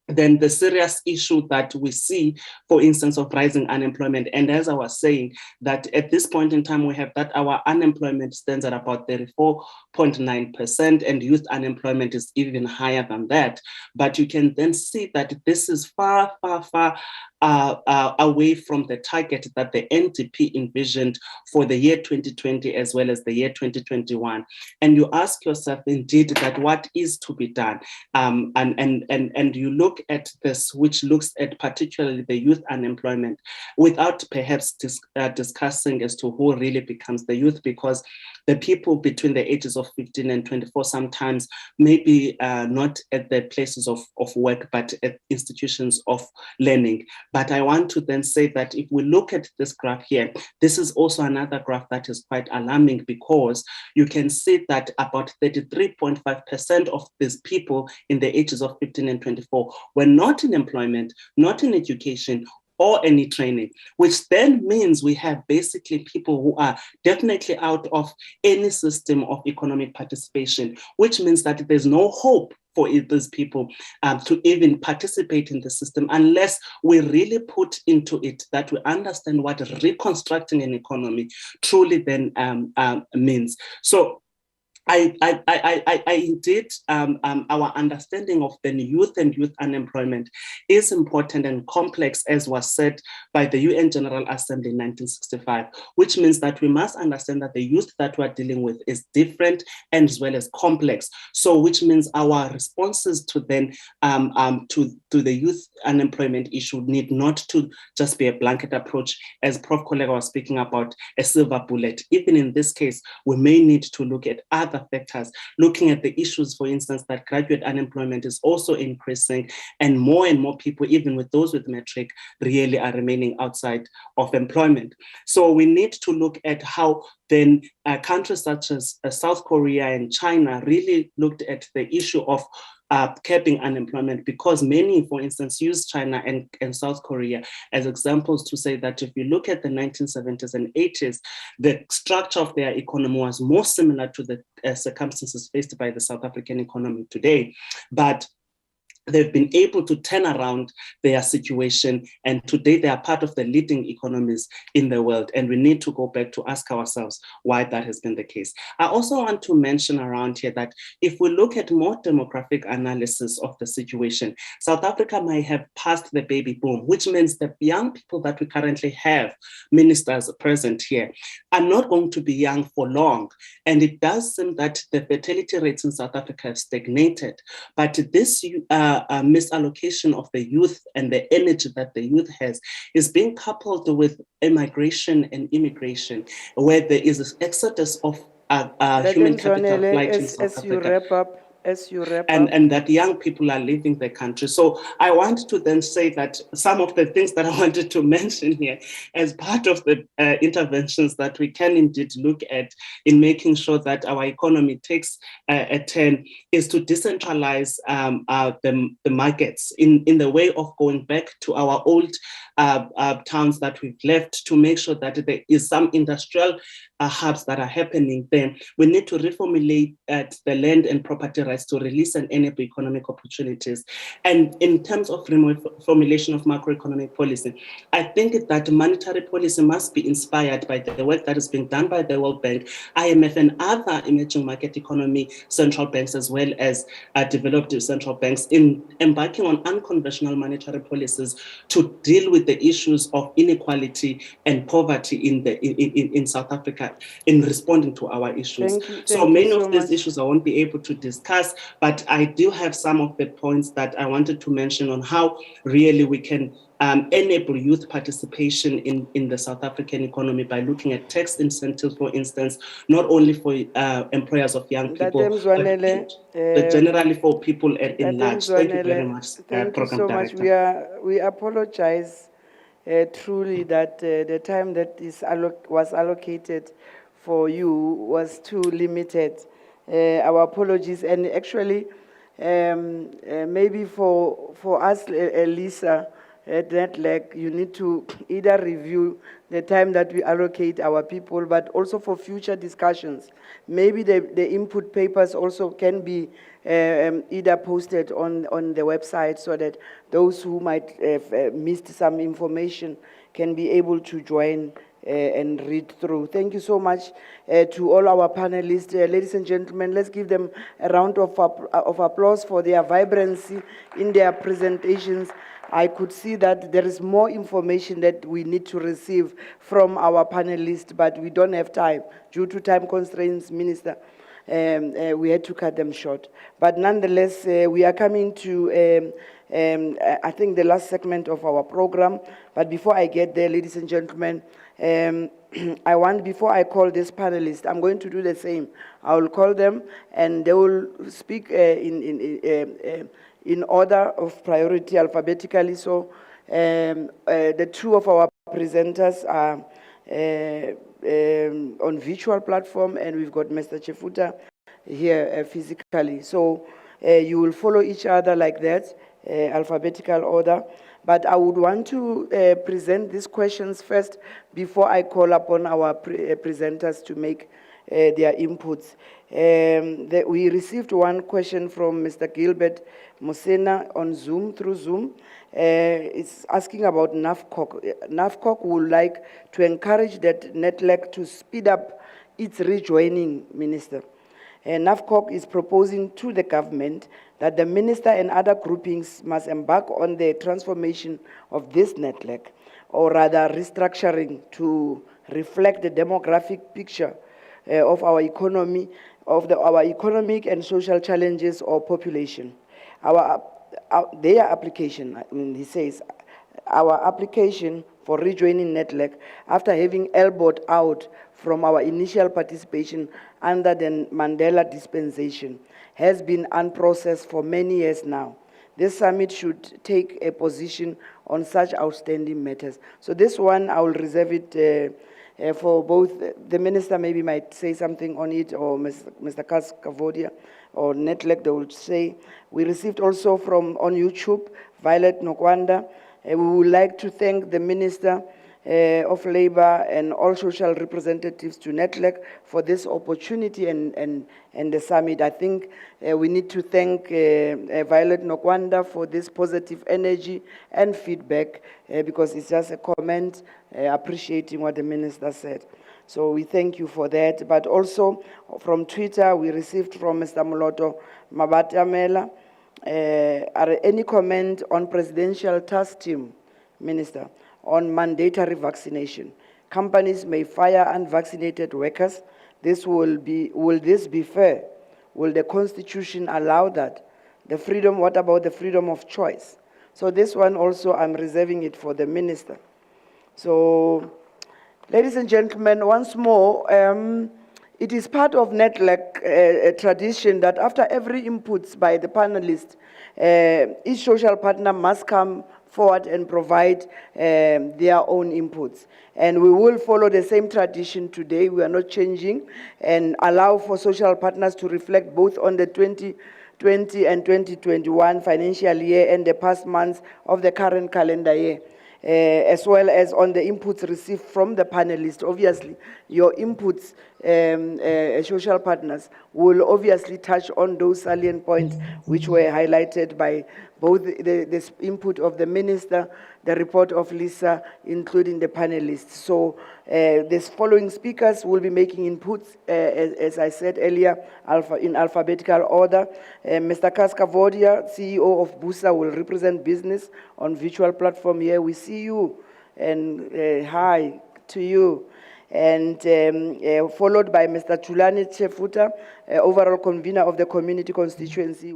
Then the serious issue that we see, for instance, of rising unemployment. And as I was saying, that at this point in time, we have that our unemployment stands at about 34.9%, and youth unemployment is even higher than that. But you can then see that this is far, far, far away from the target that the NDP envisioned for the year 2020 as well as the year 2021. And you ask yourself, indeed, that what is to be done? And you look at this, which looks at particularly the youth unemployment, without perhaps discussing as to who really becomes the youth, because the people between the ages of 15 and 24 sometimes maybe not at the places of work, but at institutions of learning. But I want to then say that if we look at this graph here, this is also another graph that is quite alarming, because you can see that about 33.5% of these people in the ages of 15 and 24 were not in employment, not in education, or any training, which then means we have basically people who are definitely out of any system of economic participation, which means that there's no hope for these people to even participate in the system unless we really put into it that we understand what reconstructing an economy truly then means. So indeed, our understanding of the youth and youth unemployment is important and complex, as was said by the UN General Assembly in 1965, which means that we must understand that the youth that we're dealing with is different and as well as complex. So, which means our responses to then to the youth unemployment issue need not to just be a blanket approach, as Prof. Kollega was speaking about, a silver bullet. Even in this case, we may need to look at other factors, looking at the issues, for instance, that graduate unemployment is also increasing, and more people, even with those with matric, really are remaining outside of employment. So we need to look at how then countries such as South Korea and China really looked at the issue of capping unemployment, because many, for instance, use China and South Korea as examples to say that if you look at the 1970s and 80s, the structure of their economy was more similar to the circumstances faced by the South African economy today. But they've been able to turn around their situation, and today they are part of the leading economies in the world. And we need to go back to ask ourselves why that has been the case. I also want to mention around here that if we look at more demographic analysis of the situation, South Africa might have passed the baby boom, which means the young people that we currently have, ministers present here, are not going to be young for long. And it does seem that the fertility rates in South Africa have stagnated. But this misallocation of the youth and the energy that the youth has is being coupled with immigration and immigration, where there is an exodus of human capital flight in South Africa. As you wrap up, As you wrap up. and that young people are leaving the country. So I want to then say that some of the things that I wanted to mention here as part of the interventions that we can indeed look at in making sure that our economy takes a turn is to decentralize the markets in the way of going back to our old towns that we've left, to make sure that there is some industrial hubs that are happening there. We need to reformulate the land and property rights to release and enable economic opportunities. And in terms of formulation of macroeconomic policy, I think that monetary policy must be inspired by the work that is being done by the World Bank, IMF, and other emerging market economy central banks, as well as developed central banks, in embarking on unconventional monetary policies to deal with the issues of inequality and poverty in South Africa, in responding to our issues. So many of these issues I won't be able to discuss, but I do have some of the points that I wanted to mention on how really we can enable youth participation in the South African economy by looking at tax incentives, for instance, not only for employers of young people, but generally for people in large. Thank you very much. Thank you so much. We apologize truly that the time that was allocated for you was too limited. Our apologies, and actually, maybe for us, Lisa, at Nedlac, you need to either review the time that we allocate our people, but also for future discussions. Maybe the input papers also can be either posted on the website, so that those who might have missed some information can be able to join and read through. Thank you so much to all our panelists. Ladies and gentlemen, let's give them a round of applause for their vibrancy in their presentations. I could see that there is more information that we need to receive from our panelists, but we don't have time. Due to time constraints, Minister, we had to cut them short. But nonetheless, we are coming to, I think, the last segment of our program. But before I get there, ladies and gentlemen, before I call this panelist, I'm going to do the same. I will call them, and they will speak in order of priority, alphabetically. So the two of our presenters are on virtual platform, and we've got Mr. Chefuta here physically. So you will follow each other like that, alphabetical order. But I would want to present these questions first before I call upon our presenters to make their inputs. We received one question from Mr. Gilbert Mosena on Zoom, through Zoom. It's asking about NAFCOC. NAFCOC would like to encourage that Nedlac to speed up its rejoining, Minister. NAFCOC is proposing to the government that the minister and other groupings must embark on the transformation of this Nedlac, or rather restructuring, to reflect the demographic picture of our economy, of our economic and social challenges or population. Their application, he says, our application for rejoining Nedlac, after having elbowed out from our initial participation under the Mandela dispensation, has been unprocessed for many years now. This summit should take a position on such outstanding matters. So this one, I will reserve it for both. The minister maybe might say something on it, or Mr. Kas Kavodia or Nedlac, they will say. We received also from on YouTube, Violet Nokwanda. We would like to thank the Minister of Labor and all social representatives to Nedlac for this opportunity and the summit. I think we need to thank Violet Nokwanda for this positive energy and feedback, because it's just a comment appreciating what the Minister said. So we thank you for that. But also from Twitter, we received from Mr. Moloto Mabatamela, any comment on presidential task team, Minister, on mandatory vaccination? Companies may fire unvaccinated workers. Will this be fair? Will the Constitution allow that? What about the freedom of choice? So this one also, I'm reserving it for the Minister. So, ladies and gentlemen, once more, It is part of Nedlac tradition that after every input by the panelists, each social partner must come forward and provide their own inputs. And we will follow the same tradition today. We are not changing, and allow for social partners to reflect both on the 2020 and 2021 financial year and the past months of the current calendar year. As well as on the inputs received from the panelists. Obviously, your inputs, social partners, will obviously touch on those salient points which were highlighted by both the input of the minister, the report of Lisa, including the panelists. So the following speakers will be making inputs, as I said earlier, in alphabetical order. Mr. Kaskavodia, CEO of Busa, will represent business on virtual platform here. We see you, and hi to you. And followed by Mr. Tulani Chefuta, overall convener of the community constituency.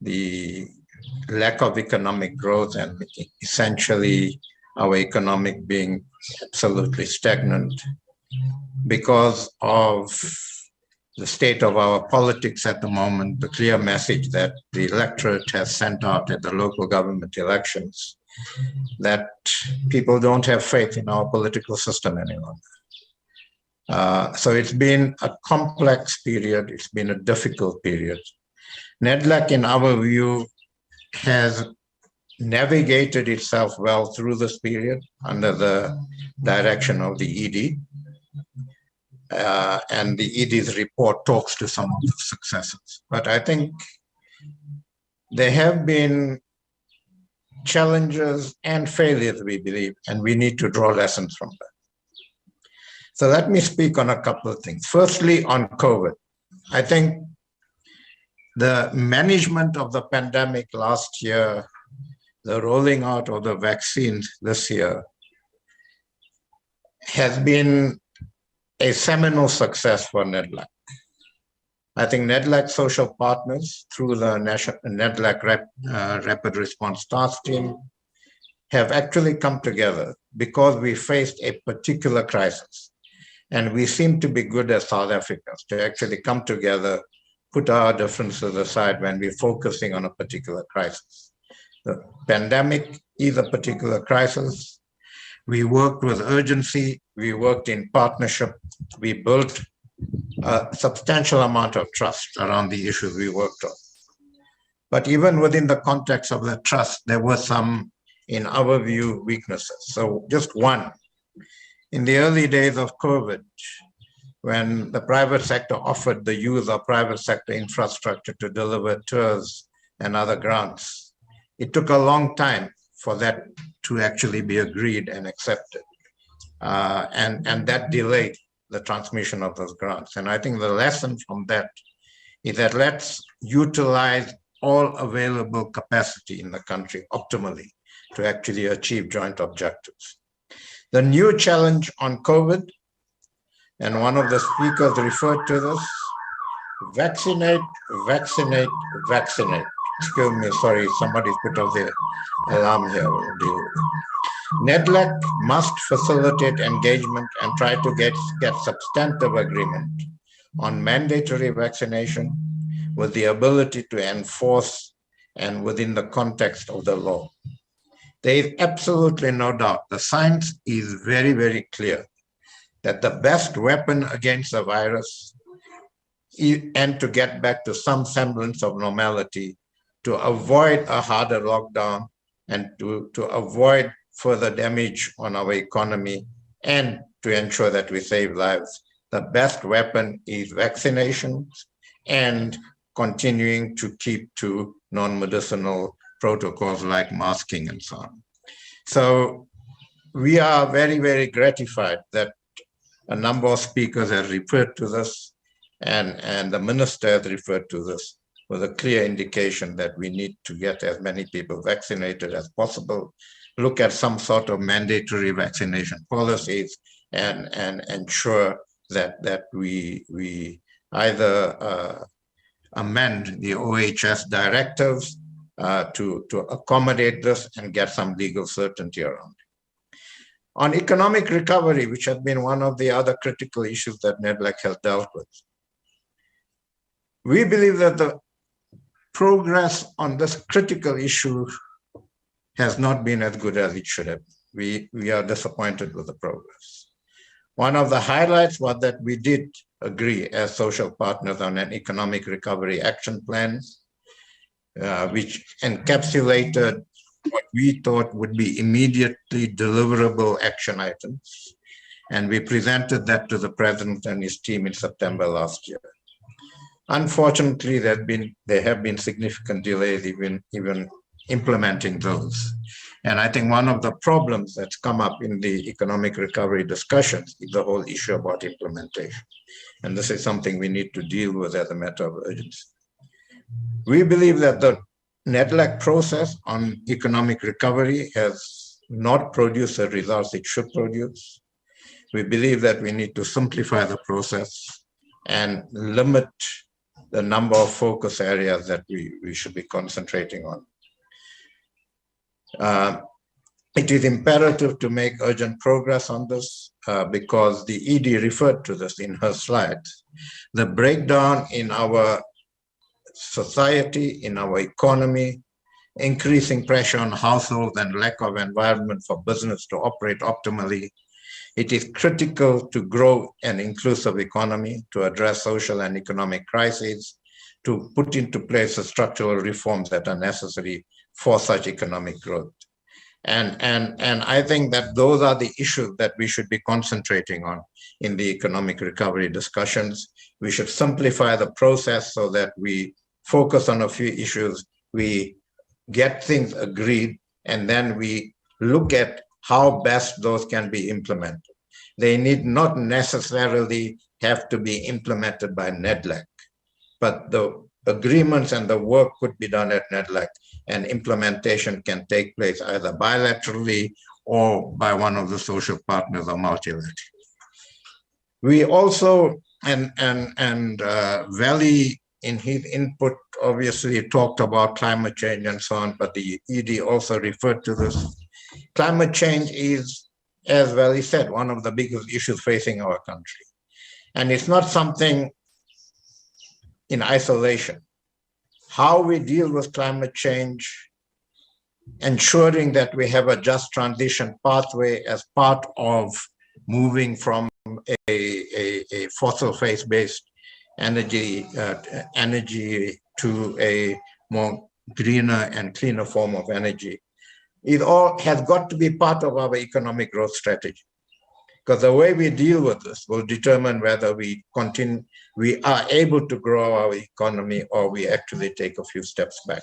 The lack of economic growth and essentially our economic being absolutely stagnant because of the state of our politics at the moment, the clear message that the electorate has sent out at the local government elections, that people don't have faith in our political system any longer. So it's been a complex period. It's been a difficult period. Nedlac, in our view, has navigated itself well through this period under the direction of the ED. And the ED's report talks to some of the successes. But I think there have been challenges and failures, we believe, and we need to draw lessons from that. So let me speak on a couple of things. Firstly, on COVID. I think the management of the pandemic last year, the rolling out of the vaccines this year, has been a seminal success for Nedlac. I think Nedlac social partners through the Nedlac Rapid Response Task Team have actually come together because we faced a particular crisis. And we seem to be good as South Africans to actually come together, put our differences aside when we're focusing on a particular crisis. The pandemic is a particular crisis. We worked with urgency. We worked in partnership. We built a substantial amount of trust around the issues we worked on. But even within the context of that trust, there were some, in our view, weaknesses. So just one, in the early days of COVID, when the private sector offered the use of private sector infrastructure to deliver tours and other grants, it took a long time for that to actually be agreed and accepted. And that delayed the transmission of those grants. And I think the lesson from that is that let's utilize all available capacity in the country optimally to actually achieve joint objectives. The new challenge on COVID, And one of the speakers referred to this, vaccinate, vaccinate, vaccinate. Excuse me, sorry, somebody put off the alarm here. We'll deal with it. Nedlac must facilitate engagement and try to get substantive agreement on mandatory vaccination with the ability to enforce and within the context of the law. There is absolutely no doubt. The science is very, very clear that the best weapon against the virus and to get back to some semblance of normality, to avoid a harder lockdown and to avoid further damage on our economy and to ensure that we save lives. The best weapon is vaccinations and continuing to keep to non-medicinal protocols like masking and so on. So we are very, very gratified that a number of speakers have referred to this and the minister has referred to this with a clear indication that we need to get as many people vaccinated as possible, look at some sort of mandatory vaccination policies and ensure that we either amend the OHS directives to accommodate this and get some legal certainty around it. On economic recovery, which has been one of the other critical issues that Nedlac has dealt with, we believe that the progress on this critical issue has not been as good as it should have. We are disappointed with the progress. One of the highlights was that we did agree as social partners on an economic recovery action plan, which encapsulated what we thought would be immediately deliverable action items. And we presented that to the president and his team in September last year. Unfortunately, there have been significant delays even implementing those. And I think one of the problems that's come up in the economic recovery discussions is the whole issue about implementation. And this is something we need to deal with as a matter of urgency. We believe that the Nedlac process on economic recovery has not produced the results it should produce. We believe that we need to simplify the process and limit the number of focus areas that we should be concentrating on. It is imperative to make urgent progress on this because the ED referred to this in her slides. The breakdown in our society, in our economy, increasing pressure on households and lack of environment for business to operate optimally. It is critical to grow an inclusive economy, to address social and economic crises, to put into place the structural reforms that are necessary for such economic growth. And I think that those are the issues that we should be concentrating on in the economic recovery discussions. We should simplify the process so that we focus on a few issues, we get things agreed, and then we look at how best those can be implemented. They need not necessarily have to be implemented by Nedlac, but the agreements and the work could be done at Nedlac, and implementation can take place either bilaterally or by one of the social partners or multilaterally. We also, Valley in his input obviously talked about climate change and so on, but the ED also referred to this. Climate change is, as Valley said, one of the biggest issues facing our country. And it's not something in isolation. How we deal with climate change, ensuring that we have a just transition pathway as part of moving from a fossil fuel-based energy to a more greener and cleaner form of energy. It all has got to be part of our economic growth strategy, because the way we deal with this will determine whether we are able to grow our economy or we actually take a few steps back.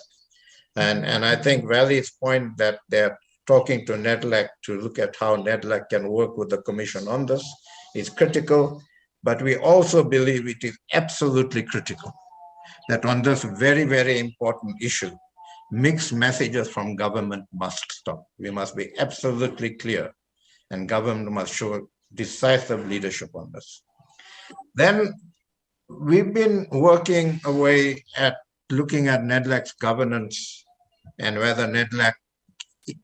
And I think Valley's point that they're talking to Nedlac to look at how Nedlac can work with the Commission on this is critical, but we also believe it is absolutely critical that on this very, very important issue, mixed messages from government must stop. We must be absolutely clear, and government must show decisive leadership on this. Then we've been working away at looking at Nedlac's governance and whether Nedlac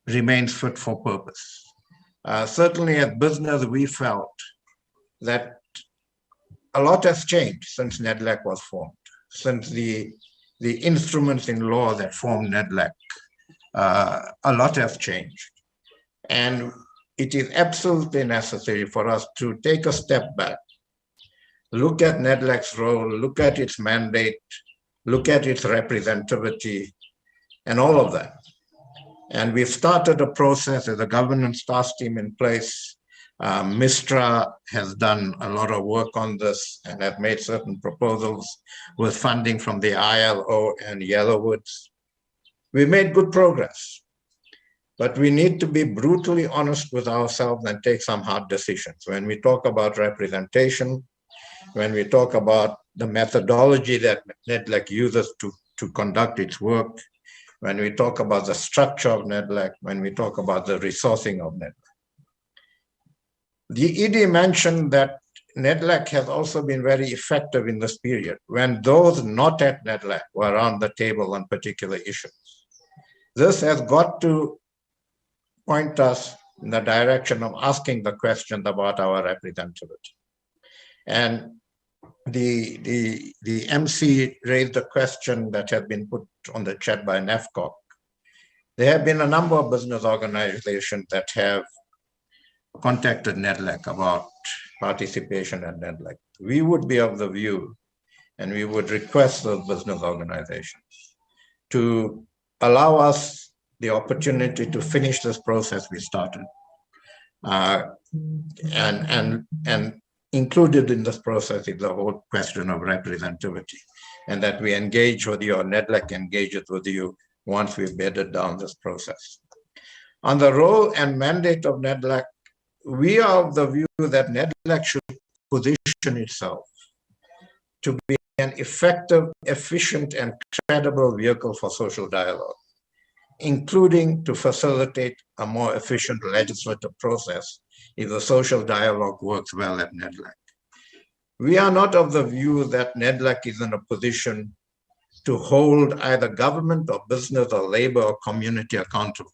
remains fit for purpose. Certainly at business, we felt that a lot has changed since Nedlac was formed, since the instruments in law that formed Nedlac. A lot has changed. And it is absolutely necessary for us to take a step back, look at Nedlac's role, look at its mandate, look at its representativity, and all of that. And we've started a process. There's a governance task team in place. Mistra has done a lot of work on this and have made certain proposals with funding from the ILO and Yellowwoods. We made good progress, but we need to be brutally honest with ourselves and take some hard decisions. When we talk about representation, when we talk about the methodology that Nedlac uses to conduct its work, when we talk about the structure of Nedlac, when we talk about the resourcing of Nedlac. The ED mentioned that Nedlac has also been very effective in this period when those not at Nedlac were around the table on particular issues. This has got to point us in the direction of asking the questions about our representativity. And the MC raised a question that had been put on the chat by NEFCOC. There have been a number of business organizations that have contacted Nedlac about participation at Nedlac. We would be of the view, and we would request those business organizations to allow us the opportunity to finish this process we started. And included in this process is the whole question of representativity, and that we engage with you, or Nedlac engages with you once we've bedded down this process. On the role and mandate of Nedlac, we are of the view that Nedlac should position itself to be an effective, efficient, and credible vehicle for social dialogue, including to facilitate a more efficient legislative process if the social dialogue works well at Nedlac. We are not of the view that Nedlac is in a position to hold either government or business or labor or community accountable.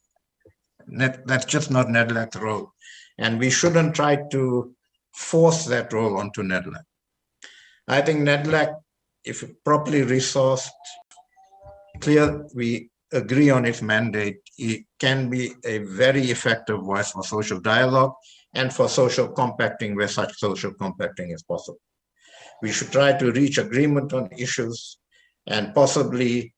That's just not Nedlac's role. And we shouldn't try to force that role onto Nedlac. I think Nedlac, if properly resourced, clear, we agree on its mandate, it can be a very effective voice for social dialogue and for social compacting where such social compacting is possible. We should try to reach agreement on issues and possibly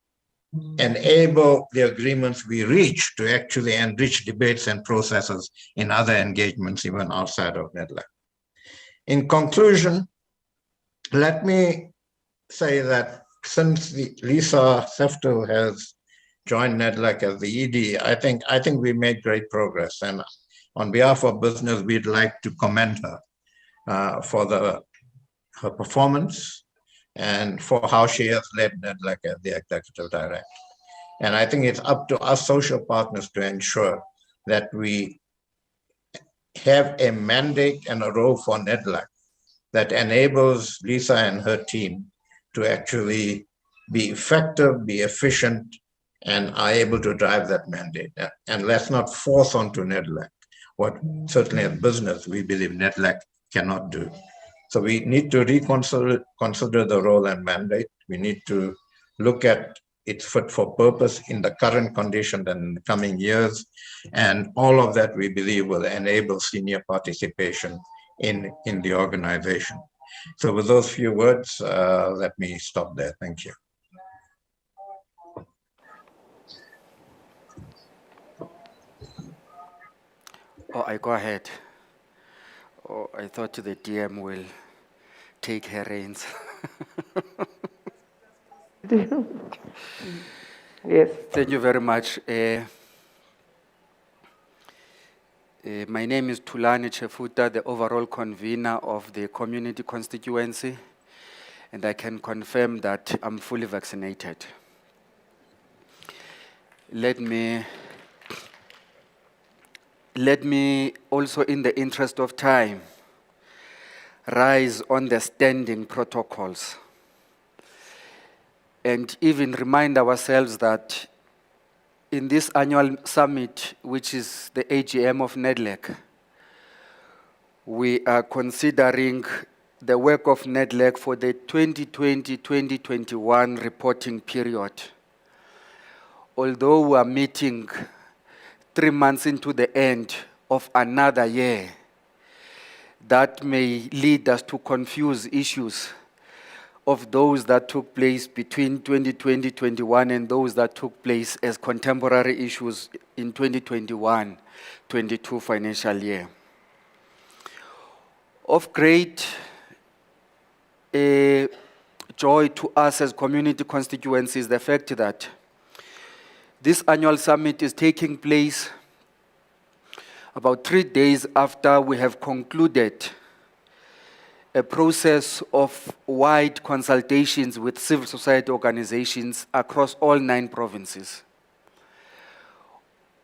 enable the agreements we reach to actually enrich debates and processes in other engagements even outside of Nedlac. In conclusion, let me say that since Lisa Seftel has joined Nedlac as the ED, I think we made great progress. And on behalf of business, we'd like to commend her for her performance and for how she has led Nedlac as the executive director. And I think it's up to us social partners to ensure that we have a mandate and a role for Nedlac that enables Lisa and her team to actually be effective, be efficient, and are able to drive that mandate. And let's not force onto Nedlac what certainly as business we believe Nedlac cannot do. So we need to consider the role and mandate. We need to look at its fit for purpose in the current condition and in the coming years. And all of that we believe will enable senior participation in the organization. So with those few words, let me stop there. Thank you. Oh, I go ahead. Oh, I thought the DM will take her reins. Yes. Thank you very much. My name is Tulani Chefuta, the overall convener of the community constituency, and I can confirm that I'm fully vaccinated. Let me also, in the interest of time, rise on the standing protocols and even remind ourselves that in this annual summit, which is the AGM of Nedlac, we are considering the work of Nedlac for the 2020-2021 reporting period. Although we are meeting 3 months into the end of another year, that may lead us to confuse issues of those that took place between 2020-21 and those that took place as contemporary issues in 2021-22 financial year. Of great joy to us as community constituencies, the fact that this annual summit is taking place about 3 days after we have concluded a process of wide consultations with civil society organizations across all 9 provinces.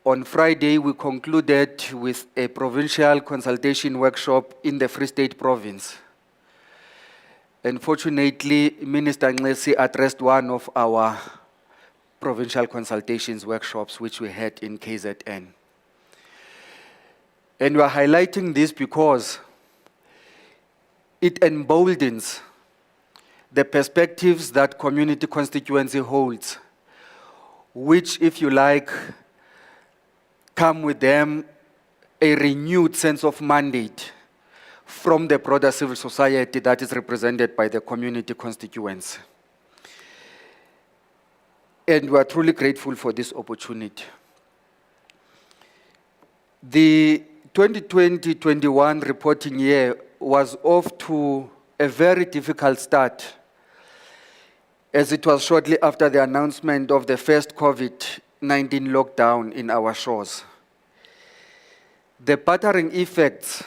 On Friday, we concluded with a provincial consultation workshop in the Free State province. Unfortunately, Minister Nglesi addressed one of our provincial consultations workshops, which we had in KZN. And we are highlighting this because it emboldens the perspectives that community constituency holds, which, if you like, come with them a renewed sense of mandate from the broader civil society that is represented by the community constituents. And we are truly grateful for this opportunity. The 2020-21 reporting year was off to a very difficult start, as it was shortly after the announcement of the first COVID-19 lockdown in our shores. The battering effects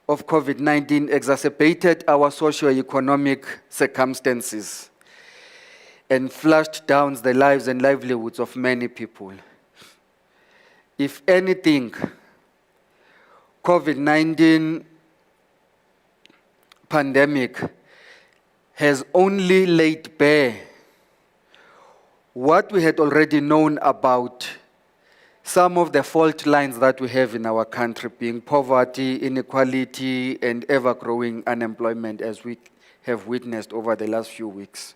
of COVID-19 exacerbated our socio-economic circumstances and flushed down the lives and livelihoods of many people. If anything, COVID-19 pandemic has only laid bare what we had already known about some of the fault lines that we have in our country, being poverty, inequality, and ever-growing unemployment, as we have witnessed over the last few weeks.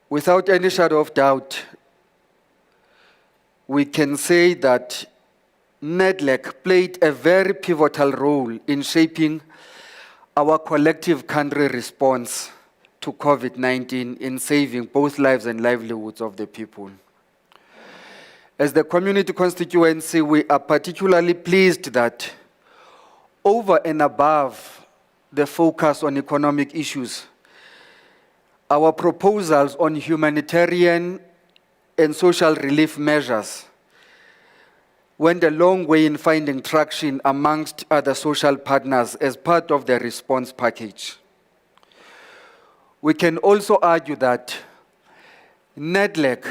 Without any shadow of doubt, we can say that Nedlac played a very pivotal role in shaping our collective country response to COVID-19 in saving both lives and livelihoods of the people. As the community constituency, we are particularly pleased that over and above the focus on economic issues, our proposals on humanitarian and social relief measures went a long way in finding traction amongst other social partners as part of the response package. We can also argue that Nedlac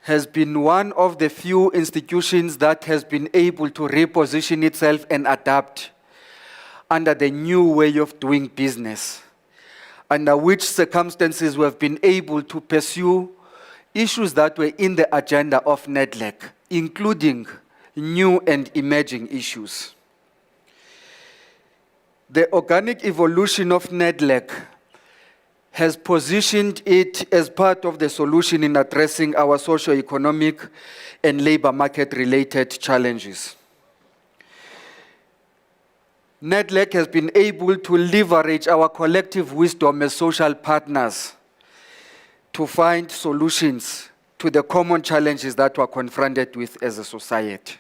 has been one of the few institutions that has been able to reposition itself and adapt under the new way of doing business, under which circumstances we have been able to pursue issues that were in the agenda of Nedlac, including new and emerging issues. The organic evolution of Nedlac has positioned it as part of the solution in addressing our socio-economic and labor market-related challenges. Nedlac has been able to leverage our collective wisdom as social partners to find solutions to the common challenges that we're confronted with as a society.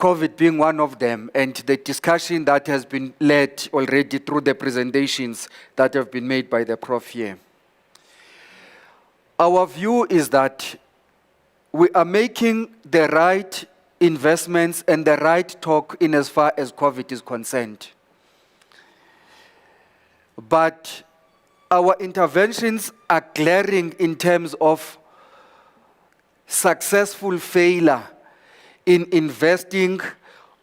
COVID being one of them, and the discussion that has been led already through the presentations that have been made by the Prof here. Our view is that we are making the right investments and the right talk in as far as COVID is concerned. But our interventions are glaring in terms of successful failure in investing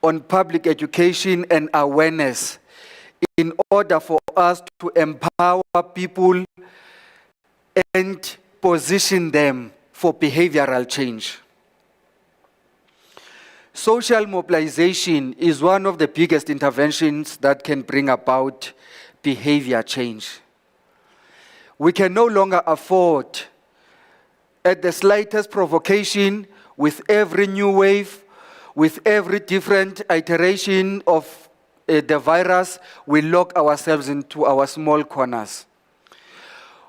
on public education and awareness in order for us to empower people and position them for behavioral change. Social mobilization is one of the biggest interventions that can bring about behavior change. We can no longer afford, at the slightest provocation, with every new wave, with every different iteration of the virus, we lock ourselves into our small corners.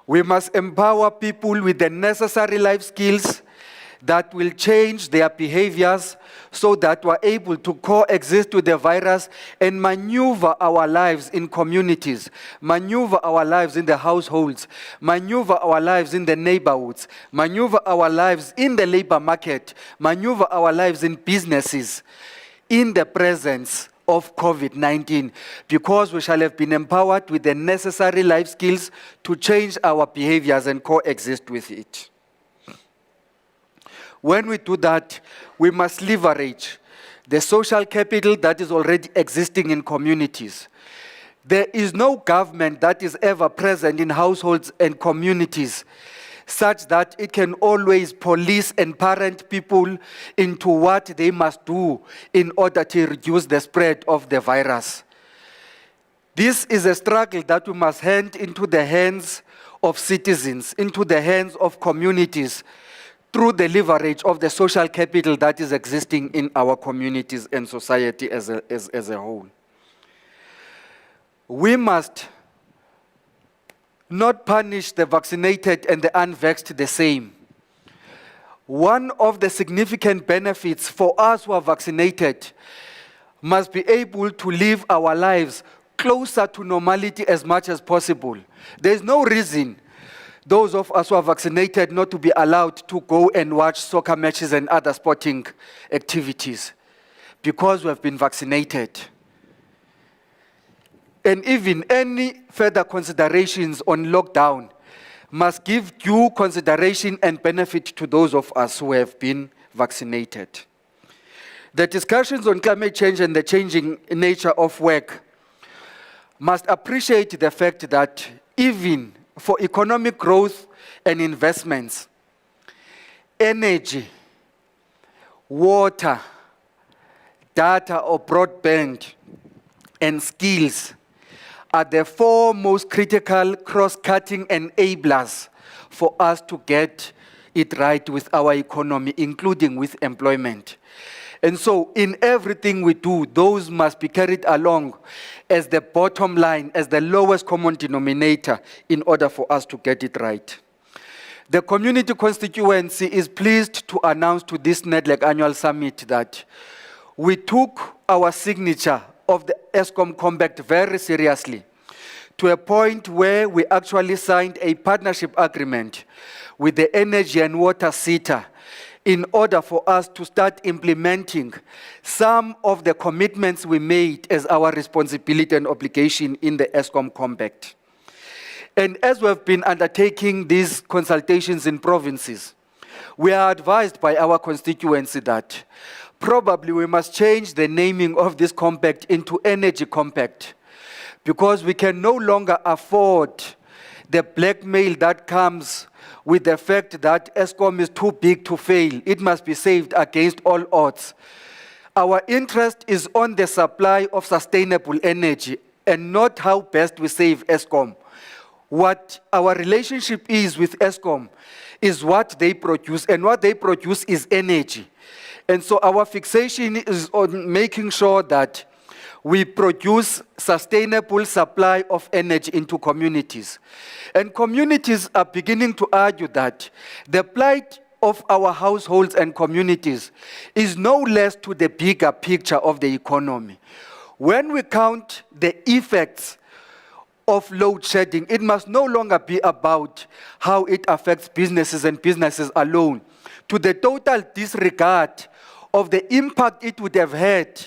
We must empower people with the necessary life skills that will change their behaviors so that we're able to coexist with the virus and maneuver our lives in communities, maneuver our lives in the households, maneuver our lives in the neighborhoods, maneuver our lives in the labor market, maneuver our lives in businesses in the presence of COVID-19, because we shall have been empowered with the necessary life skills to change our behaviors and coexist with it. When we do that, we must leverage the social capital that is already existing in communities. There is no government that is ever present in households and communities such that it can always police and parent people into what they must do in order to reduce the spread of the virus. This is a struggle that we must hand into the hands of citizens, into the hands of communities, through the leverage of the social capital that is existing in our communities and society as a whole. We must not punish the vaccinated and the unvaxxed the same. One of the significant benefits for us who are vaccinated must be able to live our lives closer to normality as much as possible. There is no reason those of us who are vaccinated not to be allowed to go and watch soccer matches and other sporting activities because we have been vaccinated. And even any further considerations on lockdown must give due consideration and benefit to those of us who have been vaccinated. The discussions on climate change and the changing nature of work must appreciate the fact that even for economic growth and investments, energy, water, data or broadband, and skills are the four most critical cross-cutting enablers for us to get it right with our economy, including with employment. And so in everything we do, those must be carried along as the bottom line, as the lowest common denominator in order for us to get it right. The community constituency is pleased to announce to this Nedlac Annual Summit that we took our signature of the ESCOM Compact very seriously, to a point where we actually signed a partnership agreement with the energy and water sector in order for us to start implementing some of the commitments we made as our responsibility and obligation in the ESCOM Compact. And as we have been undertaking these consultations in provinces, we are advised by our constituency that probably we must change the naming of this compact into Energy Compact, because we can no longer afford the blackmail that comes with the fact that ESCOM is too big to fail. It must be saved against all odds. Our interest is on the supply of sustainable energy and not how best we save ESCOM. What our relationship is with ESCOM is what they produce, and what they produce is energy. And so our fixation is on making sure that we produce sustainable supply of energy into communities. And communities are beginning to argue that the plight of our households and communities is no less to the bigger picture of the economy. When we count the effects of load shedding, it must no longer be about how it affects businesses and businesses alone, to the total disregard of the impact it would have had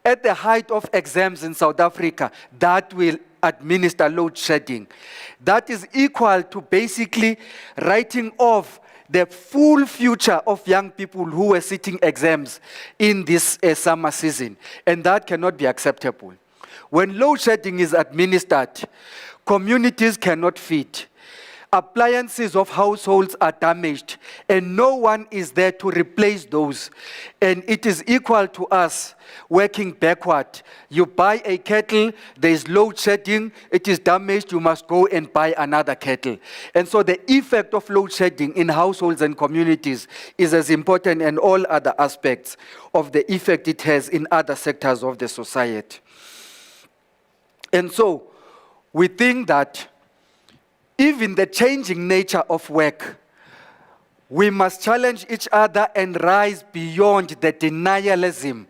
at the height of exams in South Africa that will administer load shedding. That is equal to basically writing off the full future of young people who were sitting exams in this summer season. And that cannot be acceptable. When load shedding is administered, communities cannot feed. Appliances of households are damaged, and no one is there to replace those. And it is equal to us working backward. You buy a kettle, there is load shedding, it is damaged, you must go and buy another kettle. And so the effect of load shedding in households and communities is as important as all other aspects of the effect it has in other sectors of the society. And so we think that even the changing nature of work, we must challenge each other and rise beyond the denialism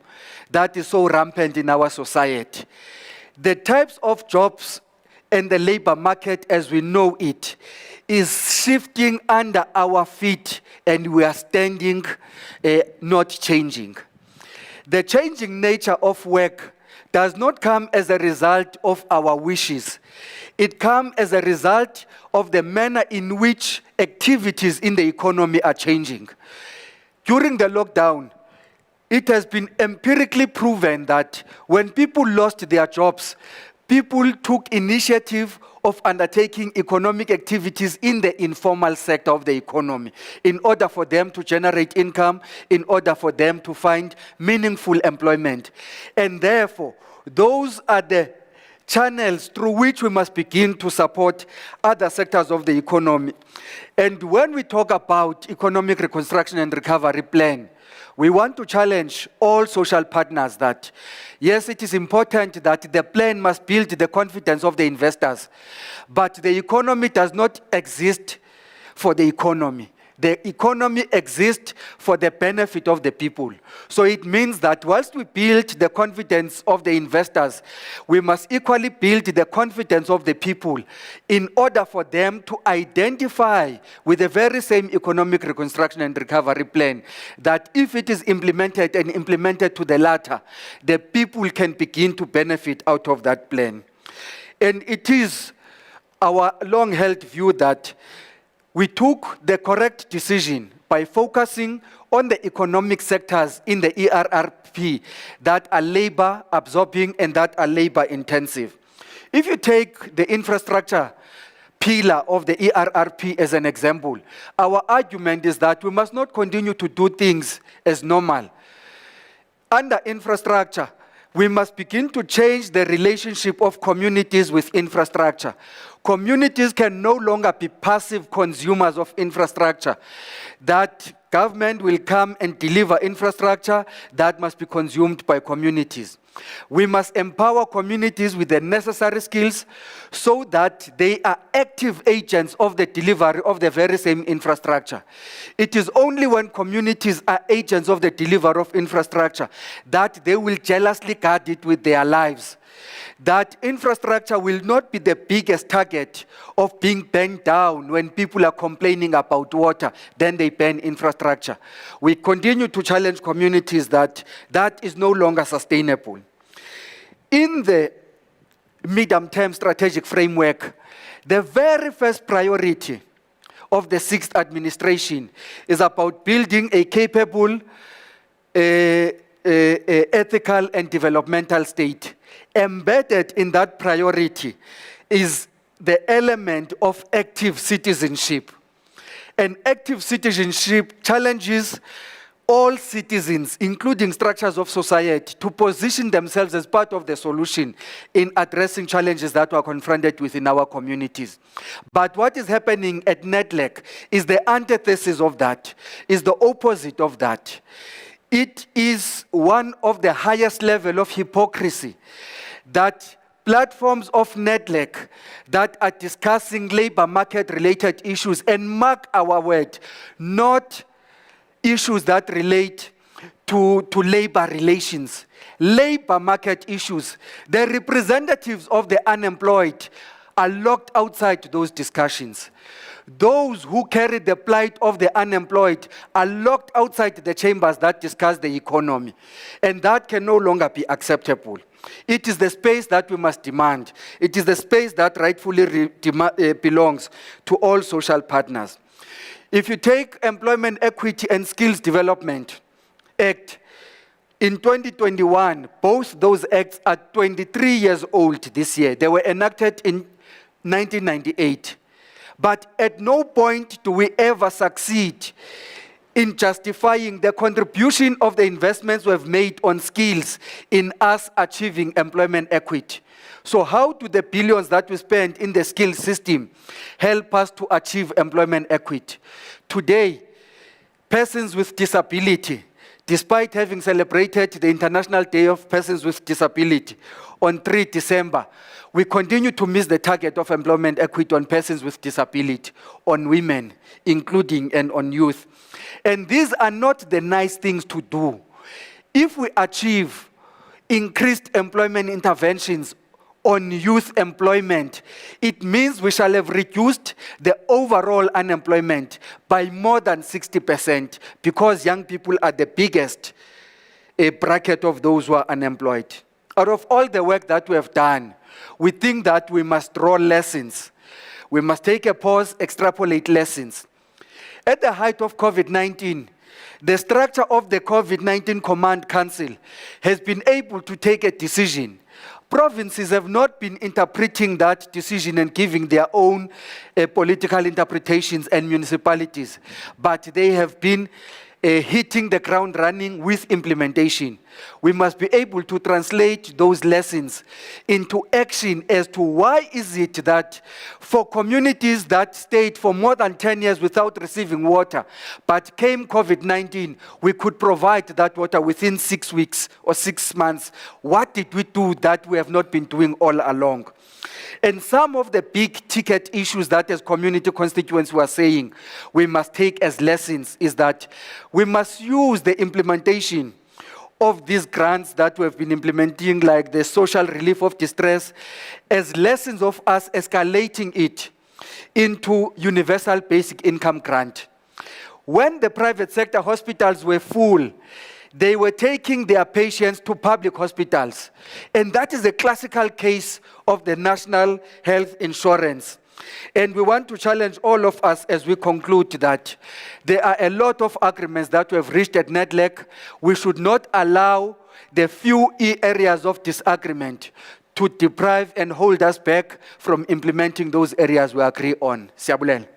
that is so rampant in our society. The types of jobs and the labor market as we know it is shifting under our feet, and we are standing, not changing. The changing nature of work does not come as a result of our wishes. It comes as a result of the manner in which activities in the economy are changing. During the lockdown, it has been empirically proven that when people lost their jobs, people took initiative of undertaking economic activities in the informal sector of the economy in order for them to generate income, in order for them to find meaningful employment. And therefore, those are the channels through which we must begin to support other sectors of the economy. And when we talk about economic reconstruction and recovery plan, we want to challenge all social partners that, yes, it is important that the plan must build the confidence of the investors, but the economy does not exist for the economy. The economy exists for the benefit of the people. So it means that whilst we build the confidence of the investors, we must equally build the confidence of the people in order for them to identify with the very same economic reconstruction and recovery plan that if it is implemented and implemented to the latter, the people can begin to benefit out of that plan. And it is our long-held view that we took the correct decision by focusing on the economic sectors in the ERRP that are labor absorbing and that are labor intensive. If you take the infrastructure pillar of the ERRP as an example, our argument is that we must not continue to do things as normal. Under infrastructure, we must begin to change the relationship of communities with infrastructure. Communities can no longer be passive consumers of infrastructure. That government will come and deliver infrastructure that must be consumed by communities. We must empower communities with the necessary skills so that they are active agents of the delivery of the very same infrastructure. It is only when communities are agents of the delivery of infrastructure that they will jealously guard it with their lives. That infrastructure will not be the biggest target of being burned down when people are complaining about water, then they ban infrastructure. We continue to challenge communities that that is no longer sustainable. In the medium-term strategic framework, the very first priority of the sixth administration is about building a capable, ethical and developmental state. Embedded in that priority is the element of active citizenship. And active citizenship challenges all citizens, including structures of society, to position themselves as part of the solution in addressing challenges that are confronted within our communities. But what is happening at Nedlac is the antithesis of that, is the opposite of that. It is one of the highest level of hypocrisy that platforms of Nedlac that are discussing labor market related issues, and mark our word, not issues that relate to labor relations, labor market issues. The representatives of the unemployed are locked outside those discussions. Those who carry the plight of the unemployed are locked outside the chambers that discuss the economy. And that can no longer be acceptable. It is the space that we must demand. It is the space that rightfully belongs to all social partners. If you take Employment Equity and Skills Development Act, in 2021, both those acts are 23 years old this year. They were enacted in 1998. But at no point do we ever succeed in justifying the contribution of the investments we have made on skills in us achieving employment equity. So how do the billions that we spend in the skills system help us to achieve employment equity? Today, persons with disability, despite having celebrated the International Day of Persons with Disability on 3 December, we continue to miss the target of employment equity on persons with disability, on women, including and on youth. And these are not the nice things to do. If we achieve increased employment interventions on youth employment, it means we shall have reduced the overall unemployment by more than 60%, because young people are the biggest bracket of those who are unemployed. Out of all the work that we have done, we think that we must draw lessons. We must take a pause, extrapolate lessons. At the height of COVID-19, the structure of the COVID-19 Command Council has been able to take a decision. Provinces have not been interpreting that decision and giving their own political interpretations, and municipalities, but they have been hitting the ground running with implementation. We must be able to translate those lessons into action as to why is it that for communities that stayed for more than 10 years without receiving water, but came COVID-19, we could provide that water within 6 weeks or 6 months. What did we do that we have not been doing all along? And some of the big ticket issues that as community constituents were saying we must take as lessons is that we must use the implementation of these grants that we have been implementing, like the social relief of distress, as lessons of us escalating it into universal basic income grant. When the private sector hospitals were full, they were taking their patients to public hospitals. And that is a classical case of the national health insurance. And we want to challenge all of us as we conclude that there are a lot of agreements that we have reached at Nedlac. We should not allow the few areas of disagreement to deprive and hold us back from implementing those areas we agree on. Siyabulela.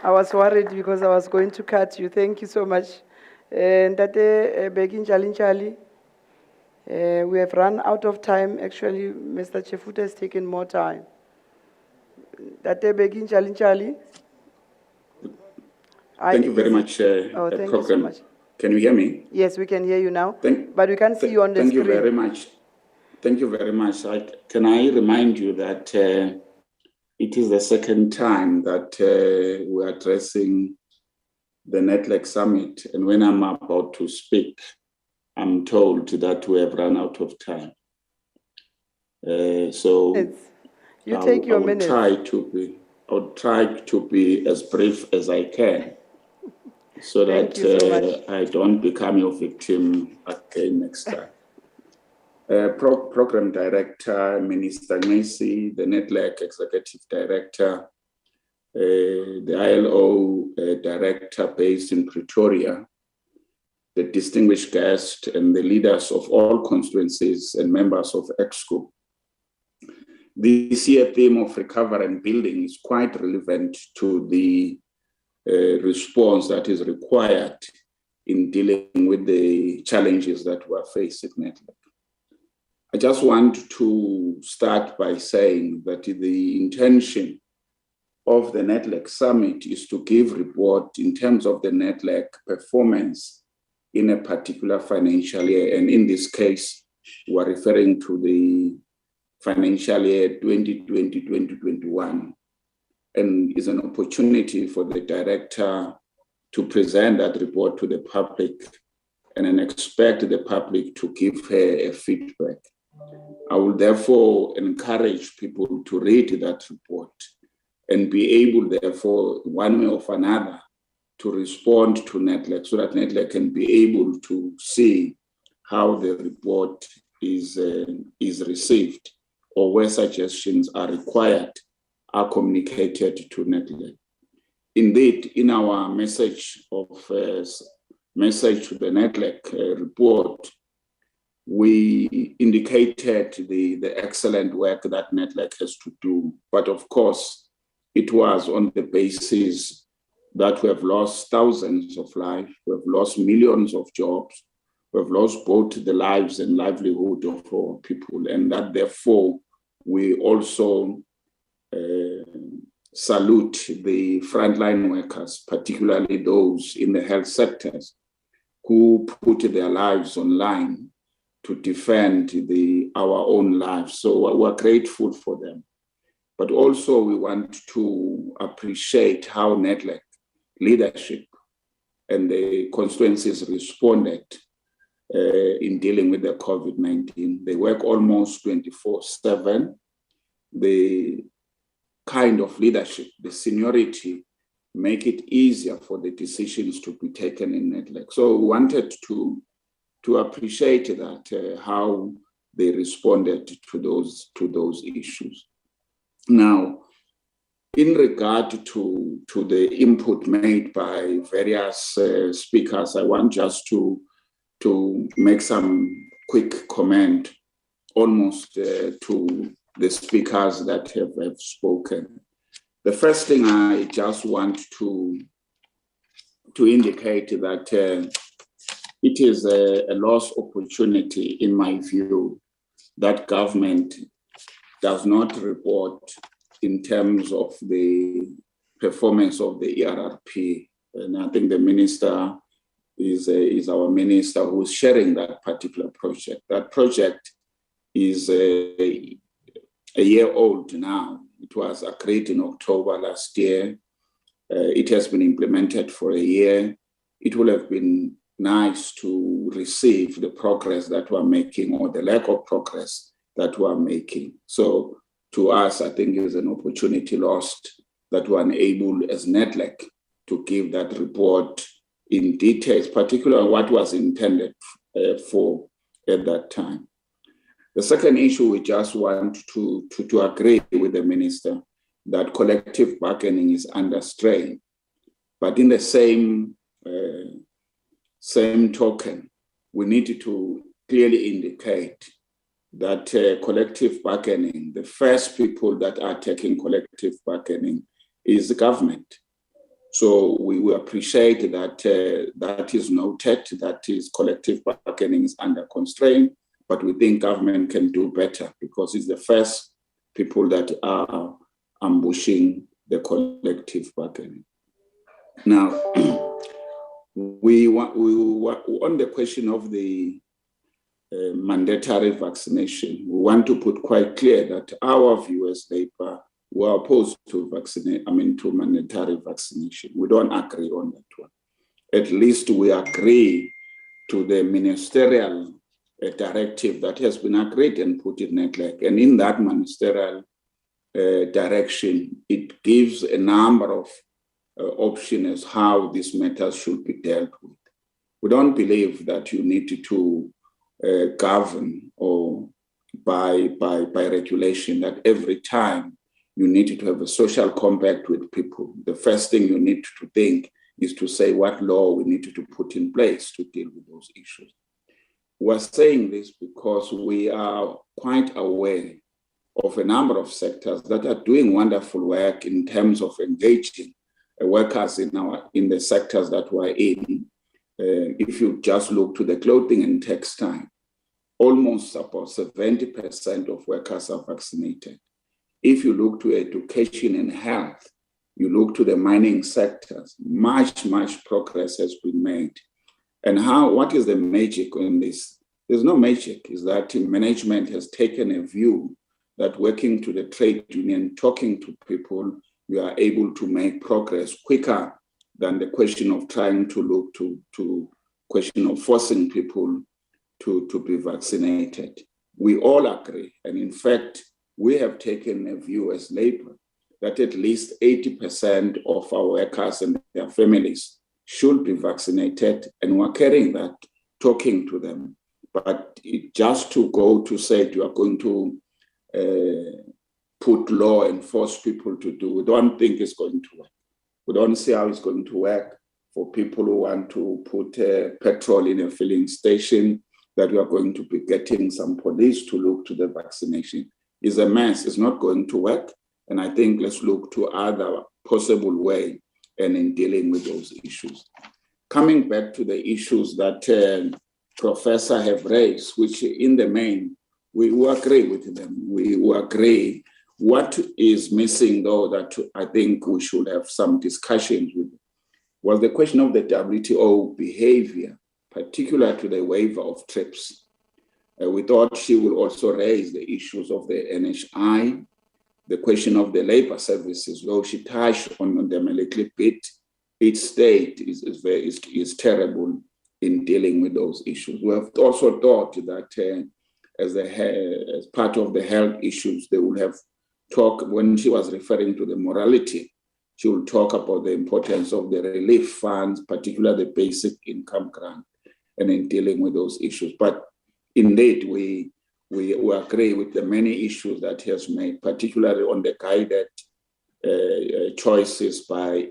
I was worried because I was going to cut you. Thank you so much. Ntate Begin Chalinchali. We have run out of time. Actually, Mr. Chefuta has taken more time. Ntate Begin Chalinchali. Thank you very much, thank you so much. Can you hear me? Yes, we can hear you now. But we can't see you on the screen. Thank you very much. Thank you very much. Can I remind you that it is the second time that we're addressing the Nedlac Summit, and when I'm about to speak, I'm told that we have run out of time. So you take your minute. I'll try to be as brief as I can, so that so I don't become your victim again next time. Program Director, Minister Nesi, the Nedlac Executive Director, the ILO Director based in Pretoria, the distinguished guests and the leaders of all constituencies and members of EXCO. This year theme of recovery and building is quite relevant to the response that is required in dealing with the challenges that we are facing at Nedlac. I just want to start by saying that the intention of the Nedlac Summit is to give report in terms of the Nedlac performance in a particular financial year. And in this case, we're referring to the financial year 2020-2021, and is an opportunity for the director to present that report to the public and then expect the public to give her a feedback. I will therefore encourage people to read that report and be able, therefore, one way or another, to respond to Nedlac so that Nedlac can be able to see how the report is received, or where suggestions are required are communicated to Nedlac. Indeed, in our message to the Nedlac report, we indicated the excellent work that Nedlac has to do. But of course, it was on the basis that we have lost thousands of lives, we have lost millions of jobs, we have lost both the lives and livelihood of our people, and that therefore we also salute the frontline workers, particularly those in the health sectors who put their lives on line to defend our own lives. So we're grateful for them. But also we want to appreciate how Nedlac leadership and the constituencies responded in dealing with the COVID-19. They work almost 24/7. The kind of leadership, the seniority, make it easier for the decisions to be taken in Nedlac. So we wanted to appreciate that, how they responded to those issues. Now, in regard to the input made by various speakers, I want just to make some quick comment almost to the speakers that have spoken. The first thing I just want to indicate that it is a lost opportunity, in my view, that government does not report in terms of the performance of the ERRP. And I think the minister is our minister who's sharing that particular project. That project is a year old now. It was agreed in October last year. It has been implemented for a year. It would have been nice to receive the progress that we're making, or the lack of progress that we're making. So to us, I think is an opportunity lost that we're unable as Nedlac to give that report in details, particularly what was intended for at that time. The second issue, we just want to agree with the minister that collective bargaining is under strain. But in the same token, we need to clearly indicate that collective bargaining, the first people that are taking collective bargaining is the government. So we appreciate that that is noted, that is collective bargaining is under constraint, but we think government can do better because it's the first people that are ambushing the collective bargaining. Now, we on the question of the mandatory vaccination, we want to put quite clear that our view as Labour were opposed to to mandatory vaccination. We don't agree on that one. At least we agree to the ministerial directive that has been agreed and put in Nedlac. And in that ministerial direction, it gives a number of options as how these matters should be dealt with. We don't believe that you need to govern or by regulation, that every time you need to have a social compact with people. The first thing you need to think is to say what law we need to put in place to deal with those issues. We're saying this because we are quite aware of a number of sectors that are doing wonderful work in terms of engaging workers in the sectors that we're in. If you just look to the clothing and textile, almost about 70% of workers are vaccinated. If you look to education and health, you look to the mining sectors, much progress has been made. And what is the magic in this? There's no magic. Is that management has taken a view that working to the trade union, talking to people, you are able to make progress quicker than the question of trying to look to question of forcing people to be vaccinated. we all agree, and in fact, we have taken a view as Labour that at least 80% of our workers and their families should be vaccinated, and we're carrying that, talking to them. But just to go to say you are going to put law and force people to do, we don't think it's going to work. We don't see how it's going to work for people who want to put petrol in a filling station, that we are going to be getting some police to look to the vaccination. It's a mess. It's not going to work. And I think let's look to other possible way and in dealing with those issues. Coming back to the issues that Professor have raised, which in the main, we agree with them. We agree. What is missing, though, that I think we should have some discussions with, was the question of the WTO behavior, particular to the waiver of trips. We thought she will also raise the issues of the NHI, the question of the labor services, though she touched on them a little bit. Each state is terrible in dealing with those issues. We have also thought that as part of the health issues, they will have talk, when she was referring to the morality, she will talk about the importance of the relief funds, particularly the basic income grant, and in dealing with those issues. But indeed, we agree with the many issues that he has made, particularly on the guided choices by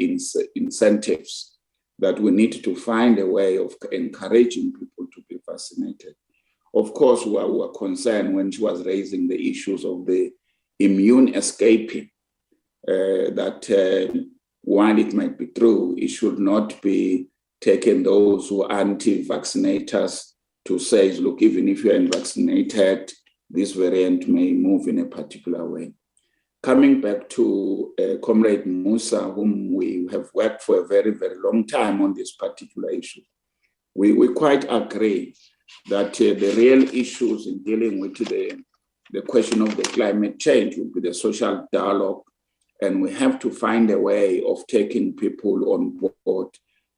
incentives, that we need to find a way of encouraging people to be vaccinated. Of course, we were concerned when she was raising the issues of the immune escaping, that while it might be true, it should not be taken those who are anti-vaccinators to say, look, even if you're unvaccinated, this variant may move in a particular way. Coming back to Comrade Musa, whom we have worked for a very, very long time on this particular issue, we quite agree that the real issues in dealing with the question of the climate change will be the social dialogue, and we have to find a way of taking people on board,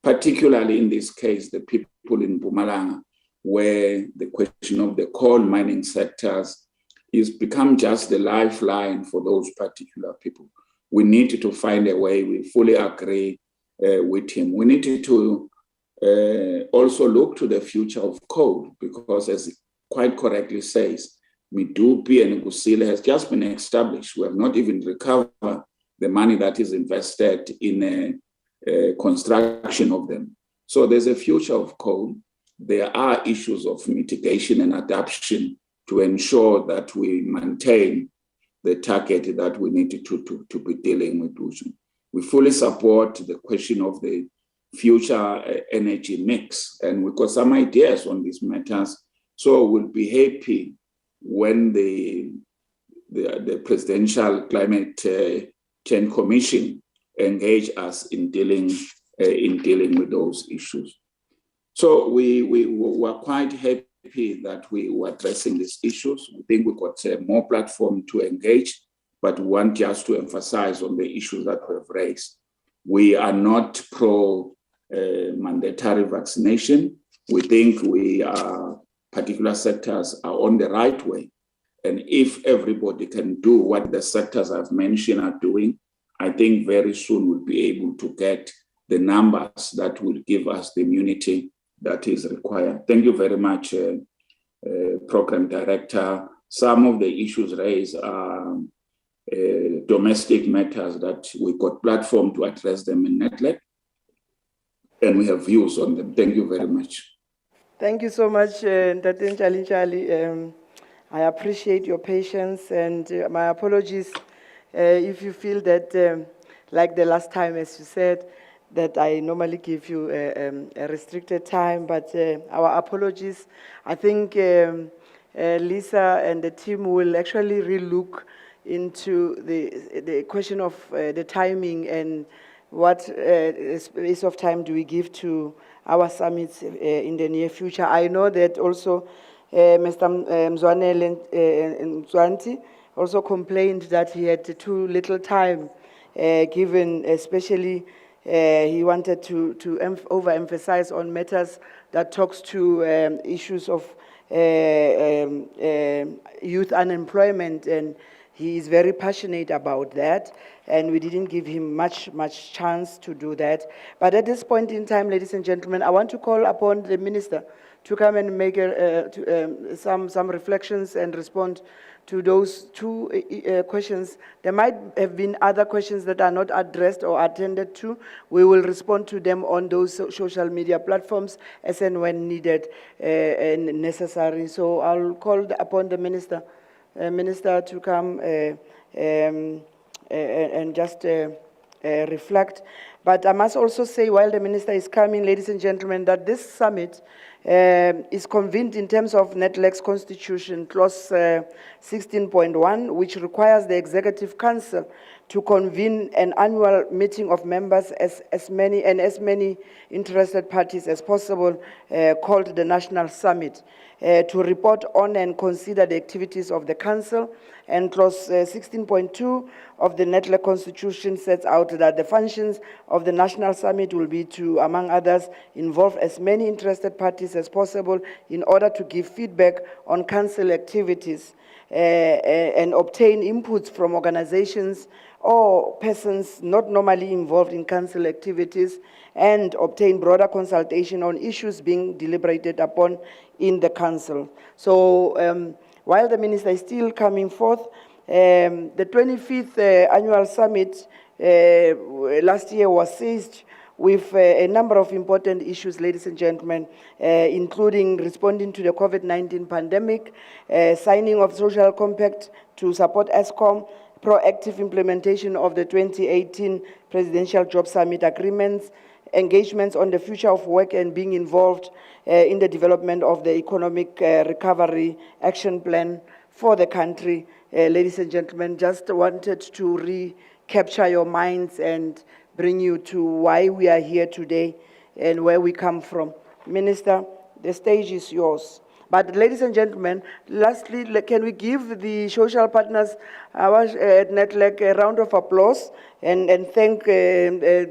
particularly in this case, the people in Mpumalanga, where the question of the coal mining sectors is become just the lifeline for those particular people. We need to find a way. We fully agree with him. We need to also look to the future of coal, because as he quite correctly says, Midupi and Kusile has just been established. We have not even recovered the money that is invested in construction of them. So there's a future of coal. There are issues of mitigation and adaptation to ensure that we maintain the target that we need to be dealing with. We fully support the question of the future energy mix, and we've got some ideas on these matters. So we'll be happy when the Presidential Climate Change Commission engage us in dealing with those issues. So we were quite happy that we were addressing these issues. We think we got more platform to engage, but we want just to emphasize on the issues that we have raised. We are not pro mandatory vaccination. We think particular sectors are on the right way. And if everybody can do what the sectors I've mentioned are doing, I think very soon we'll be able to get the numbers that will give us the immunity that is required. Thank you very much, Program Director. Some of the issues raised are domestic matters that we got platform to address them in Nedlac, and we have views on them. Thank you very much. Thank you so much, Ntate Nchali. I appreciate your patience, and my apologies if you feel that, like the last time, as you said, that I normally give you a restricted time, but our apologies. I think Lisa and the team will actually relook into the question of the timing and what space of time do we give to our summits in the near future. I know that also Mr. Mzwanti also complained that he had too little time given, especially he wanted to overemphasize on matters that talks to issues of youth unemployment, and he is very passionate about that, and we didn't give him much chance to do that. But at this point in time, ladies and gentlemen, I want to call upon the minister to come and make some reflections and respond to those two questions. There might have been other questions that are not addressed or attended to. We will respond to them on those social media platforms as and when needed and necessary. So I'll call upon the minister to come and just reflect. But I must also say, while the minister is coming, ladies and gentlemen, that this summit is convened in terms of Nedlac's constitution, clause 16.1, which requires the Executive Council to convene an annual meeting of members as many interested parties as possible, called the National Summit, to report on and consider the activities of the Council. And clause 16.2 of the Nedlac Constitution sets out that the functions of the National Summit will be to, among others, involve as many interested parties as possible in order to give feedback on Council activities and obtain inputs from organizations or persons not normally involved in Council activities, and obtain broader consultation on issues being deliberated upon in the Council. So while the minister is still coming forth, the 25th annual summit last year was seized with a number of important issues, ladies and gentlemen, including responding to the COVID-19 pandemic, signing of social compact to support ESCOM, proactive implementation of the 2018 Presidential Job Summit agreements, engagements on the future of work, and being involved in the development of the economic recovery action plan for the country. Ladies and gentlemen, just wanted to recapture your minds and bring you to why we are here today and where we come from. Minister, the stage is yours. But ladies and gentlemen, lastly, can we give the social partners at Nedlac a round of applause and thank the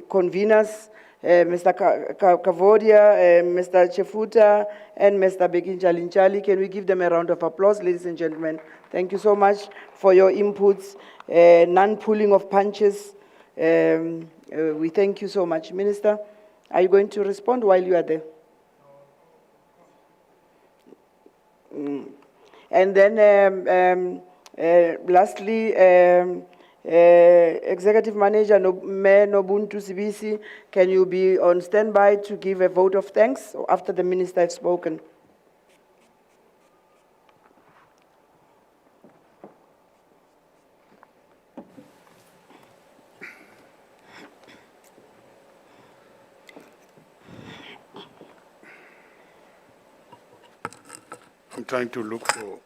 conveners, Mr. Kavodia, Mr. Chefuta, and Mr. Beginjalinchali. Can we give them a round of applause, ladies and gentlemen? Thank you so much for your inputs, non-pulling of punches. We thank you so much. Minister, are you going to respond while you are there? And then lastly, Executive Manager Mayor Nobuntu Sibisi, can you be on standby to give a vote of thanks after the minister has spoken? I'm trying to look for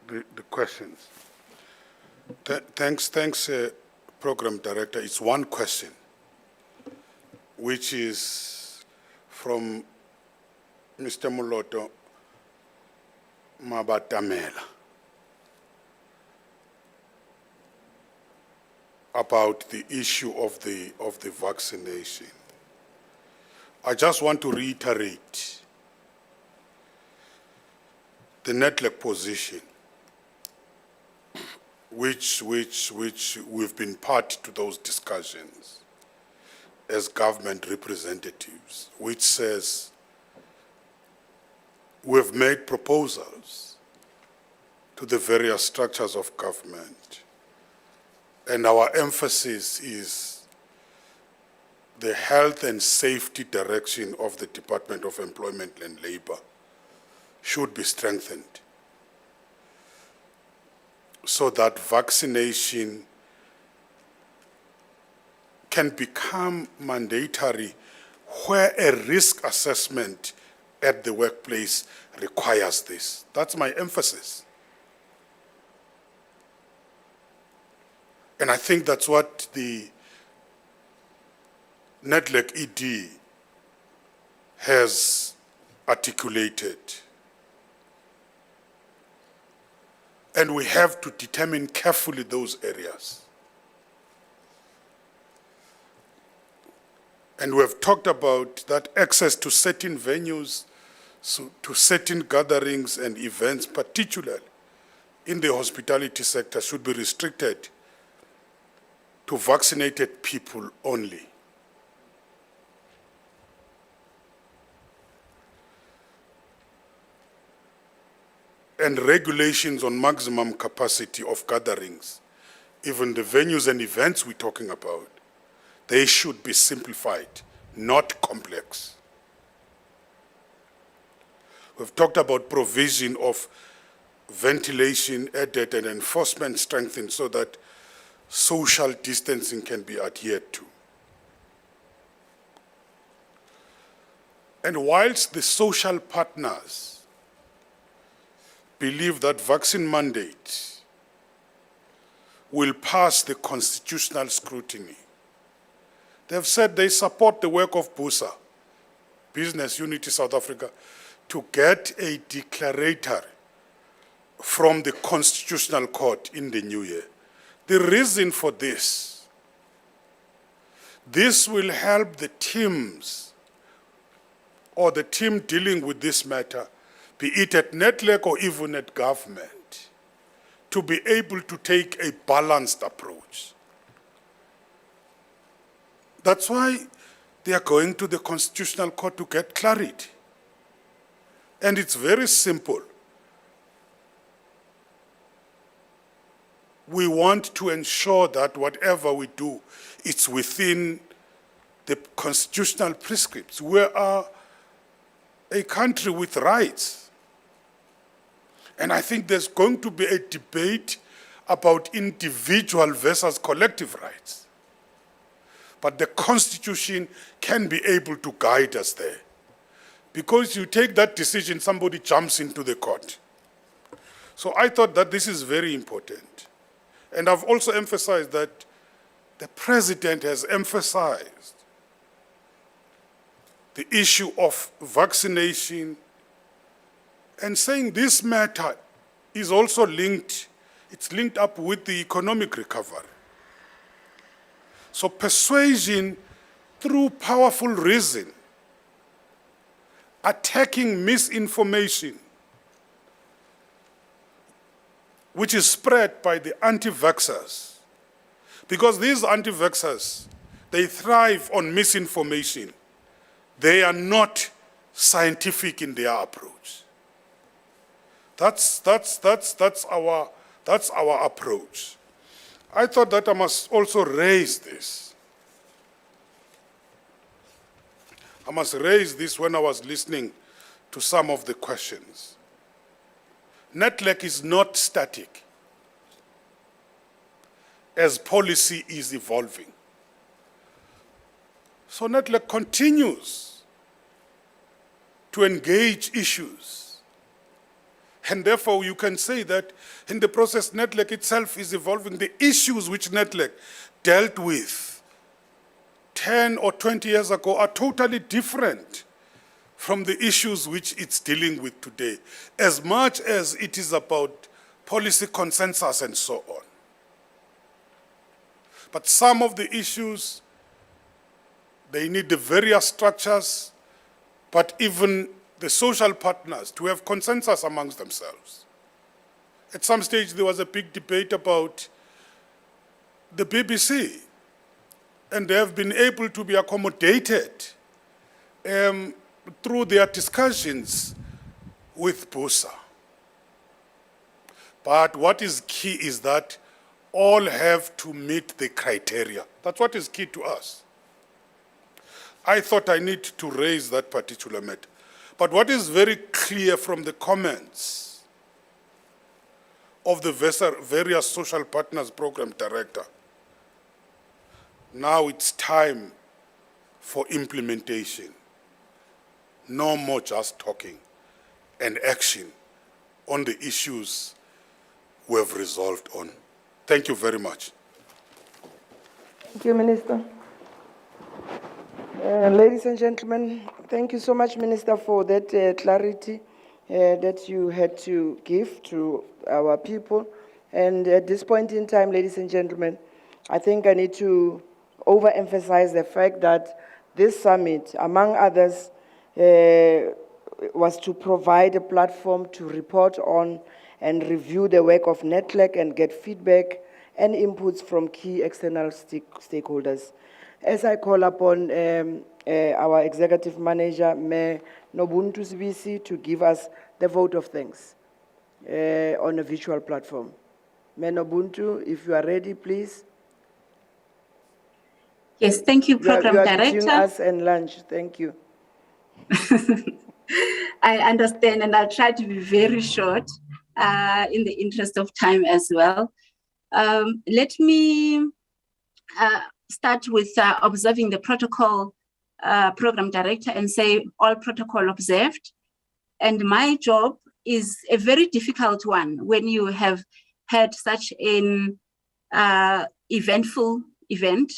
the questions. Thanks, Program Director. It's one question, which is from Mr. Moloto Mabatamela about the issue of the vaccination. I just want to reiterate the Nedlac position, which we've been part to those discussions as government representatives, which says we've made proposals to the various structures of government, and our emphasis is the health and safety direction of the Department of Employment and Labor should be strengthened so that vaccination can become mandatory where a risk assessment at the workplace requires this. That's my emphasis. And I think that's what the Nedlac ED has articulated. And we have to determine carefully those areas. And we have talked about that access to certain venues, so to certain gatherings and events, particularly in the hospitality sector, should be restricted to vaccinated people only. And regulations on maximum capacity of gatherings, even the venues and events we're talking about, they should be simplified, not complex. We've talked about provision of ventilation added and enforcement strengthened so that social distancing can be adhered to. And whilst the social partners believe that vaccine mandate will pass the constitutional scrutiny, they've said they support the work of BUSA, Business Unity South Africa, to get a declaratory from the Constitutional Court in the new year. The reason for this will help the teams or the team dealing with this matter, be it at Nedlac or even at government, to be able to take a balanced approach. That's why they are going to the Constitutional Court to get clarity. And it's very simple. We want to ensure that whatever we do, it's within the constitutional prescripts. We are a country with rights. And I think there's going to be a debate about individual versus collective rights. But the Constitution can be able to guide us there. Because you take that decision, somebody jumps into the court. So I thought that this is very important. And I've also emphasized that the president has emphasized the issue of vaccination and saying this matter is also linked, it's linked up with the economic recovery. So persuasion through powerful reason, attacking misinformation, which is spread by the anti-vaxxers. Because these anti-vaxxers, they thrive on misinformation. They are not scientific in their approach. That's our approach. I thought that I must also raise this. I must raise this when I was listening to some of the questions. Nedlac is not static as policy is evolving. So Nedlac continues to engage issues. And therefore you can say that in the process Nedlac itself is evolving. The issues which Nedlac dealt with 10 or 20 years ago are totally different from the issues which it's dealing with today, as much as it is about policy consensus and so on. But some of the issues, they need the various structures, but even the social partners to have consensus amongst themselves. At some stage, there was a big debate about the BBC, and they have been able to be accommodated through their discussions with BUSA. But what is key is that all have to meet the criteria. That's what is key to us. I thought I need to raise that particular matter. But what is very clear from the comments of the various social partners program director, now it's time for implementation. No more just talking and action on the issues we have resolved on. Thank you very much. Thank you, Minister. Ladies and gentlemen, thank you so much, Minister, for that clarity that you had to give to our people. And at this point in time, ladies and gentlemen, I think I need to overemphasize the fact that this summit, among others, was to provide a platform to report on and review the work of Nedlac and get feedback and inputs from key external stakeholders. As I call upon our executive manager, Mayor Nobuntu Sibisi, to give us the vote of thanks on a virtual platform. Mayor Nobuntu, if you are ready, please. Yes, thank you, Program you are Director. between us and lunch. Thank you. I understand, and I'll try to be very short in the interest of time as well. Let me start with observing the protocol, Program Director, and say all protocol observed. And my job is a very difficult one when you have had such an eventful event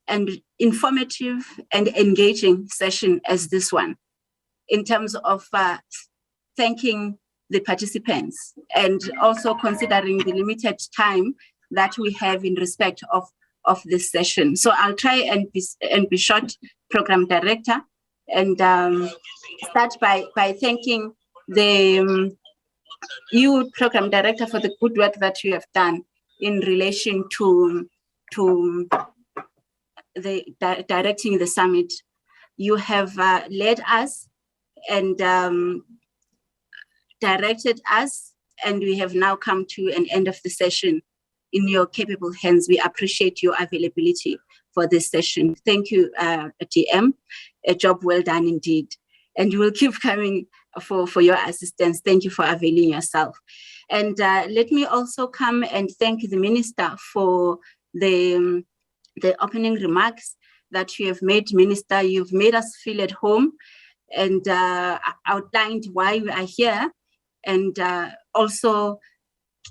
and informative and engaging session as this one, in terms of thanking the participants and also considering the limited time that we have in respect of this session. So I'll try and be short, Program Director, and start by thanking the you, Program Director, for the good work that you have done in relation to directing the summit. You have led us and directed us, and we have now come to an end of the session in your capable hands. We appreciate your availability for this session. Thank you, TM. A job well done indeed. And you will keep coming for your assistance. Thank you for availing yourself. And let me also come and thank the Minister for the opening remarks that you have made. Minister, you've made us feel at home and outlined why we are here, and also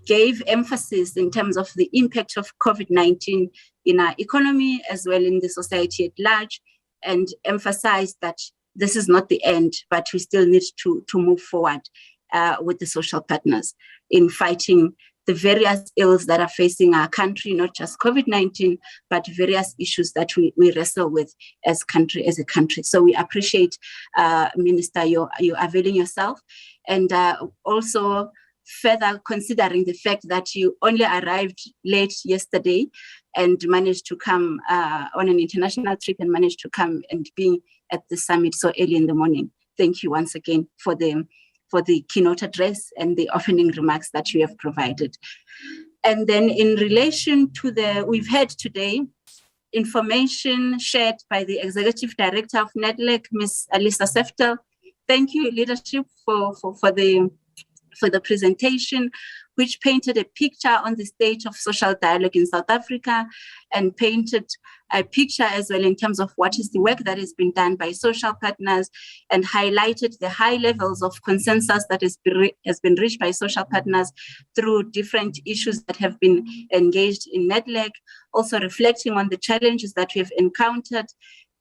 gave emphasis in terms of the impact of COVID-19 in our economy as well in the society at large, and emphasized that this is not the end, but we still need to move forward with the social partners in fighting the various ills that are facing our country, not just COVID-19, but various issues that we wrestle with as a country. So we appreciate, Minister, you availing yourself, and also further considering the fact that you only arrived late yesterday and managed to come on an international trip and managed to come and be at the summit so early in the morning. Thank you once again for the keynote address and the opening remarks that you have provided. And then in relation to we've had today information shared by the Executive Director of Nedlac, Ms. Lisa Seftel. Thank you, leadership, for the presentation, which painted a picture on the state of social dialogue in South Africa, and painted a picture as well in terms of what is the work that has been done by social partners, and highlighted the high levels of consensus that has been reached by social partners through different issues that have been engaged in Nedlac, also reflecting on the challenges that we have encountered,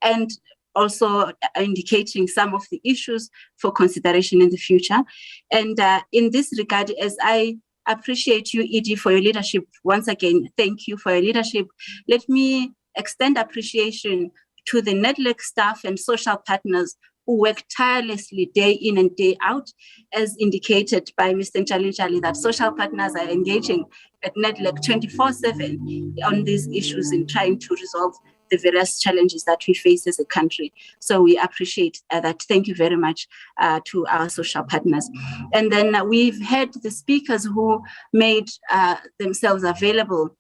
and also indicating some of the issues for consideration in the future. And in this regard, as I appreciate you, Edie, for your leadership, once again, thank you for your leadership. Let me extend appreciation to the Nedlac staff and social partners who work tirelessly day in and day out, as indicated by Mr. Nchali, that social partners are engaging at Nedlac 24/7 on these issues in trying to resolve the various challenges that we face as a country. So we appreciate that. Thank you very much to our social partners. And then we've had the speakers who made themselves available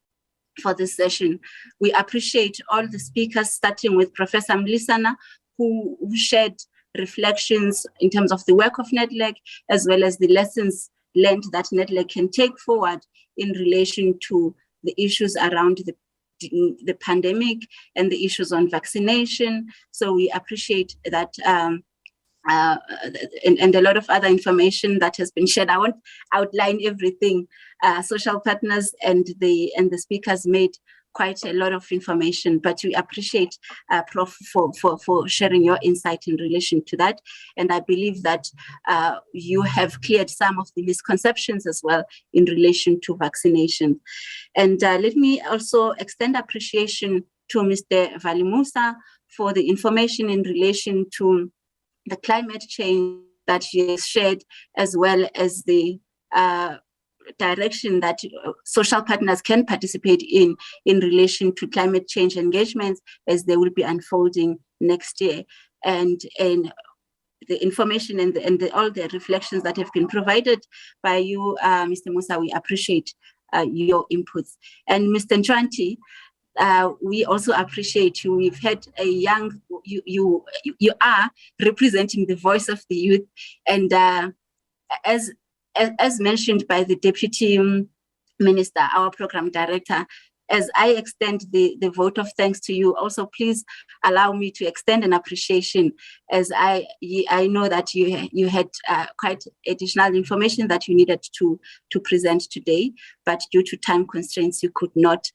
for this session. We appreciate all the speakers, starting with Professor Mlisana, who shared reflections in terms of the work of Nedlac, as well as the lessons learned that Nedlac can take forward in relation to the issues around the pandemic and the issues on vaccination. So we appreciate that, and a lot of other information that has been shared. I won't outline everything. Social partners and the speakers made quite a lot of information, but we appreciate Prof for sharing your insight in relation to that. And I believe that you have cleared some of the misconceptions as well in relation to vaccination. And let me also extend appreciation to Mr. Valimusa for the information in relation to the climate change that she has shared, as well as the direction that social partners can participate in relation to climate change engagements as they will be unfolding next year. And the information and all the reflections that have been provided by you, Mr. Musa, we appreciate your inputs. And Mr. Ntranti, we also appreciate you. We've had a young, you are representing the voice of the youth. And as mentioned by the Deputy Minister, our Program Director, as I extend the vote of thanks to you, also please allow me to extend an appreciation, as I know that you had quite additional information that you needed to present today, but due to time constraints, you could not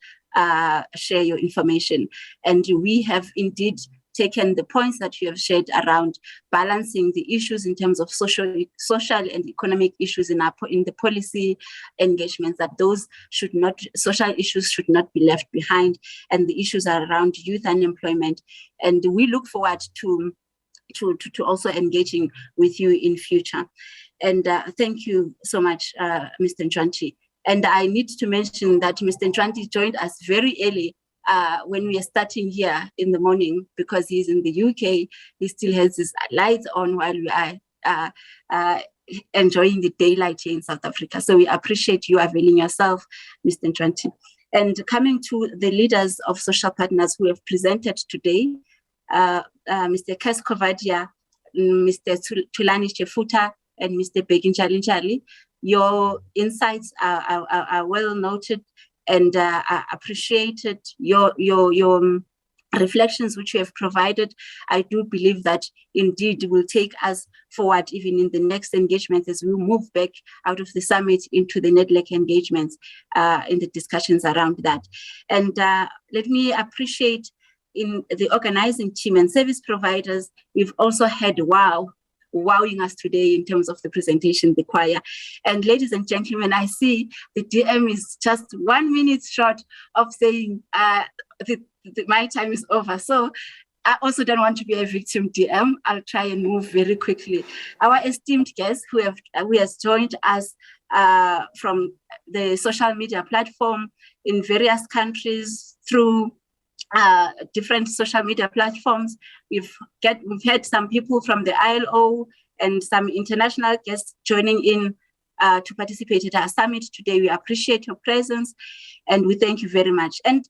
share your information. And we have indeed taken the points that you have shared around balancing the issues in terms of social and economic issues in the policy engagements, that those social issues should not be left behind, and the issues are around youth unemployment. And we look forward to also engaging with you in future. And thank you so much, Mr. Ntranti. And I need to mention that Mr. Ntranti joined us very early when we are starting here in the morning, because he's in the UK. He still has his lights on while we are enjoying the daylight here in South Africa. So we appreciate you availing yourself, Mr. Ntranti. And coming to the leaders of social partners who have presented today, Mr. Kaskovadia, Mr. Tulani Chefuta, and Mr. Beginjali, your insights are well noted, and appreciated your reflections which you have provided. I do believe that indeed will take us forward even in the next engagement as we move back out of the summit into the Nedlac engagements in the discussions around that. And let me appreciate in the organizing team and service providers. We've also had wowing us today in terms of the presentation, the choir. And ladies and gentlemen, I see the DM is just 1 minute short of saying my time is over. So I also don't want to be a victim, DM. I'll try and move very quickly. Our esteemed guests who has joined us from the social media platform in various countries through different social media platforms. We've had some people from the ILO and some international guests joining in to participate at our summit today. We appreciate your presence and we thank you very much. And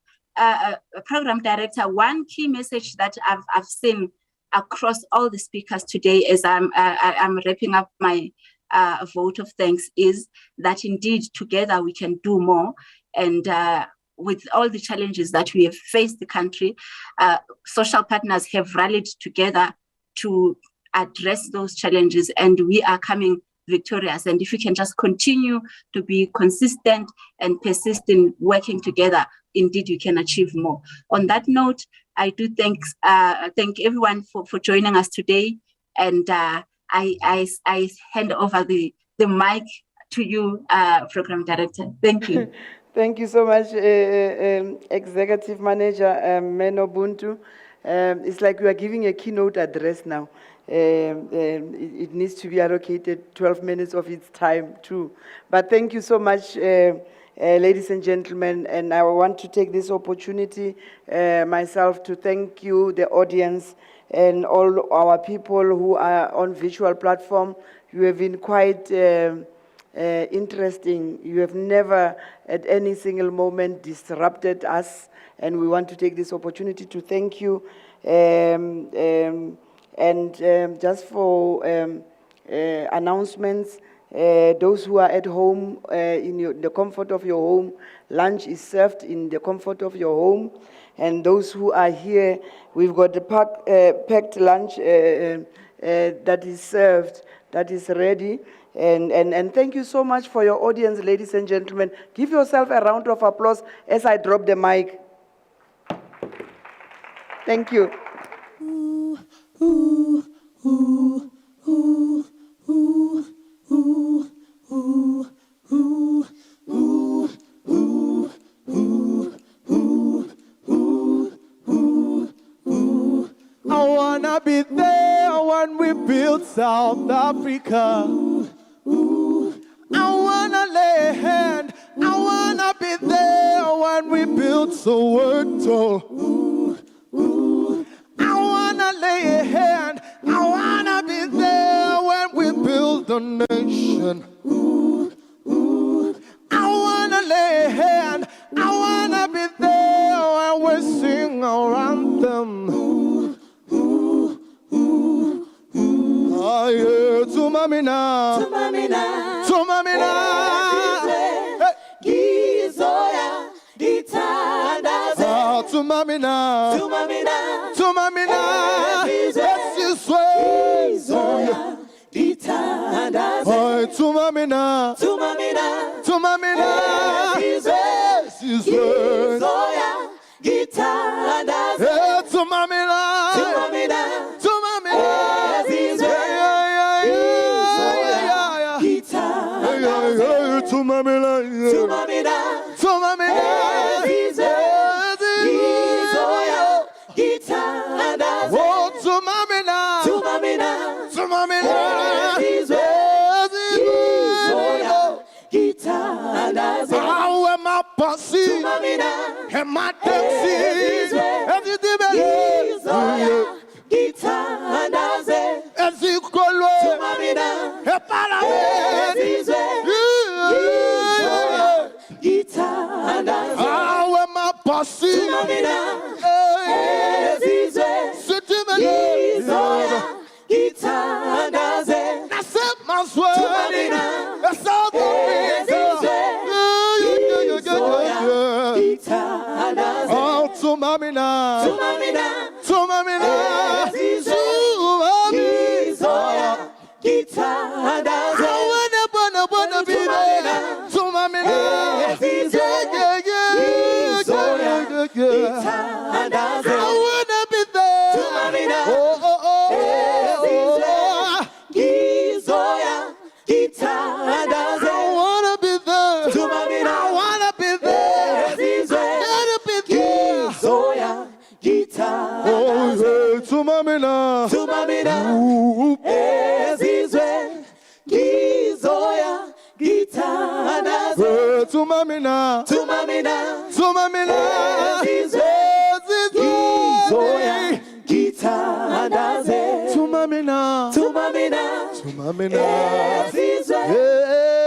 Program Director, one key message that I've seen across all the speakers today as I'm wrapping up my vote of thanks is that indeed together we can do more. And with all the challenges that we have faced the country, social partners have rallied together to address those challenges, and we are coming victorious. And if we can just continue to be consistent and persist in working together, indeed we can achieve more. On that note, I do thank everyone for joining us today, and I hand over the mic to you, Program Director. Thank you. Thank you so much, Executive Manager Meno Buntu. It's like we are giving a keynote address now. It needs to be allocated 12 minutes of its time too. But thank you so much, ladies and gentlemen. And I want to take this opportunity myself to thank you, the audience, and all our people who are on virtual platform. You have been quite interesting. You have never at any single moment disrupted us, and we want to take this opportunity to thank you. Just for announcements, those who are at home, in the comfort of your home, lunch is served in the comfort of your home. And those who are here, we've got the packed lunch that is served, that is ready. And thank you so much for your audience, ladies and gentlemen. Give yourself a round of applause as I drop the mic. Thank you. I wanna be there when we we build South Africa. I wanna lay a hand, I wanna be there when we build Soweto. I wanna lay a hand, I wanna be there when we build a nation. I wanna lay a hand, I wanna be there when we sing our anthem. Aye, to mamina, to mamina, to mamina. Gizoya, ditandaze. To mamina, To mamina, to mamina. Yes, this way. Gizoya, ditandaze. Aye, to mamina, To mamina, to mamina. Yes, this way. Gizoya, ditandaze. Yeah, to mamina, To mamina, to mamina. Gizoya, To mamina, to mamina, to mamina. Gizoya, ditandaze. Oh, to mamina, To mamina, to mamina. Gizoya, ditandaze. How am I posse? To mamina, Am I taxi? Gizoya, ditandaze. As you call To mamina, Gizoya, ditandaze. how am I posse? To mamina, Gizoya, ditandaze. That's it, my swear. To mamina, That's all the ditandaze. Oh, to mamina, To mamina, to mamina, Gizoya, ditandaze. I wanna be there. To mamina, Ditandaze. I wanna be there. To mamina, Oh, oh, oh. Gizoya, ditandaze. I wanna be there. To mamina, I wanna be there. Gotta be there. Gizoya, ditandaze. Oh, yeah, to mamina. To mamina, Ooh. Gizoya, ditandaze. Yeah, to mamina. To mamina, To mamina. Gizoya, ditandaze. To mamina. To mamina, To mamina. Gizoya, Yeah.